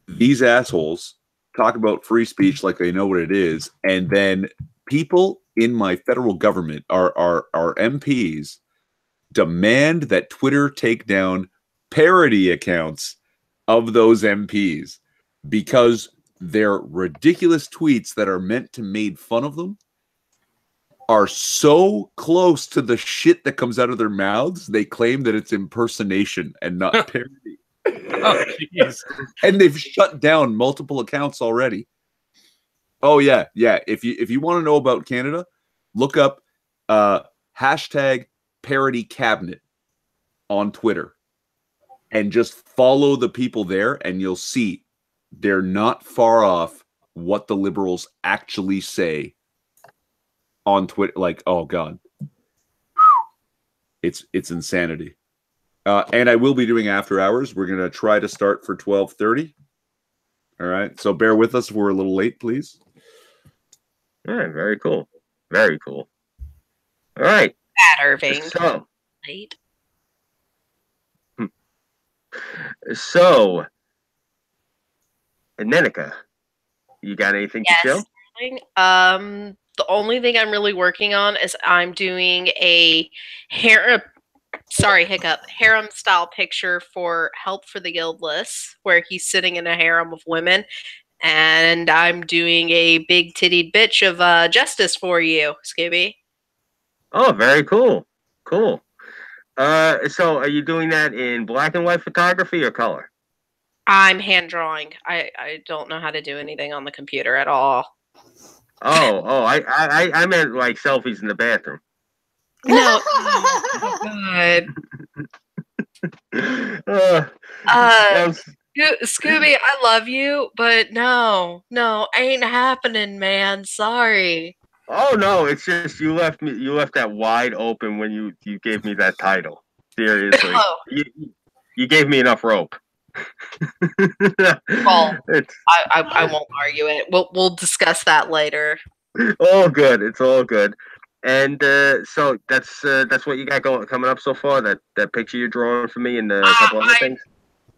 these assholes talk about free speech like they know what it is, and then people in my federal government, our MPs, demand that Twitter take down parody accounts of those MPs because their ridiculous tweets that are meant to make fun of them are so close to the shit that comes out of their mouths, they claim that it's impersonation and not parody. Oh, jeez. And they've shut down multiple accounts already. Oh yeah. If you want to know about Canada, look up hashtag parody cabinet on Twitter and just follow the people there, and you'll see they're not far off what the liberals actually say on Twitter. Like, oh God. It's insanity. And I will be doing after hours. We're gonna try to start for 12:30. All right. So bear with us if we're a little late, please. All right, very cool. Very cool. All right. Bad Irving. So, Late. Nenica, you got anything to show? The only thing I'm really working on is I'm doing a harem style picture for Help for the Guildless, where he's sitting in a harem of women. And I'm doing a big titty bitch of justice for you, Scooby. Oh, very cool. Cool. So are you doing that in black and white photography or color? I'm hand drawing. I don't know how to do anything on the computer at all. I meant like selfies in the bathroom. No. Oh, God. Scooby, I love you, but no, ain't happening, man. Sorry. Oh no, it's just you left that wide open when you gave me that title. Seriously. Oh. You gave me enough rope. Well, I won't argue it. We'll discuss that later. All good. It's all good. And so that's what you got coming up so far. That picture you're drawing for me and a couple other things.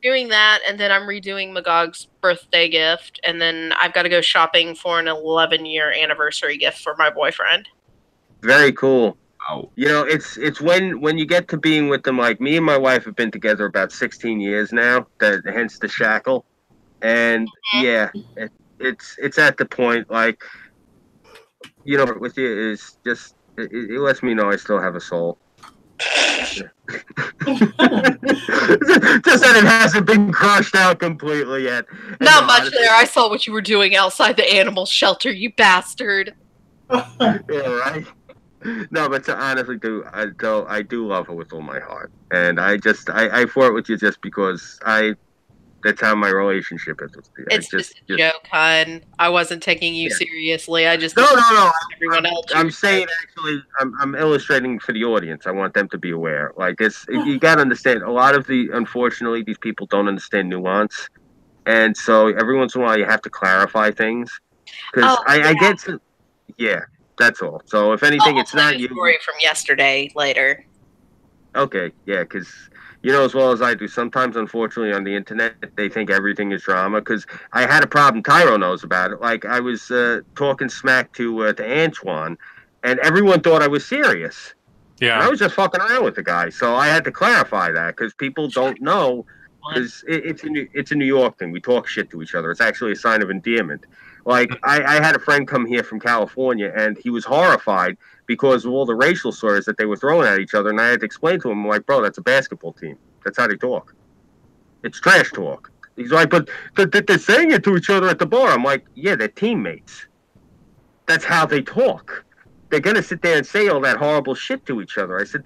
Doing that, and then I'm redoing Magog's birthday gift, and then I've got to go shopping for an 11-year anniversary gift for my boyfriend. Very cool. Wow. You know, it's when you get to being with them. Like me and my wife have been together about 16 years now. Hence the shackle, and yeah, it's at the point like, you know, with you is just it lets me know I still have a soul. Just that it hasn't been crushed out completely yet. Not much there. I saw what you were doing outside the animal shelter, you bastard. Yeah, right. No, but to honestly I do love her with all my heart, and I fought with you just because that's how my relationship is with you. It's just a joke, hon. I wasn't taking you seriously. I just no. Everyone else. I'm saying actually, I'm illustrating for the audience. I want them to be aware. Like you got to understand. A lot of unfortunately, these people don't understand nuance, and so every once in a while you have to clarify things. Because I get to, that's all. So if anything, it's not you. Story from yesterday later. Okay, yeah, because you know as well as I do, sometimes, unfortunately, on the internet, they think everything is drama. Because I had a problem, Tyro knows about it. Like, I was talking smack to Antoine, and everyone thought I was serious. Yeah. And I was just fucking around with the guy. So I had to clarify that, because people don't know. Because it's a New York thing. We talk shit to each other. It's actually a sign of endearment. Like, I had a friend come here from California, and he was horrified because of all the racial slurs that they were throwing at each other. And I had to explain to him, I'm like, bro, that's a basketball team. That's how they talk. It's trash talk. He's like, but they're saying it to each other at the bar. I'm like, yeah, they're teammates. That's how they talk. They're going to sit there and say all that horrible shit to each other. I said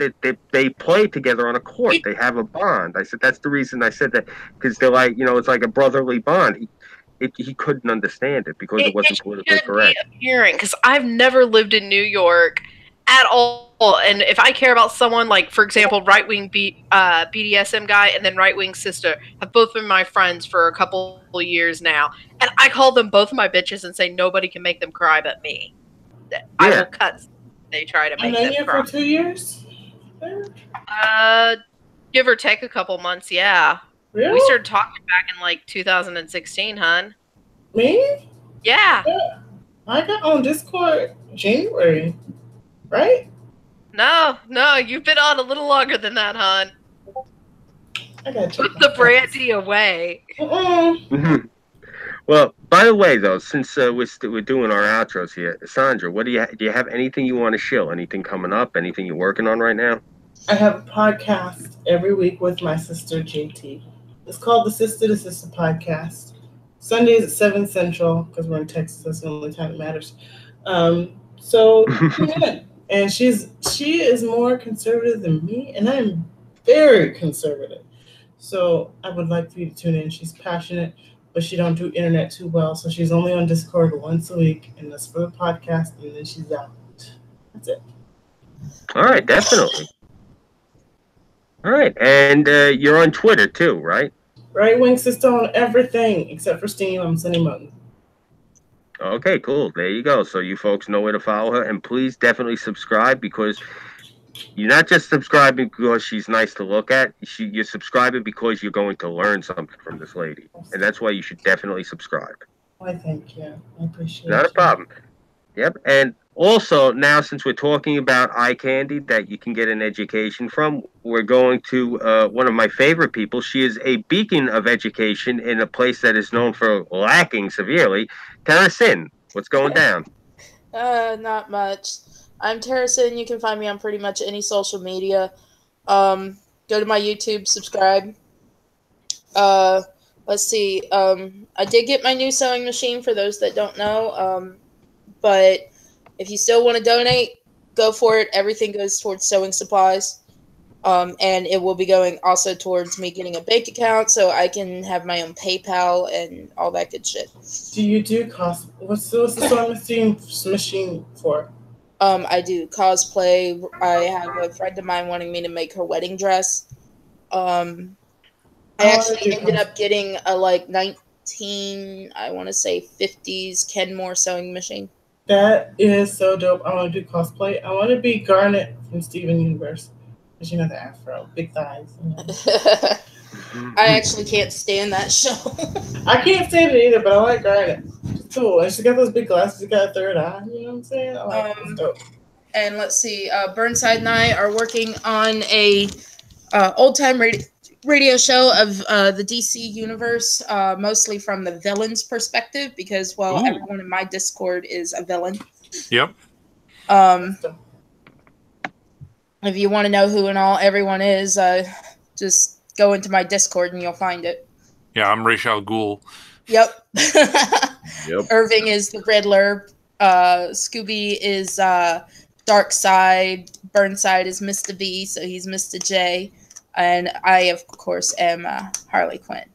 they play together on a court. They have a bond. I said, that's the reason I said that, because they're like, you know, it's like a brotherly bond. He couldn't understand it because it wasn't politically correct. Because I've never lived in New York at all, and if I care about someone, like for example, right-wing BDSM guy and then right-wing sister have both been my friends for a couple of years now, and I call them both my bitches and say nobody can make them cry but me. Yeah. I will cut. They try to make them cry. For 2 years. Give or take a couple months. Yeah. Really? We started talking back in like 2016, hun. Me? Yeah. I got on Discord January, right? No, you've been on a little longer than that, hun. I gotta check. Put the brandy away. Well, by the way, though, since we're doing our outros here, Sandra, do you have anything you want to show? Anything coming up? Anything you're working on right now? I have a podcast every week with my sister JT. It's called the Sister to Sister Podcast. Sundays at 7 Central, because we're in Texas. That's the only time it matters. So tune in. And she is more conservative than me, and I'm very conservative. So I would like for you to tune in. She's passionate, but she don't do internet too well. So she's only on Discord once a week, and that's for the podcast, and then she's out. That's it. All right, definitely. All right, and you're on Twitter too, right? Right wing sister on everything except for Steam. I'm sending money. Okay, cool. There you go. So you folks know where to follow her, and please definitely subscribe because you're not just subscribing because she's nice to look at. You're subscribing because you're going to learn something from this lady, and that's why you should definitely subscribe. Why, thank you. I appreciate it. Not a problem. Yep. And also, now since we're talking about eye candy that you can get an education from, we're going to one of my favorite people. She is a beacon of education in a place that is known for lacking severely. Tara Sin, what's going down? Not much. I'm Terracin. You can find me on pretty much any social media. Go to my YouTube, subscribe. Let's see. I did get my new sewing machine for those that don't know. But if you still want to donate, go for it. Everything goes towards sewing supplies. And it will be going also towards me getting a bank account so I can have my own PayPal and all that good shit. Do you do cost? What's the sewing machine for? I do cosplay. I have a friend of mine wanting me to make her wedding dress. I actually ended up getting a 19, I want to say 50s Kenmore sewing machine. That is so dope. I want to do cosplay. I want to be Garnet from Steven Universe. Because you know the afro, big thighs. You know. I actually can't stand that show. I can't stand it either, but I like Garnet. She's cool. And she got those big glasses. She got a third eye. You know what I'm saying? I like it. It's dope. And let's see. Burnside and I are working on a old-time radio show of the DC universe, mostly from the villain's perspective, because, well, everyone in my Discord is a villain. Yep. If you want to know who and all everyone is, just go into my Discord and you'll find it. Yeah, I'm Ra's al Ghul. Yep. Yep. Irving is the Riddler. Scooby is Darkseid. Burnside is Mr. V, so he's Mr. J. And I, of course, am Harley Quinn.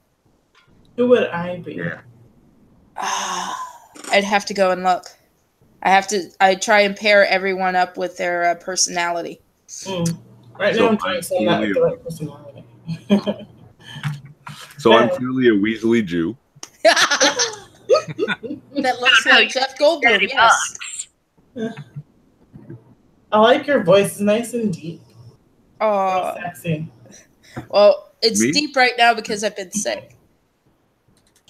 Who would I be? Yeah. I'd have to go and look. I try and pair everyone up with their personality. Right now, I'm trying to say that with the right personality. So I'm clearly a Weasley Jew. That looks like Jeff Goldblum, yes. I like your voice. It's nice and deep. Oh, sexy. Well, it's Me? deep right now because I've been sick.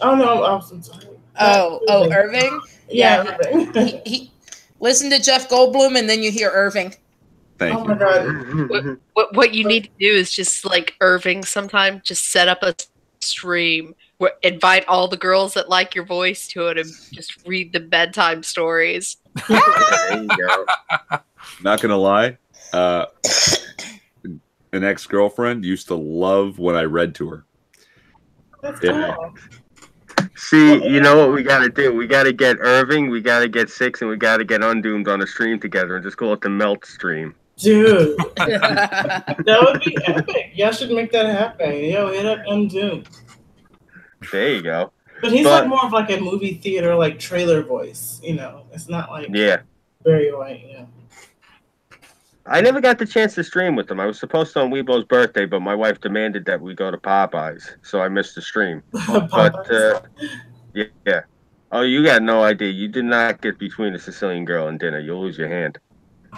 Oh, no, I'm sorry. Oh, Irving? Yeah, Irving. He listen to Jeff Goldblum and then you hear Irving. Thank Oh you. my God. What you need to do is just like Irving sometime, just set up a stream, invite all the girls that like your voice to it and just read the bedtime stories. There you go. Not gonna lie, an ex-girlfriend used to love when I read to her. That's Yeah. cool. See, you know what we got to do? We got to get Irving, we got to get Six, and we got to get Undoomed on a stream together and just call it the Melt Stream. Dude. That would be epic. Y'all should make that happen. Yo, hit up Undoomed. There you go. But he's like more of like a movie theater, like trailer voice. You know, it's not like very white. Yeah. I never got the chance to stream with them. I was supposed to on Weibo's birthday, but my wife demanded that we go to Popeyes, so I missed the stream. But yeah. Oh, you got no idea. You did not get between a Sicilian girl and dinner. You'll lose your hand.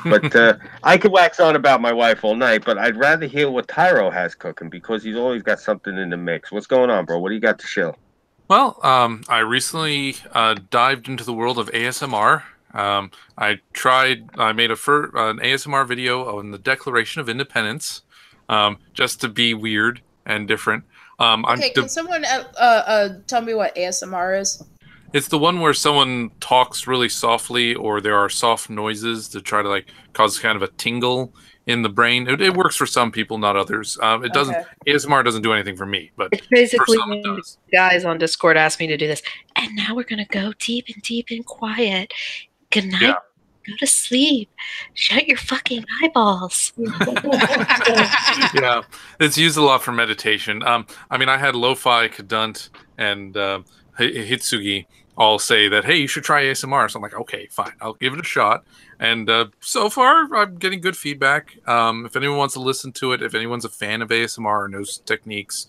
But I could wax on about my wife all night, but I'd rather hear what Tyro has cooking because he's always got something in the mix. What's going on, bro? What do you got to show? Well, I recently dived into the world of ASMR. I made an ASMR video on the Declaration of Independence, just to be weird and different. Okay, can someone tell me what ASMR is? It's the one where someone talks really softly, or there are soft noises to try to like cause kind of a tingle in the brain. It works for some people, not others. It doesn't. Okay. ASMR doesn't do anything for me, but It's basically for some it when does. guys on Discord asked me to do this. And now we're going to go deep and quiet. Good night. Yeah. Go to sleep. Shut your fucking eyeballs. Yeah, it's used a lot for meditation. I mean, I had Lo-Fi, Kadunt, and Hitsugi all say that, hey, you should try ASMR. So I'm like, okay, fine, I'll give it a shot. And so far, I'm getting good feedback. If anyone wants to listen to it, if anyone's a fan of ASMR or knows techniques,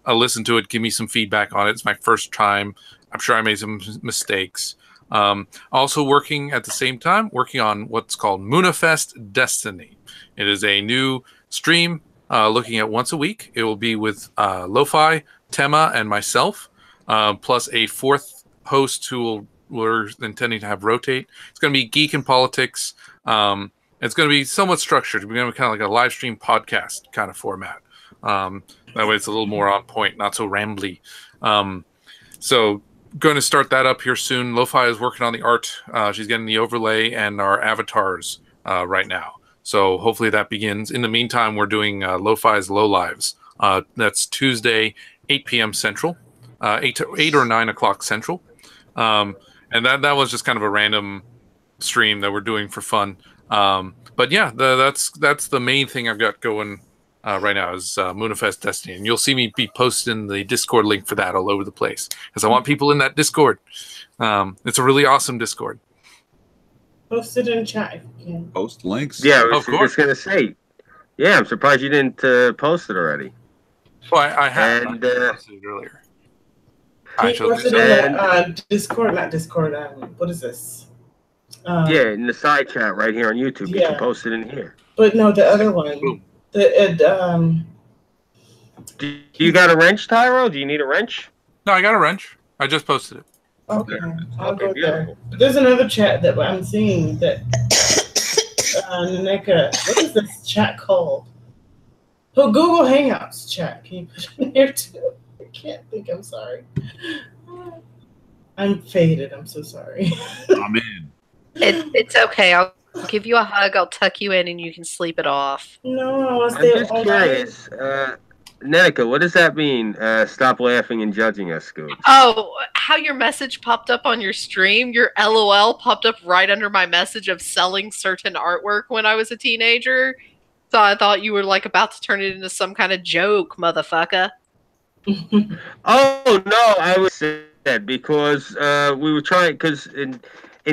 listen to it. Give me some feedback on it. It's my first time. I'm sure I made some mistakes. Also working at the same time, working on what's called Moonifest Destiny. It is a new stream looking at once a week. It will be with Lo-Fi, Tema, and myself, plus a fourth host who we're intending to have rotate. It's going to be geek and politics. It's going to be somewhat structured. We're going to be kind of like a live stream podcast kind of format. That way it's a little more on point, not so rambly. So going to start that up here soon. Lo-Fi is working on the art. She's getting the overlay and our avatars right now. So hopefully that begins. In the meantime, we're doing Lo-Fi's Low Lives. That's Tuesday, 8 p.m. Central, 8 or 9 o'clock Central. And that was just kind of a random stream that we're doing for fun. But yeah, that's the main thing I've got going right now is Moonifest Destiny. And you'll see me be posting the Discord link for that all over the place because I want people in that Discord. It's a really awesome Discord. Post it in chat if you can. Post links. Yeah, I was Of course. just gonna say. Yeah, I'm surprised you didn't post it already. Well, I had And, posted it earlier. He I shall do posted so. in the Discord, not Discord. What is this? Yeah, in the side chat right here on YouTube. You Yeah. can post it in here. But no, the other one. Boom. Do you got a wrench, Tyro? Do you need a wrench? No, I got a wrench. I just posted it. Okay, I'll Okay, go there. beautiful. There's another chat that I'm seeing that Naneka. What is this chat called? Oh, Google Hangouts chat. Can you put it in here too? I can't think. I'm sorry. I'm faded. I'm so sorry. I'm in. It's okay. I'll give you a hug. I'll tuck you in, and you can sleep it off. No, I was I'm there just all night. curious. Nenica, what does that mean? Stop laughing and judging us, Scoob. Oh, how your message popped up on your stream? Your LOL popped up right under my message of selling certain artwork when I was a teenager. So I thought you were like about to turn it into some kind of joke, motherfucker. Oh no, I was sad because we were trying because in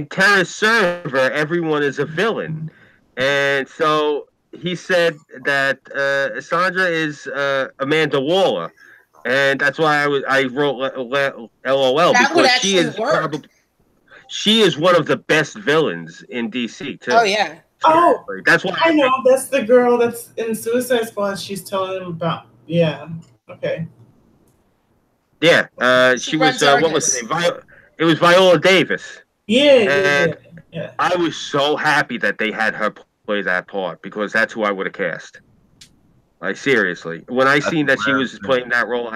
Terra's server everyone is a villain, and so he said that Sandra is Amanda Waller, and that's why I wrote LOL That would because she actually is work. she is one of the best villains in DC too. Oh yeah. Oh, That's why I know. That's the girl that's in Suicide Squad. She's telling him about. Yeah. Okay. Yeah, She she was runs what was Argus. her name? It was Viola Davis. Yeah. And I was so happy that they had her play that part because that's who I would have cast. Like seriously, when I seen that she was playing that role,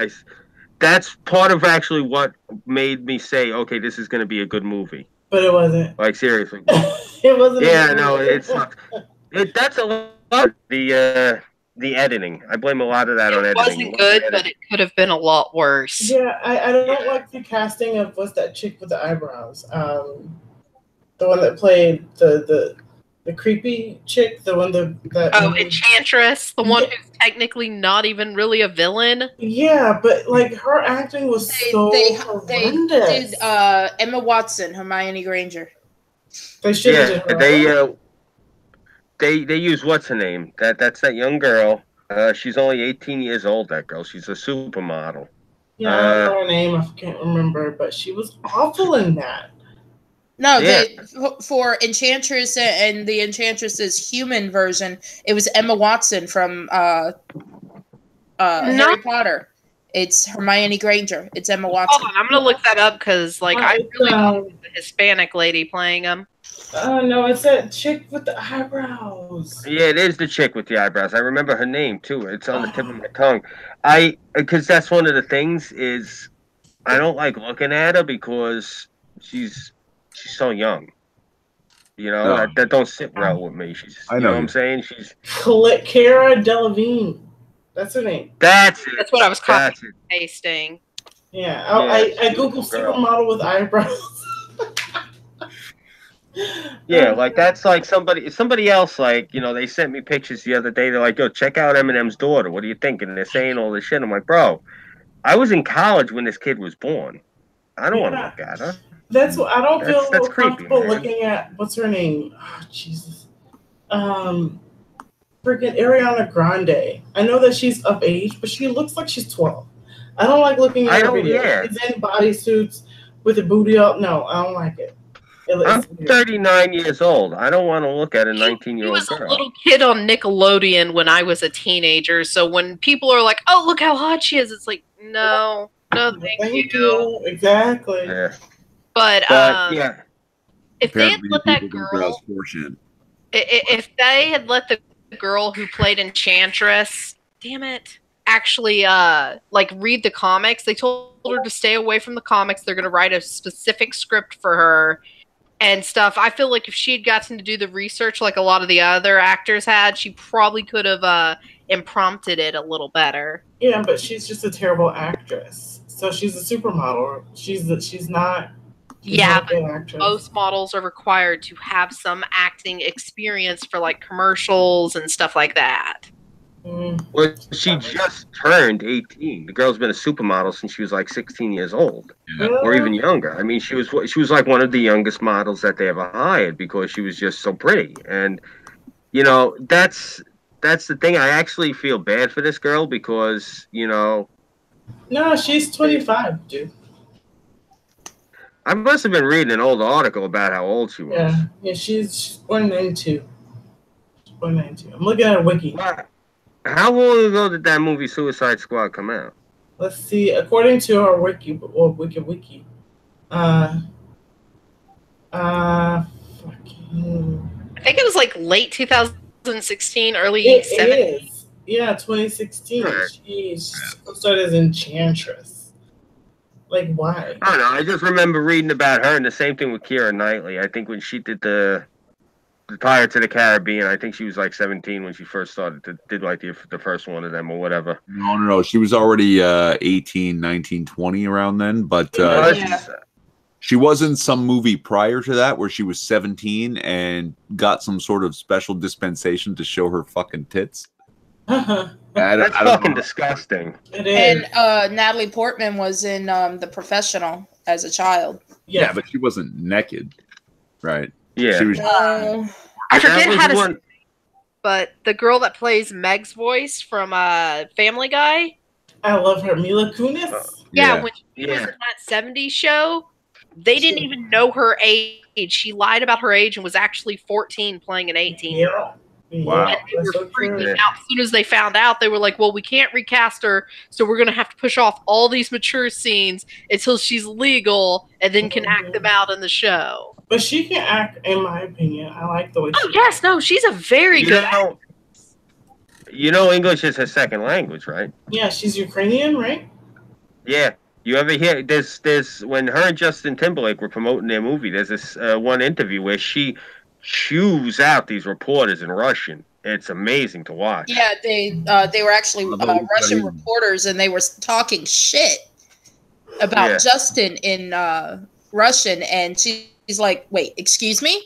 that's part of actually what made me say, okay, this is going to be a good movie. But it wasn't. Like seriously. It wasn't. Yeah, no, it sucks. That's a lot of the editing. I blame a lot of that on It editing. wasn't good, but it could have been a lot worse. Yeah, I don't like the casting of what's that chick with the eyebrows? The one that played the creepy chick, the one that Oh, Enchantress, the one who's technically not even really a villain. Yeah, but like her acting was so They horrendous. did Emma Watson, Hermione Granger. They should have Yeah, did her. they use what's her name? That's that young girl. She's only 18 years old. That girl. She's a supermodel. Yeah, I don't know her name. I can't remember, but she was awful in that. No, Yeah. for Enchantress and the Enchantress's human version, it was Emma Watson from Harry Potter. It's Hermione Granger. It's Emma Watson. Hold on, I'm gonna look that up because, like, I really thought it was the Hispanic lady playing him. Oh no, it's that chick with the eyebrows. Yeah, it is the chick with the eyebrows. I remember her name too. It's on the tip of my tongue. Because that's one of the things is I don't like looking at her because she's so young. You know, No. that don't sit well with me. I you know what you. I'm saying? She's Cara Delevingne. That's her name. that's it. That's what I was That's copying it. and pasting. Yeah, Yeah, I googled girl. supermodel with eyebrows. Yeah, like that's like somebody else. Like they sent me pictures the other day. They're like, "Yo, check out Eminem's daughter. What do you think?" And they're saying all this shit. I'm like, bro, I was in college when this kid was born. I don't want to look at her. That's what I don't feel That's creepy, comfortable man. looking at. What's her name? Oh, Jesus. Freaking Ariana Grande. I know that she's of age, but she looks like she's 12. I don't like looking at her videos. Yeah. She's in bodysuits with a booty up. No, I don't like it. I'm 39 years old. I don't want to look at a 19-year-old was girl. a little kid on Nickelodeon when I was a teenager. So when people are like, "Oh, look how hot she is," it's like, no, thank you. Exactly. Yeah. But yeah. If they had Apparently let the that people don't girl, browse fortune. if they had let the girl who played Enchantress, damn it, actually like read the comics, they told her to stay away from the comics. They're going to write a specific script for her and stuff. I feel like if she had gotten to do the research like a lot of the other actors had, she probably could have imprompted it a little better. Yeah, but she's just a terrible actress. So she's a supermodel. She's not. Yeah, not a good actress. Most models are required to have some acting experience for like commercials and stuff like that. Well, she just turned 18. The girl's been a supermodel since she was like 16 years old, or even younger. I mean, she was like one of the youngest models that they ever hired because she was just so pretty. And you know, that's the thing. I actually feel bad for this girl because No, she's 25, dude. I must have been reading an old article about how old she was. Yeah, she's born in 92. She's born in 92. I'm looking at a wiki. How long ago did that movie Suicide Squad come out? Let's see. According to our wiki. I think it was like late 2016, early 2017. Is. Yeah, 2016. She started as Enchantress. Like, why? I don't know. I just remember reading about her, and the same thing with Keira Knightley. I think when she did the Pirates of the Caribbean, I think she was like 17 when she first started did like the first one of them or whatever. No. She was already 18, 19, 20 around then, but she was in some movie prior to that where she was 17 and got some sort of special dispensation to show her fucking tits. That's fucking disgusting. It is. And Natalie Portman was in The Professional as a child. Yeah, but she wasn't naked, right? Yeah. She was. I forget how to say it, but the girl that plays Meg's voice from Family Guy. I love her. Mila Kunis? Yeah, when she was in that 70s show, they didn't even know her age. She lied about her age and was actually 14 playing an 18. Yeah. Wow. And they were freaking out. As soon as they found out, they were like, well, we can't recast her, so we're going to have to push off all these mature scenes until she's legal and then can act them out in the show. But she can act, in my opinion. I like the way she yes, no, she's a very good actress. You know English is her second language, right? Yeah, she's Ukrainian, right? Yeah. You ever hear, there's when her and Justin Timberlake were promoting their movie, there's this one interview where she chews out these reporters in Russian. It's amazing to watch. Yeah, they were actually Russian reporters, and they were talking shit about Justin in Russian, and she's like, wait, excuse me?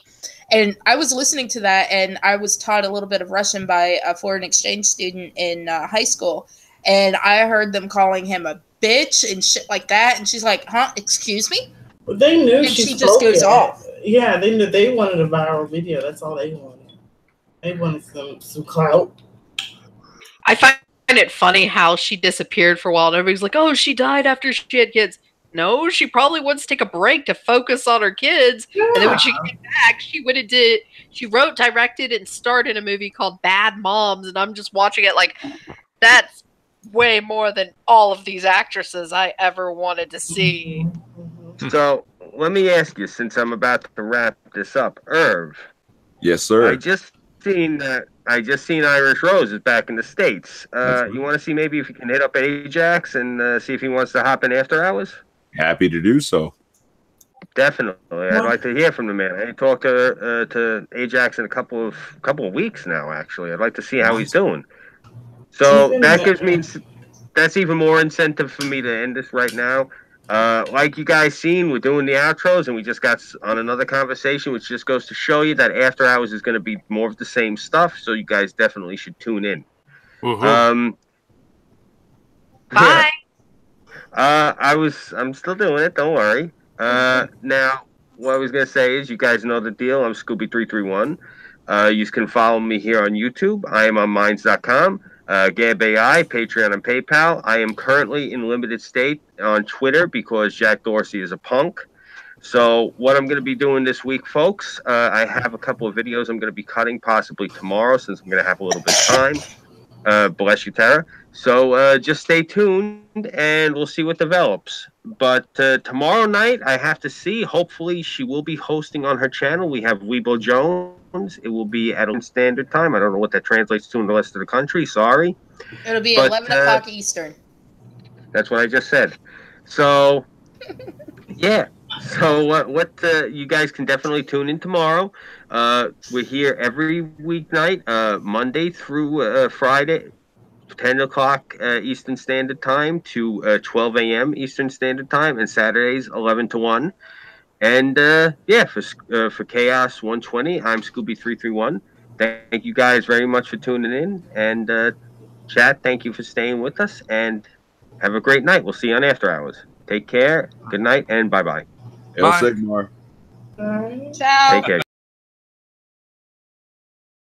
And I was listening to that, and I was taught a little bit of Russian by a foreign exchange student in high school, and I heard them calling him a bitch and shit like that, and she's like, huh, excuse me? Well, they knew and she just goes off. Yeah, they knew they wanted a viral video. That's all they wanted. They wanted some clout. I find it funny how she disappeared for a while, and everybody's like, oh, she died after she had kids. No, she probably wants to take a break to focus on her kids. Yeah. And then when she came back, she wrote, directed, and starred in a movie called Bad Moms, and I'm just watching it like, that's way more than all of these actresses I ever wanted to see. So let me ask you, since I'm about to wrap this up, Irv. Yes, sir. I just seen Irish Rose is back in the States. You want to see maybe if you can hit up Ajax and see if he wants to hop in after hours? Happy to do so. Definitely, I'd like to hear from the man. I talked to Ajax in a couple of weeks now. Actually, I'd like to see how he's doing. So that gives me, that's even more incentive for me to end this right now. Like you guys seen, we're doing the outros, and we just got on another conversation, which just goes to show you that After Hours is going to be more of the same stuff. So you guys definitely should tune in. Bye. I I'm still doing it. Don't worry. Now, what I was gonna say is, you guys know the deal. I'm Scooby331. You can follow me here on YouTube. I am on Minds.com. Gab AI, Patreon, and PayPal. I am currently in limited state on Twitter because Jack Dorsey is a punk. So what I'm going to be doing this week, folks, I have a couple of videos I'm going to be cutting possibly tomorrow since I'm going to have a little bit of time. Bless you, Tara. So just stay tuned and we'll see what develops. But tomorrow night, I have to see. Hopefully, she will be hosting on her channel. We have Weebo Jones. It will be at standard time. I don't know what that translates to in the rest of the country. Sorry. It'll be 11 o'clock Eastern. That's what I just said. So, yeah. So what you guys can definitely tune in tomorrow. We're here every weeknight, Monday through Friday, 10 o'clock Eastern Standard Time to 12 a.m. Eastern Standard Time, and Saturdays 11 to 1. And yeah, for CHAOS120, I'm Scooby331. Thank you guys very much for tuning in, and chat, thank you for staying with us, and have a great night. We'll see you on After Hours. Take care. Good night, and bye-bye. El Sigmar. Ciao. Take care,